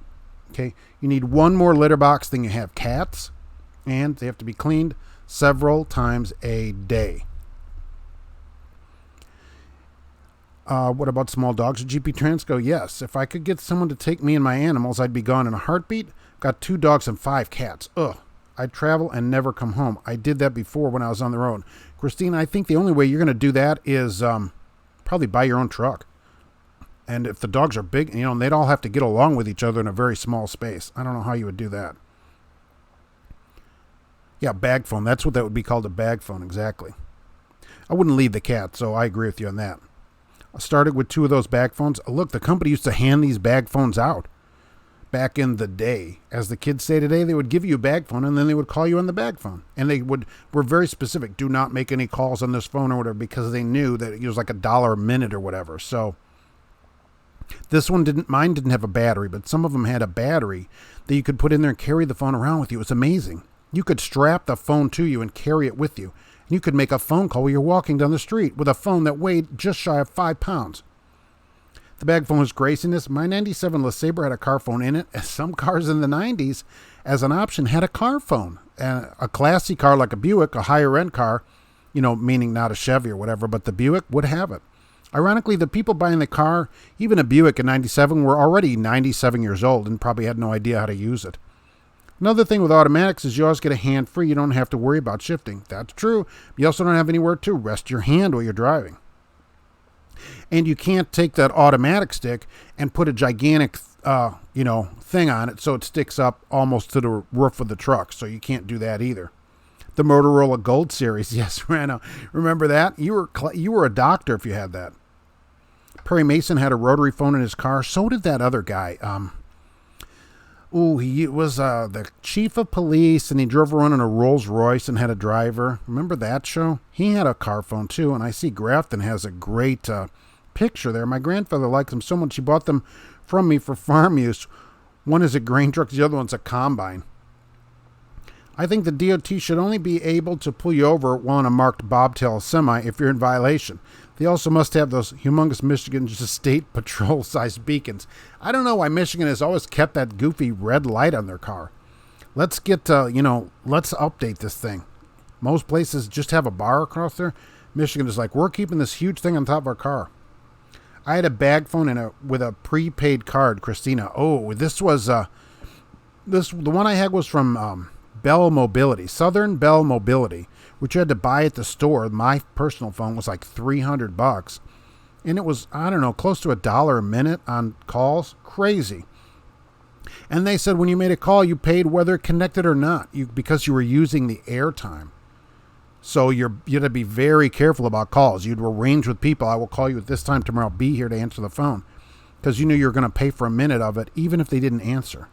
Okay? You need one more litter box than you have cats, and they have to be cleaned several times a day. What about small dogs at GP Transco? Yes. If I could get someone to take me and my animals, I'd be gone in a heartbeat. Got 2 dogs and 5 cats. Ugh. I'd travel and never come home. I did that before when I was on the road. Christine, I think the only way you're going to do that is probably buy your own truck. And if the dogs are big, they'd all have to get along with each other in a very small space. I don't know how you would do that. Yeah, bag phone. That's what that would be called, a bag phone, exactly. I wouldn't leave the cat, so I agree with you on that. I started with 2 of those bag phones. Look, the company used to hand these bag phones out back in the day. As the kids say today, they would give you a bag phone, and then they would call you on the bag phone. And they were very specific. Do not make any calls on this phone or whatever, because they knew that it was like $1 a minute or whatever. So this one mine didn't have a battery, but some of them had a battery that you could put in there and carry the phone around with you. It was amazing. You could strap the phone to you and carry it with you. And you could make a phone call while you're walking down the street with a phone that weighed just shy of 5 pounds. The bag phone was craziness. My 97 LeSabre had a car phone in it. Some cars in the 90s, as an option, had a car phone. And a classy car like a Buick, a higher-end car, meaning not a Chevy or whatever, but the Buick would have it. Ironically, the people buying the car, even a Buick in 97, were already 97 years old and probably had no idea how to use it. Another thing with automatics is you always get a hand free. You don't have to worry about shifting. That's true. You also don't have anywhere to rest your hand while you're driving. And you can't take that automatic stick and put a gigantic, thing on it so it sticks up almost to the roof of the truck. So you can't do that either. The Motorola Gold Series. Yes, Rano. Remember that? You were a doctor if you had that. Perry Mason had a rotary phone in his car. So did that other guy. He was the chief of police, and he drove around in a Rolls Royce and had a driver. Remember that show? He had a car phone, too, and I see Grafton has a great picture there. My grandfather likes them so much, he bought them from me for farm use. One is a grain truck, the other one's a combine. I think the DOT should only be able to pull you over while on a marked bobtail semi if you're in violation. They also must have those humongous Michigan State Patrol-sized beacons. I don't know why Michigan has always kept that goofy red light on their car. Let's let's update this thing. Most places just have a bar across there. Michigan is like, we're keeping this huge thing on top of our car. I had a bag phone with a prepaid card, Christina. Oh, this was the one I had was from Bell Mobility, Southern Bell Mobility, which you had to buy at the store. My personal phone was like $300, and it was, I don't know, close to $1 a minute on calls. Crazy. And they said when you made a call, you paid whether connected or not, because you were using the airtime. So you had to be very careful about calls. You'd arrange with people, I will call you at this time tomorrow, be here to answer the phone, because you knew you were going to pay for a minute of it, even if they didn't answer.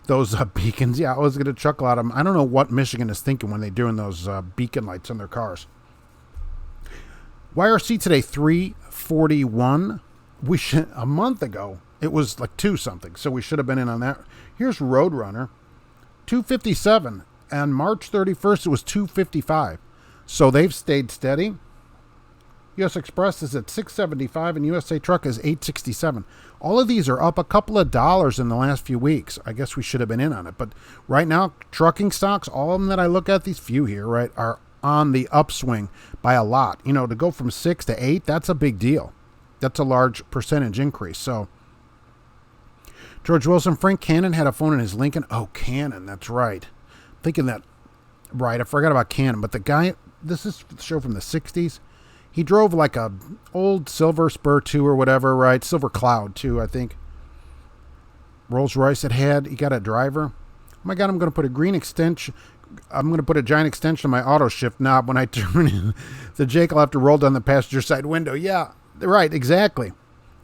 Those beacons, yeah, I was going to chuckle at them. I don't know what Michigan is thinking when they're doing those beacon lights on their cars. YRC today, 341. A month ago, it was like 2 something, so we should have been in on that. Here's Roadrunner, 257. And March 31st, it was 255. So they've stayed steady. U.S. Express is at $6.75 and USA Truck is $8.67. All of these are up a couple of dollars in the last few weeks. I guess we should have been in on it. But right now, trucking stocks, all of them that I look at, these few here, right, are on the upswing by a lot. You know, to go from 6 to 8, that's a big deal. That's a large percentage increase. So, George Wilson, Frank Cannon had a phone in his Lincoln. Oh, Cannon, that's right. Thinking that, right, I forgot about Cannon. But the guy, this is a show from the 60s. He drove like a old Silver Spur 2 or whatever, right? Silver Cloud 2, I think. Rolls Royce it had. He got a driver. Oh my God, I'm going to put a green extension. I'm going to put a giant extension on my auto shift knob when I turn in. The Jake will have to roll down the passenger side window. Yeah, right, exactly.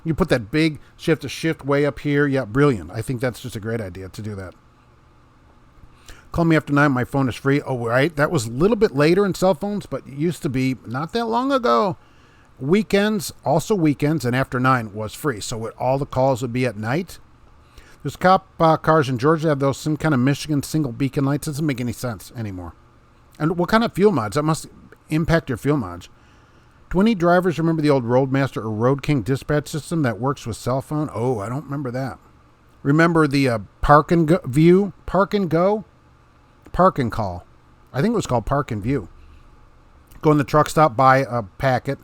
You put that big shift way up here. Yeah, brilliant. I think that's just a great idea to do that. Call me after 9. My phone is free. Oh, right. That was a little bit later in cell phones, but it used to be not that long ago. Weekends, and after 9 was free. So all the calls would be at night. There's cop cars in Georgia have those some kind of Michigan single beacon lights. It doesn't make any sense anymore. And what kind of fuel mods? That must impact your fuel mods. Do any drivers remember the old Roadmaster or Road King dispatch system that works with cell phone? Oh, I don't remember that. Remember the Park and Go? Park and Call. I think it was called Park and View. Go in the truck stop, buy a packet.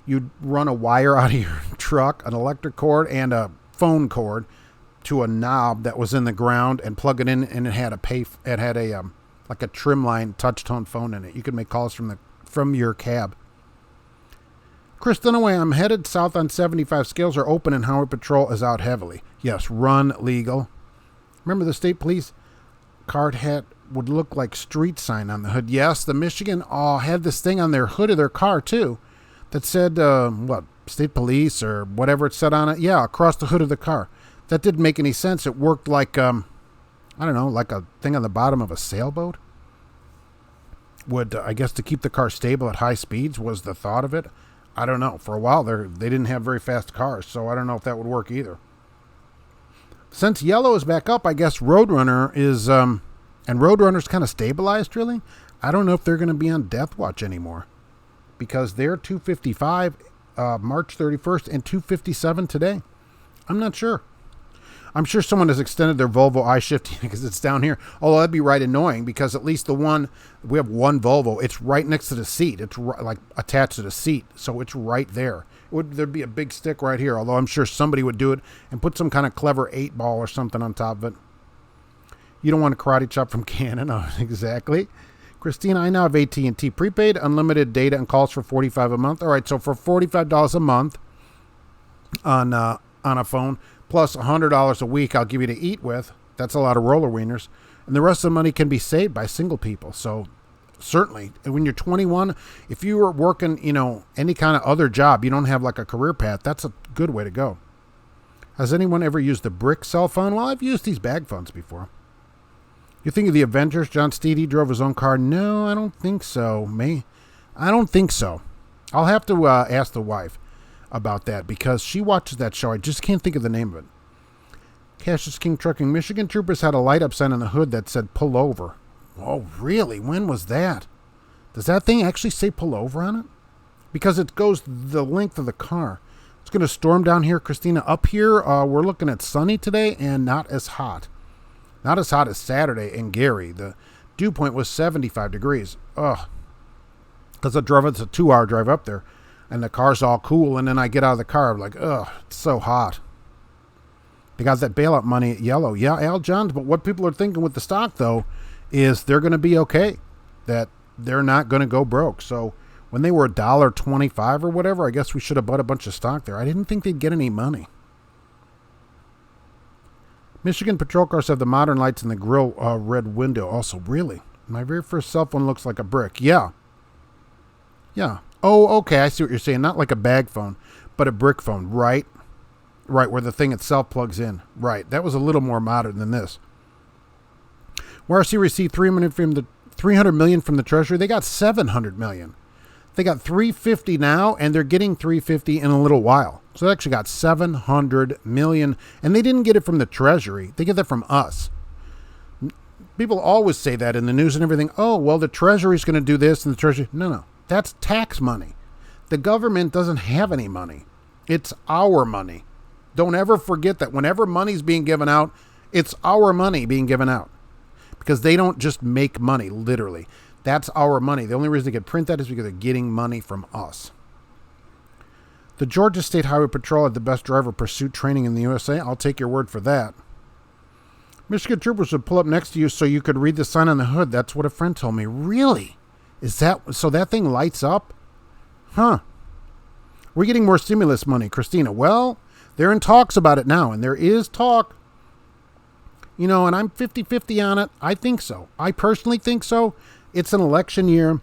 You'd run a wire out of your truck, an electric cord and a phone cord to a knob that was in the ground and plug it in, and it had a like a trim line touch tone phone in it. You could make calls from your cab. Chris Dunaway, I'm headed south on 75. Scales are open and highway patrol is out heavily. Yes, run legal. Remember the state police card hat would look like street sign on the hood. Yes, the Michigan had this thing on their hood of their car too that said, state police or whatever it said on it. Yeah, across the hood of the car. That didn't make any sense. It worked like, I don't know, like a thing on the bottom of a sailboat. I guess to keep the car stable at high speeds was the thought of it. I don't know. For a while they didn't have very fast cars, so I don't know if that would work either. Since yellow is back up, I guess Roadrunner is, and Roadrunner's kind of stabilized, really. I don't know if they're going to be on death watch anymore because they're 255 March 31st and 257 today. I'm not sure. I'm sure someone has extended their Volvo iShift because it's down here. Although that'd be right annoying because at least we have one Volvo. It's right next to the seat. It's like attached to the seat. So it's right there. There'd be a big stick right here. Although I'm sure somebody would do it and put some kind of clever 8-ball or something on top of it. You don't want a karate chop from Canon. Oh, exactly. Christina, I now have AT&T prepaid, unlimited data and calls for $45 a month. All right, so for $45 a month on a phone, plus $100 a week I'll give you to eat with. That's a lot of roller wieners. And the rest of the money can be saved by single people. So certainly, when you're 21, if you were working, any kind of other job, you don't have like a career path, that's a good way to go. Has anyone ever used the brick cell phone? Well, I've used these bag phones before. You think of the Avengers? John Steedy drove his own car? No, I don't think so. I don't think so. I'll have to ask the wife about that because she watches that show. I just can't think of the name of it. Cassius King Trucking. Michigan troopers had a light up sign on the hood that said pull over. Oh, really? When was that? Does that thing actually say pull over on it? Because it goes the length of the car. It's going to storm down here, Christina. Up here, we're looking at sunny today and not as hot. Not as hot as Saturday in Gary. The dew point was 75 degrees. Ugh. Because it's a 2-hour drive up there. And the car's all cool. And then I get out of the car. I'm like, ugh, it's so hot. They got that bailout money at yellow. Yeah, Al Johns. But what people are thinking with the stock, though, is they're going to be okay. That they're not going to go broke. So when they were $1.25 or whatever, I guess we should have bought a bunch of stock there. I didn't think they'd get any money. Michigan patrol cars have the modern lights in the grill red window. Also, really? My very first cell phone looks like a brick. Yeah. Yeah. Oh, okay. I see what you're saying. Not like a bag phone, but a brick phone. Right. Right, where the thing itself plugs in. Right. That was a little more modern than this. YRC received $300 million from the Treasury. They got $700 million. They got $350 now, and they're getting $350 in a little while. So they actually got $700 million, and they didn't get it from the Treasury. They get that from us. People always say that in the news and everything. Oh, well, the Treasury's going to do this, and the Treasury. No. That's tax money. The government doesn't have any money. It's our money. Don't ever forget that whenever money's being given out, it's our money being given out. Because they don't just make money, literally. That's our money. The only reason they can print that is because they're getting money from us. The Georgia State Highway Patrol had the best driver pursuit training in the USA. I'll take your word for that. Michigan troopers would pull up next to you so you could read the sign on the hood. That's what a friend told me. Really? Is that so? That thing lights up? Huh. We're getting more stimulus money, Christina. Well, they're in talks about it now, and there is talk. And I'm 50-50 on it. I think so. I personally think so. It's an election year.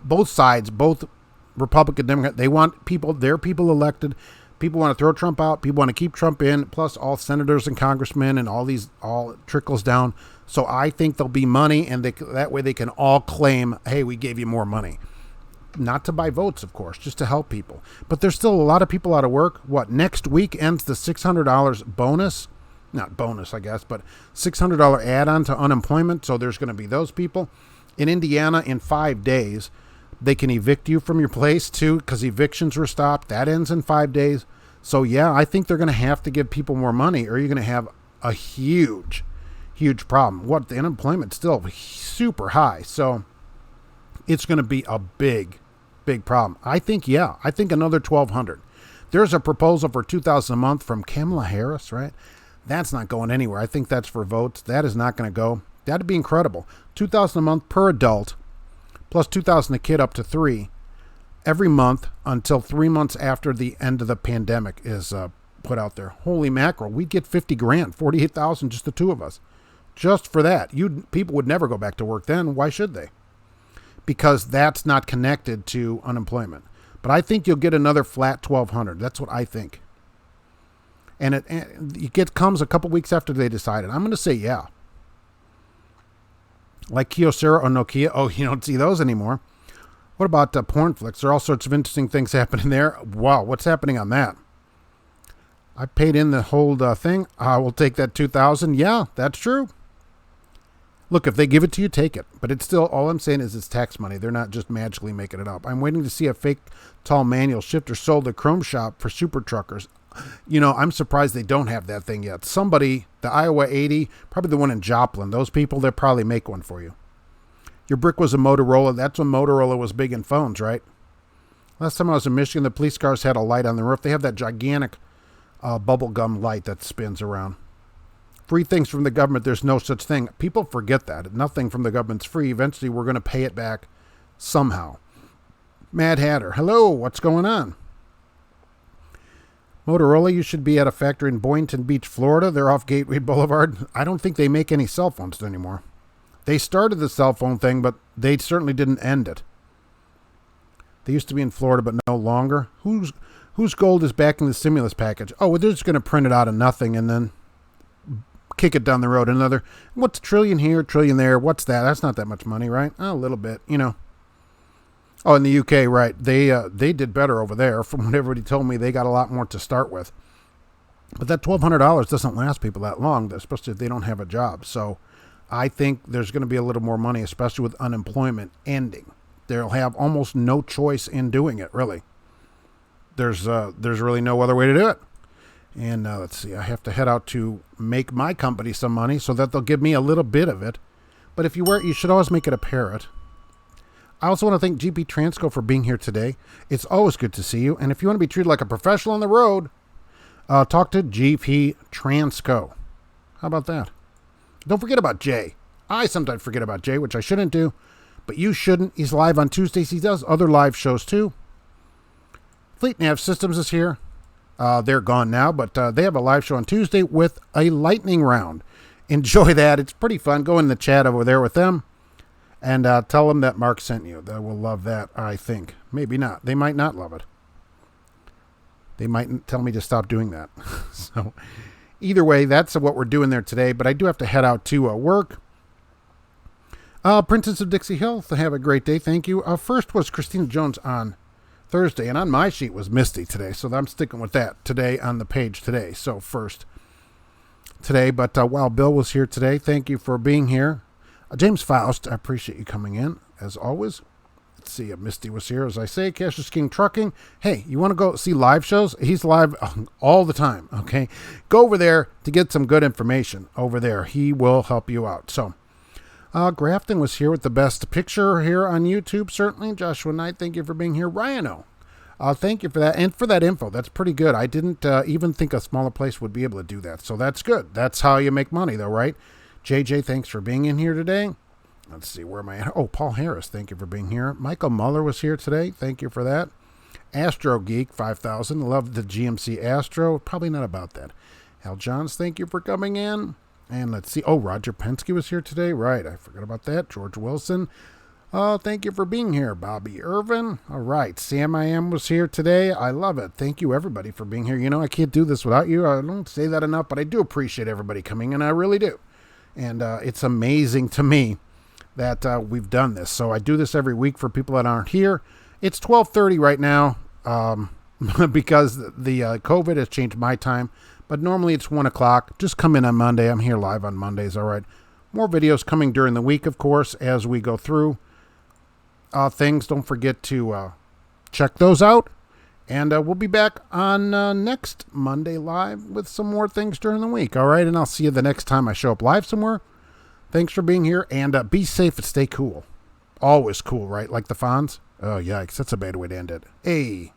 Both sides, both Republican, Democrat, they want their people elected. People want to throw Trump out. People want to keep Trump in, plus all senators and congressmen and all trickles down. So I think there'll be money, and that way they can all claim, hey, we gave you more money. Not to buy votes, of course, just to help people. But there's still a lot of people out of work. Next week ends the $600 bonus? Not bonus, I guess, but $600 add-on to unemployment. So there's going to be those people. In Indiana, in 5 days, they can evict you from your place, too, because evictions were stopped. That ends in 5 days. So, yeah, I think they're going to have to give people more money, or you're going to have a huge, huge problem. The unemployment's still super high. So it's going to be a big, big problem. I think another $1,200. There's a proposal for $2,000 a month from Kamala Harris, right? That's not going anywhere. I think that's for votes. That is not going to go. That'd be incredible. $2,000 a month per adult, plus $2,000 a kid up to 3, every month until 3 months after the end of the pandemic is put out there. Holy mackerel! We'd get $50,000, $48,000, just the two of us, just for that. People would never go back to work then. Why should they? Because that's not connected to unemployment. But I think you'll get another flat $1,200. That's what I think. And it comes a couple weeks after they decided. I'm going to say yeah. Like Kyocera or Nokia. Oh, you don't see those anymore. What about porn flicks? There are all sorts of interesting things happening there. Wow, what's happening on that? I paid in the whole thing. I will take that $2,000. Yeah, that's true. Look, if they give it to you, take it. But it's still, all I'm saying is it's tax money. They're not just magically making it up. I'm waiting to see a fake tall manual shifter sold at Chrome Shop for super truckers. I'm surprised they don't have that thing yet. Somebody, the Iowa 80, probably the one in Joplin, those people, they'll probably make one for you. Your brick was a Motorola. That's when Motorola was big in phones, right? Last time I was in Michigan, the police cars had a light on the roof. They have that gigantic bubble gum light that spins around. Free things from the government, there's no such thing. People forget that. Nothing from the government's free. Eventually, we're going to pay it back somehow. Mad Hatter, hello, what's going on? Motorola, you should be at a factory in Boynton Beach, Florida. They're off Gateway Boulevard. I don't think they make any cell phones anymore. They started the cell phone thing, but they certainly didn't end it. They used to be in Florida, but no longer. Whose gold is backing the stimulus package? Oh, they're just going to print it out of nothing and then kick it down the road. Another, what's $1 trillion here, $1 trillion there? What's that? That's not that much money, right? Oh, a little bit, Oh, in the UK, right. They did better over there. From what everybody told me, they got a lot more to start with. But that $1,200 doesn't last people that long, especially if they don't have a job. So I think there's going to be a little more money, especially with unemployment ending. They'll have almost no choice in doing it, really. There's really no other way to do it. And let's see, I have to head out to make my company some money so that they'll give me a little bit of it. But if you wear it, you should always make it a parrot. I also want to thank GP Transco for being here today. It's always good to see you. And if you want to be treated like a professional on the road, talk to GP Transco. How about that? Don't forget about Jay. I sometimes forget about Jay, which I shouldn't do. But you shouldn't. He's live on Tuesdays. He does other live shows too. Fleet Nav Systems is here. They're gone now, but they have a live show on Tuesday with a lightning round. Enjoy that. It's pretty fun. Go in the chat over there with them. And tell them that Mark sent you. They will love that, I think. Maybe not. They might not love it. They might tell me to stop doing that. So either way, that's what we're doing there today. But I do have to head out to work. Princess of Dixie Hill, have a great day. Thank you. First was Christina Jones on Thursday. And on my sheet was Misty today. So I'm sticking with that today on the page today. So first today. But while Bill was here today, thank you for being here. James Faust, I appreciate you coming in, as always. Let's see. Misty was here, as I say. Cash is King Trucking. Hey, you want to go see live shows? He's live all the time, okay? Go over there to get some good information over there. He will help you out. So, Grafton was here with the best picture here on YouTube, certainly. Joshua Knight, thank you for being here. Ryano, thank you for that. And for that info, that's pretty good. I didn't even think a smaller place would be able to do that. So that's good. That's how you make money, though, right? JJ, thanks for being in here today. Let's see, where am I at? Oh, Paul Harris, thank you for being here. Michael Muller was here today. Thank you for that. Astro Geek, 5,000. Love the GMC Astro. Probably not about that. Hal Johns, thank you for coming in. And let's see. Oh, Roger Penske was here today. Right, I forgot about that. George Wilson. Thank you for being here. Bobby Irvin. All right, Sam I Am was here today. I love it. Thank you, everybody, for being here. You know, I can't do this without you. I don't say that enough, but I do appreciate everybody coming in. I really do. And it's amazing to me that we've done this. So I do this every week for people that aren't here. It's 12:30 right now because the COVID has changed my time. But normally it's 1 o'clock. Just come in on Monday. I'm here live on Mondays. All right. More videos coming during the week, of course, as we go through things. Don't forget to check those out. And we'll be back on next Monday live with some more things during the week. All right. And I'll see you the next time I show up live somewhere. Thanks for being here. And be safe and stay cool. Always cool, right? Like the Fonz. Oh, yikes. That's a bad way to end it. Hey.